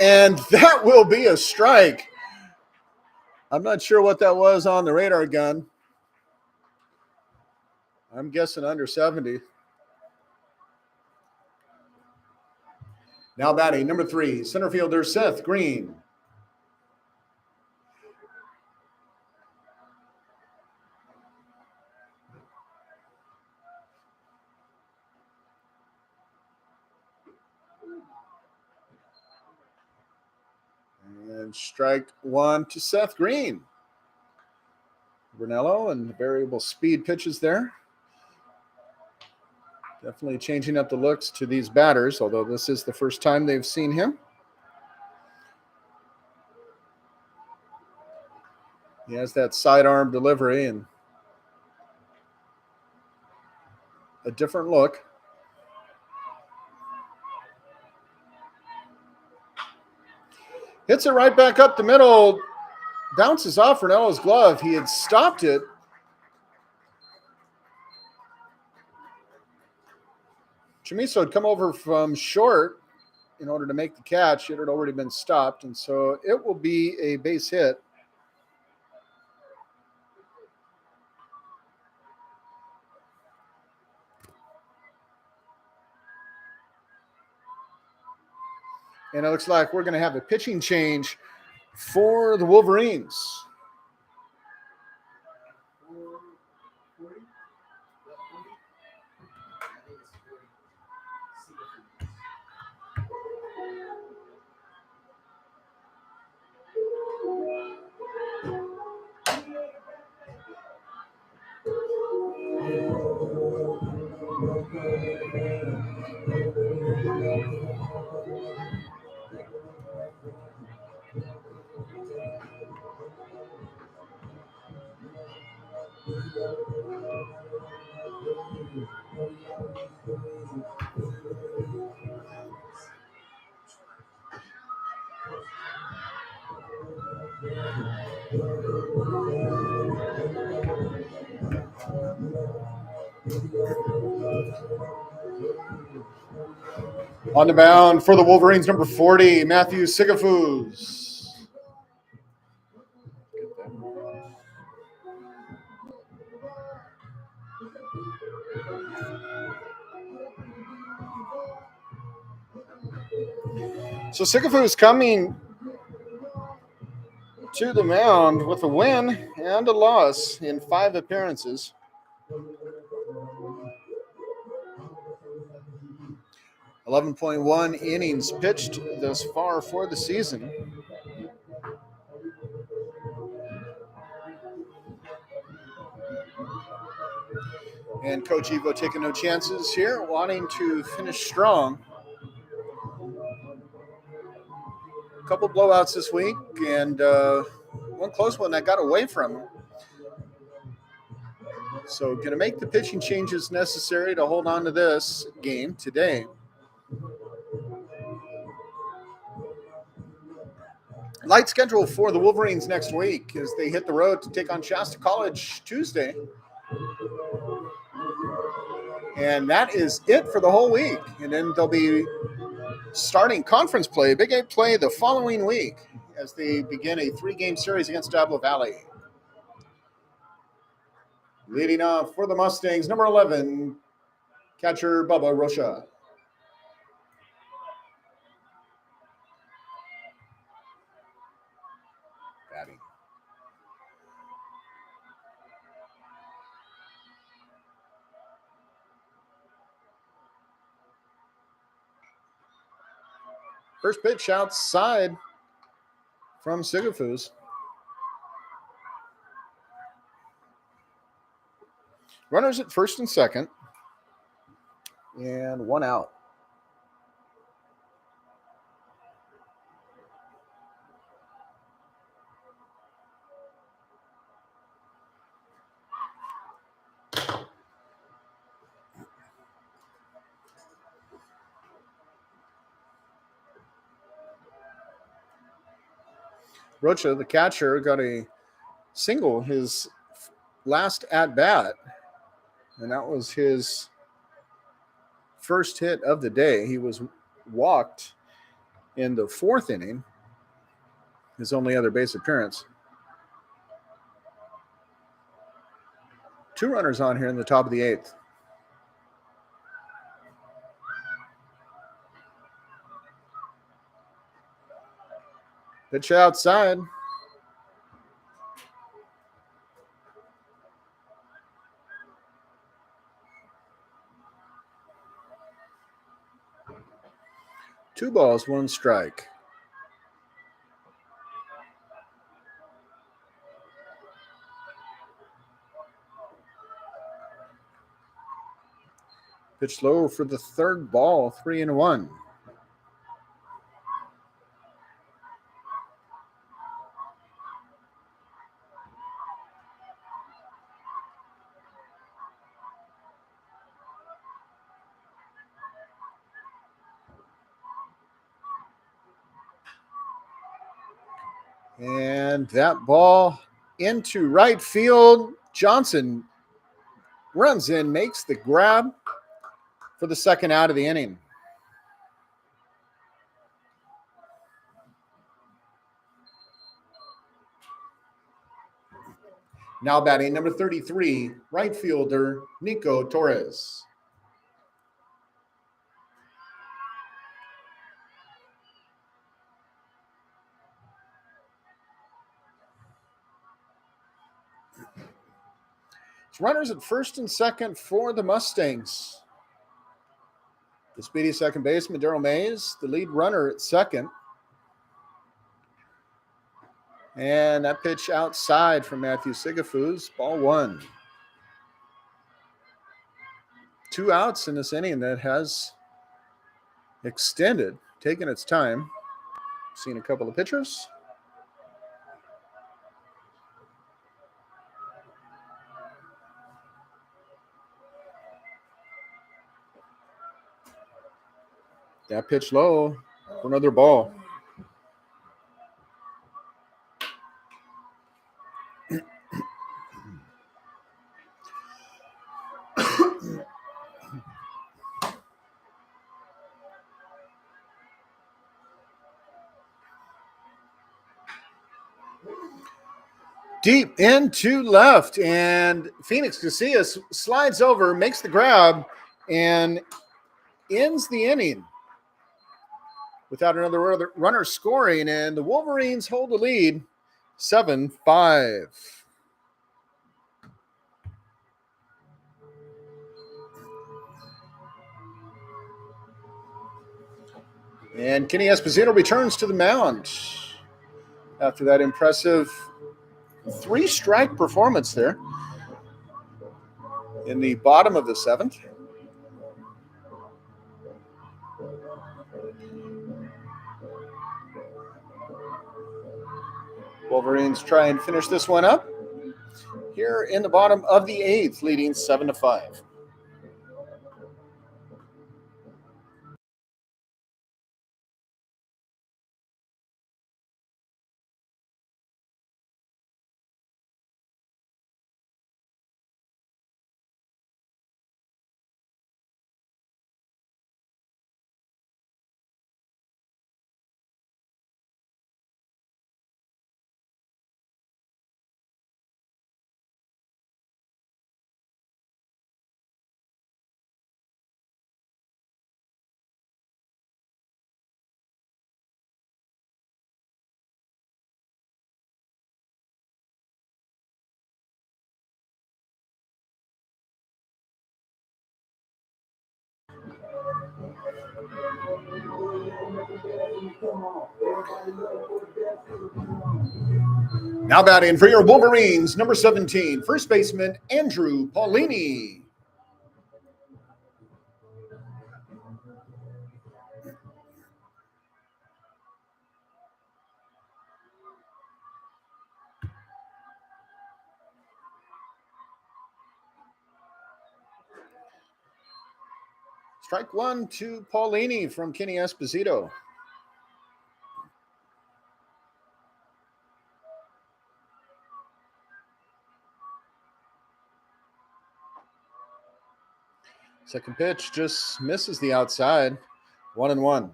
And that will be a strike. I'm not sure what that was on the radar gun. I'm guessing under 70. Now batting, number 3, center fielder Seth Green. And strike 1 to Seth Green. Brunello and variable speed pitches there. Definitely changing up the looks to these batters, although this is the first time they've seen him. He has that sidearm delivery and a different look. Hits it right back up the middle. Bounces off Ronello's glove. He had stopped it. Chamiso had come over from short in order to make the catch. It had already been stopped, and so it will be a base hit. And it looks like we're going to have a pitching change for the Wolverines. On the mound for the Wolverines, number 40, Matthew Sigafus. So Sigafus coming to the mound with a win and a loss in 5 appearances. 11.1 innings pitched thus far for the season. And Coach Evo taking no chances here, wanting to finish strong. A couple blowouts this week, and one close one that got away from him. So going to make the pitching changes necessary to hold on to this game today. Light schedule for the Wolverines next week as they hit the road to take on Shasta College Tuesday. And that is it for the whole week. And then they'll be starting conference play, Big 8 play the following week as they begin a 3-game series against Diablo Valley. Leading off for the Mustangs, number 11, catcher Bubba Rocha. Batting. First pitch outside from Sigafus. Runners at first and second. And one out. Rocha, the catcher, got a single his last at-bat, and that was his first hit of the day. He was walked in the 4th inning, his only other base appearance. 2 runners on here in the top of the 8th. Pitch outside. Two balls, one strike. Pitch low for the 3rd ball, 3-1. And that ball into right field. Johnson runs in, makes the grab for the 2nd out of the inning. Now batting number 33, right fielder Nico Torres. It's runners at first and second for the Mustangs. The speedy second baseman, Darryl Mays, the lead runner at second. And that pitch outside from Matthew Sigafus, ball 1. 2 outs in this inning that has extended, taken its time. Seen a couple of pitchers. That pitch low for another ball. Deep into left, and Phoenix Casillas slides over, makes the grab, and ends the inning without another runner scoring, and the Wolverines hold the lead 7-5. And Kenny Esposito returns to the mound after that impressive 3-strike performance there. in the bottom of the 7th. Wolverines try and finish this one up here in the bottom of the 8th, leading 7-5. Now batting for your Wolverines, number 17, first baseman Andrew Paulini. Strike 1 to Paulini from Kenny Esposito. Second pitch just misses the outside. 1-1.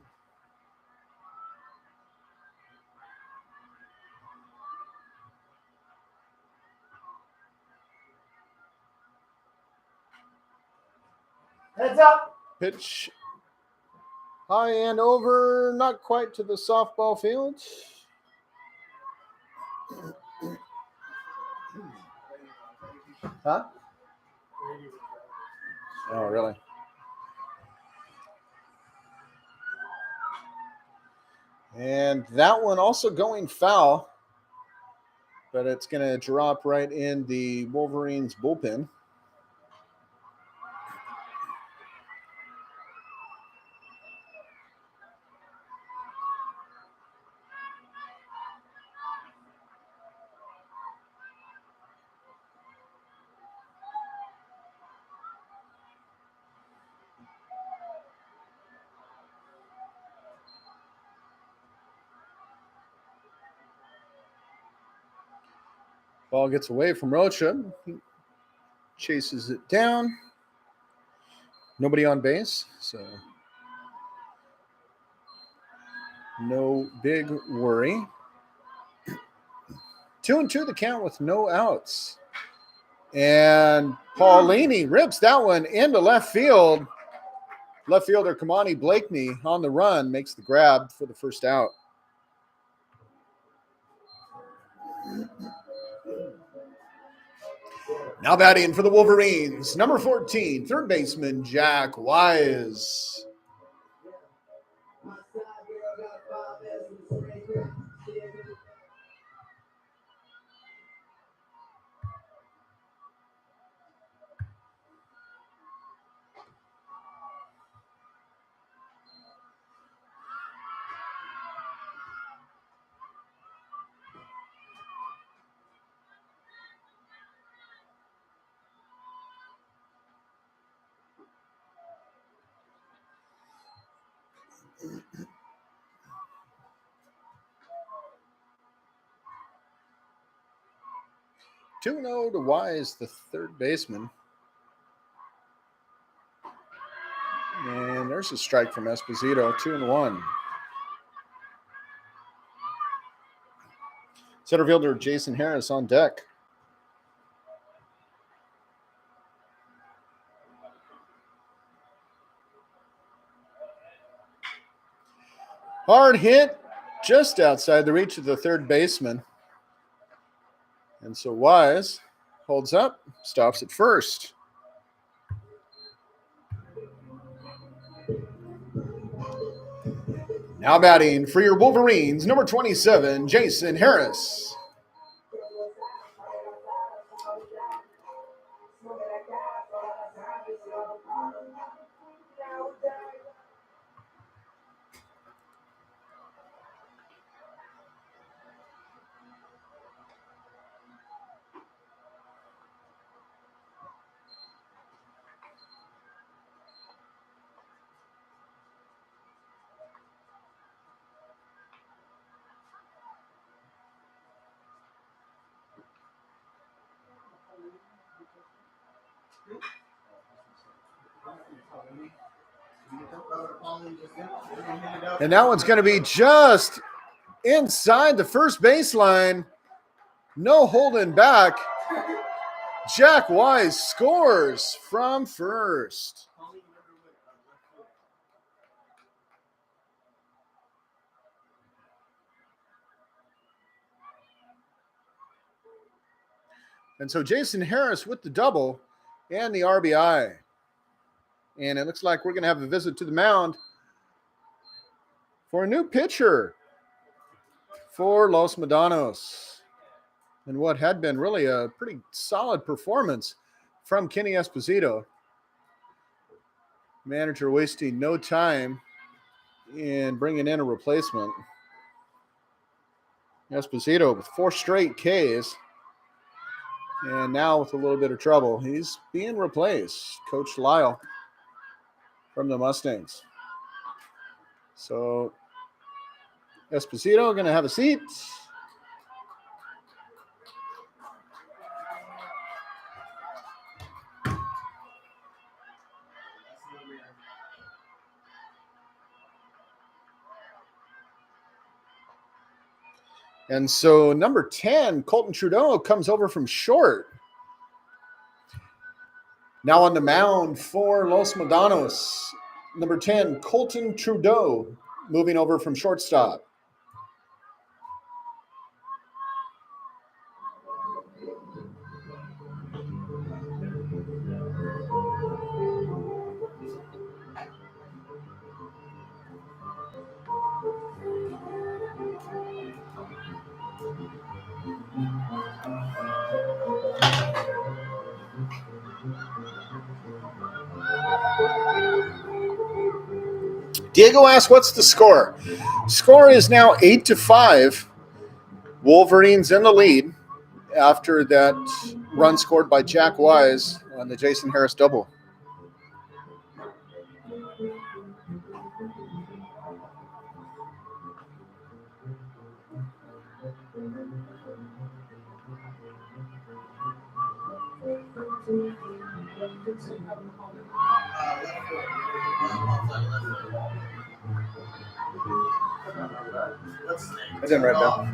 Heads up. Pitch high and over, not quite to the softball field. Huh? Oh, really? And that one also going foul, but it's going to drop right in the Wolverines bullpen. Ball gets away from Rocha. He chases it down. Nobody on base, so no big worry. 2-2 the count with no outs. And Paulini rips that one into left field. Left fielder Kamani Blakeney on the run makes the grab for the first out. Now batting for the Wolverines, number 14, third baseman Jack Wise. Two 2-0 to Wise, the third baseman. And there's a strike from Esposito, 2-1. Center fielder Jason Harris on deck. Hard hit just outside the reach of the third baseman. And so Wise holds up, stops at first. Now batting for your Wolverines, number 27, Jason Harris. And that one's going to be just inside the first baseline. No holding back. Jack Wise scores from first. And so Jason Harris with the double and the RBI. And it looks like we're going to have a visit to the mound for a new pitcher for Los Medanos. And what had been really a pretty solid performance from Kenny Esposito. Manager wasting no time in bringing in a replacement. Esposito with 4 straight Ks. And now with a little bit of trouble, he's being replaced. Coach Lyle from the Mustangs. So Esposito going to have a seat. And so number 10, Colton Trudeau, comes over from short. Now on the mound for Los Medanos, number 10, Colton Trudeau, moving over from shortstop. Diego asks, what's the score? Score is now 8-5. Wolverines in the lead after that run scored by Jack Wise on the Jason Harris double. I didn't write it down.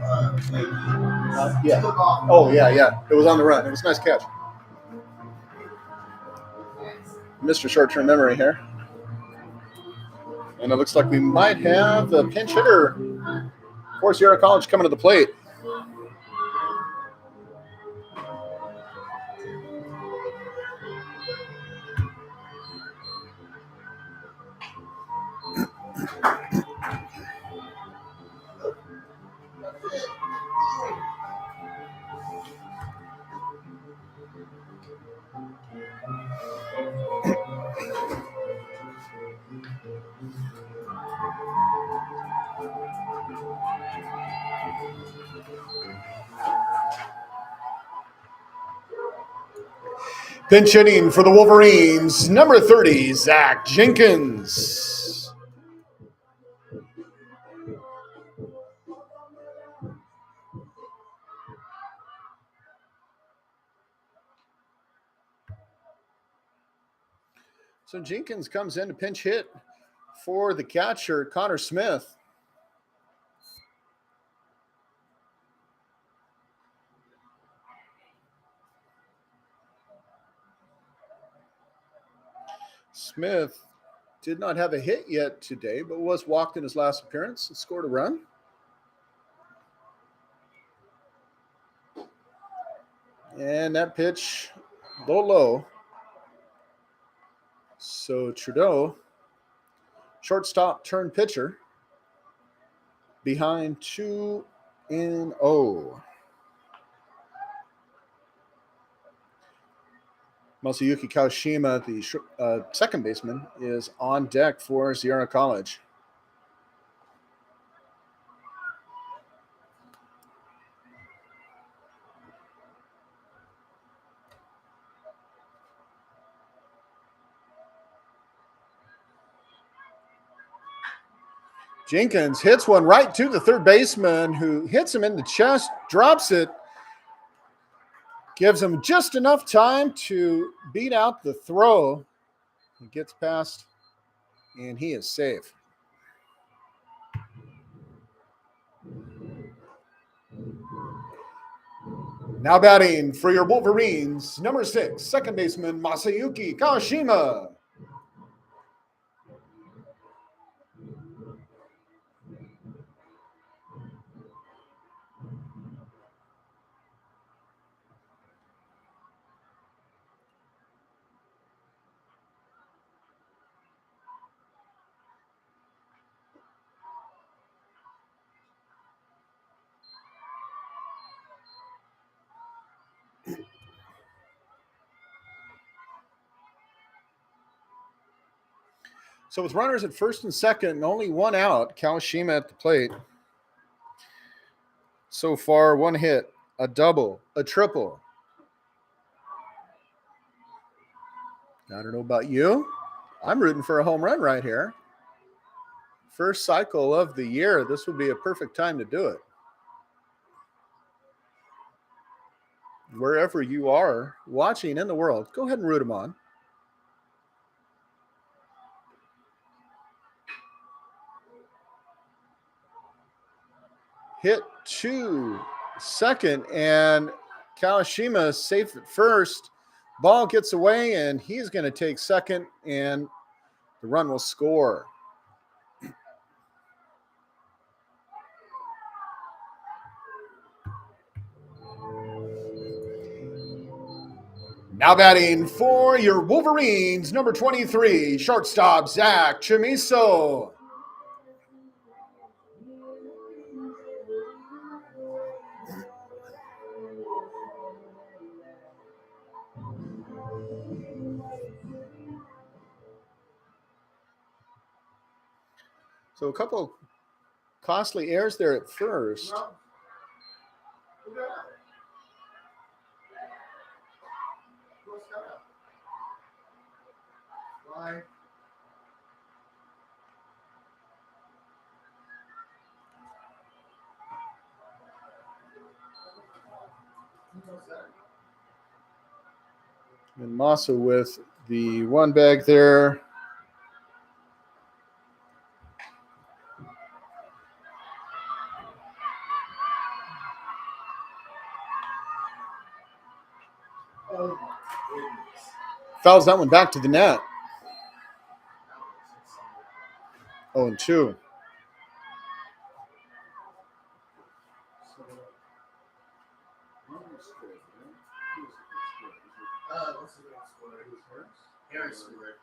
Yeah. Oh, yeah. It was on the run. It was a nice catch. Mr. Short-term memory here. And it looks like we might have a pinch hitter for Sierra College coming to the plate. Pinch hitting for the Wolverines, number 30, Zach Jenkins. So Jenkins comes in to pinch hit for the catcher, Connor Smith. Smith did not have a hit yet today, but was walked in his last appearance and scored a run. And that pitch, a little low. So Trudeau, shortstop turned pitcher, behind 2-0. Masayuki Kawashima, the second baseman, is on deck for Sierra College. Jenkins hits one right to the third baseman, who hits him in the chest, drops it. Gives him just enough time to beat out the throw. He gets past, and he is safe. Now batting for your Wolverines, number 6, second baseman Masayuki Kawashima. So with runners at first and second and only one out, Kawashima at the plate. So far, one hit, a double, a triple. I don't know about you. I'm rooting for a home run right here. First cycle of the year, this would be a perfect time to do it. Wherever you are watching in the world, go ahead and root them on. Hit to second, and Kawashima safe at first. Ball gets away, and he's going to take second, and the run will score. Now batting for your Wolverines, number 23, shortstop Zach Chimiso. So a couple costly errors there at first. And Massa with the one bag there. Fouls that one back to the net. 0-2. Harris scored.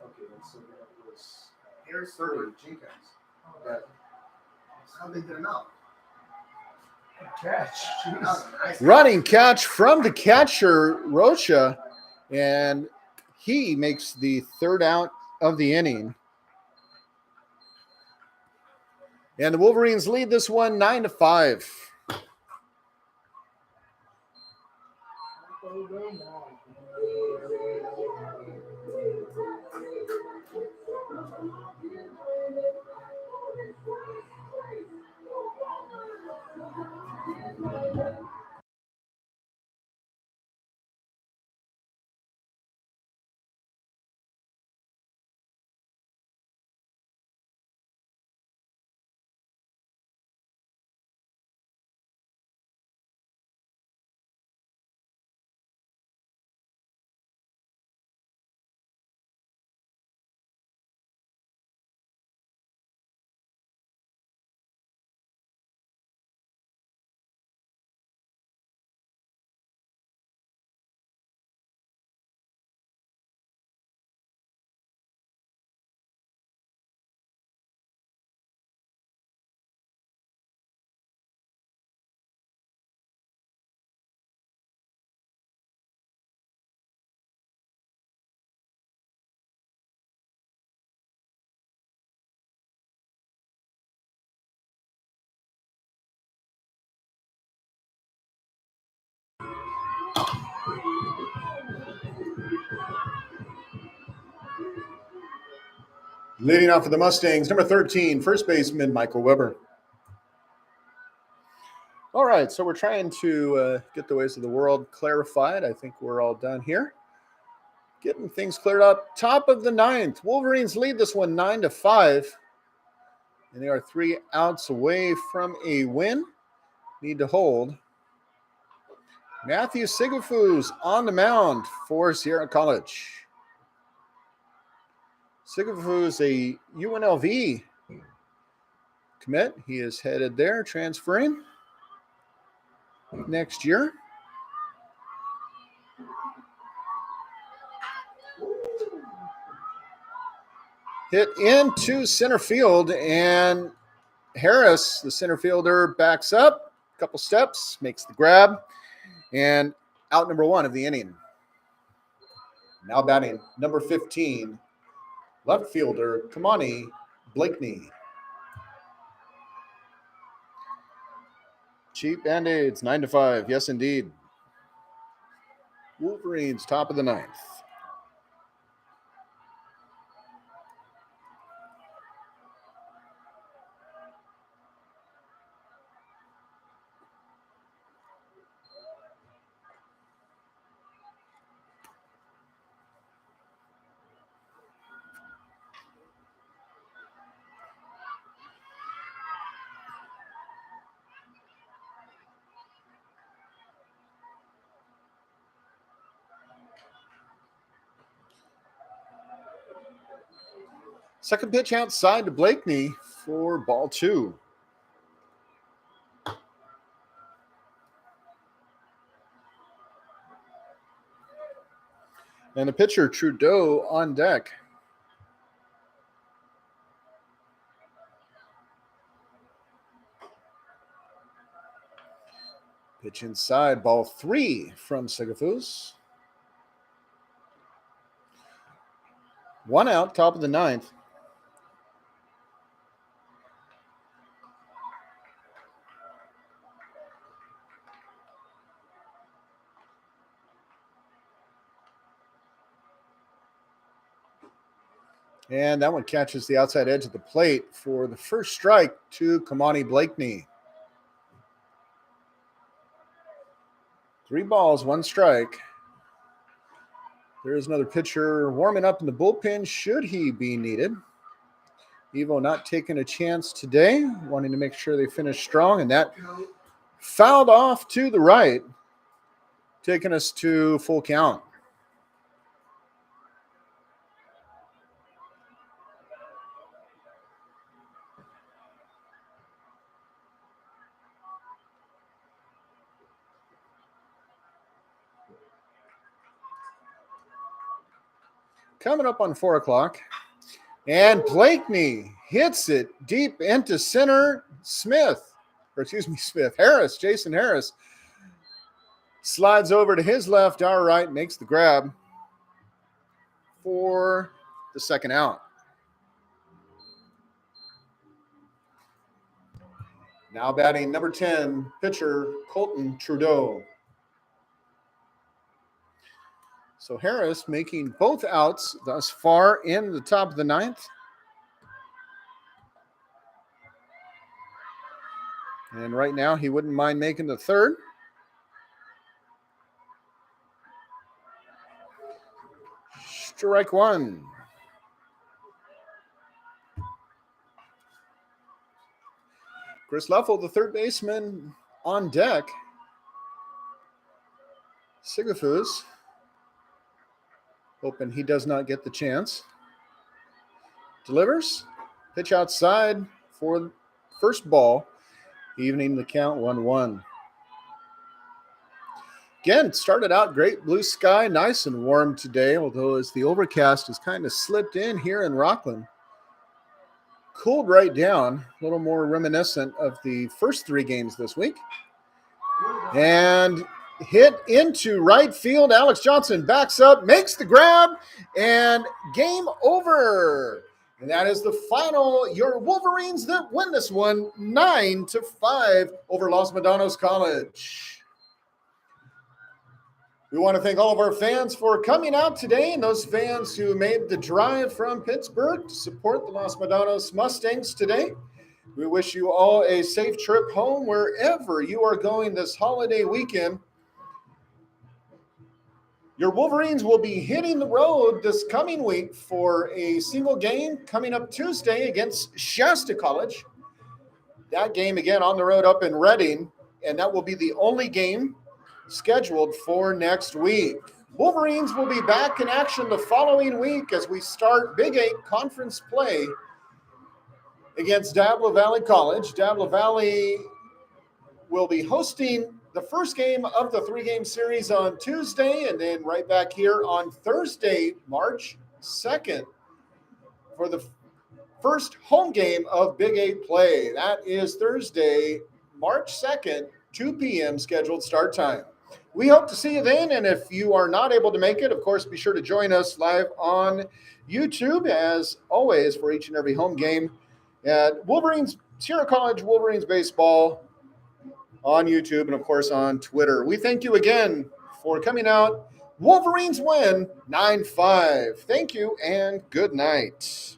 Okay, so that was Harris scored. Jenkins. How they did enough. Catch. Nice. Running catch from the catcher, Rocha, and he makes the third out of the inning. And the Wolverines lead this one 9-5. Leading off for the Mustangs, number 13, first baseman Michael Weber. All right, so we're trying to get the ways of the world clarified. I think we're all done here. Getting things cleared up. Top of the ninth. Wolverines lead this one 9-5. And they are 3 outs away from a win. Need to hold. Matthew Sigafus on the mound for Sierra College. Sigafus, a UNLV commit. He is headed there, transferring next year. Hit into center field, and Harris, the center fielder, backs up a couple steps, makes the grab, and out number 1 of the inning. Now batting number 15, left fielder Kamani Blakeney. Cheap Band-Aids, 9-5. Yes, indeed. Wolverines, top of the ninth. Second pitch outside to Blakeney for ball 2. And the pitcher, Trudeau, on deck. Pitch inside, ball 3 from Sigafus. 1 out, top of the ninth. And that one catches the outside edge of the plate for the first strike to Kamani Blakeney. 3 balls, 1 strike. There is another pitcher warming up in the bullpen should he be needed. Evo not taking a chance today, wanting to make sure they finish strong, and that fouled off to the right, taking us to full count. Coming up on 4 o'clock. And Blakeney hits it deep into center. Harris, Jason Harris, slides over to his left, our right, makes the grab for the second out. Now batting number 10, pitcher Colton Trudeau. So Harris making both outs thus far in the top of the ninth. And right now he wouldn't mind making the third. Strike 1. Chris Leffel, the third baseman, on deck. Sigafus, hoping he does not get the chance. Delivers. Pitch outside for first ball, evening the count 1-1. Again, started out great, blue sky, nice and warm today, although as the overcast has kind of slipped in here in Rockland. Cooled right down, a little more reminiscent of the first 3 games this week. And hit into right field. Alex Johnson backs up, makes the grab, and game over. And that is the final. Your Wolverines that win this one 9-5 over Los Medanos College. We want to thank all of our fans for coming out today, and those fans who made the drive from Pittsburgh to support the Los Medanos Mustangs today. We wish you all a safe trip home wherever you are going this holiday weekend. Your Wolverines will be hitting the road this coming week for a single game coming up Tuesday against Shasta College. That game again on the road up in Reading, and that will be the only game scheduled for next week. Wolverines will be back in action the following week as we start Big 8 conference play against Diablo Valley College. Diablo Valley will be hosting the first game of the 3-game series on Tuesday, and then right back here on Thursday, March 2nd, for the first home game of Big 8 play. That is Thursday, March 2nd, 2 p.m. scheduled start time. We hope to see you then, and if you are not able to make it, of course, be sure to join us live on YouTube, as always, for each and every home game at Wolverines, Sierra College Wolverines Baseball on YouTube and, of course, on Twitter. We thank you again for coming out. Wolverines win 9-5. Thank you and good night.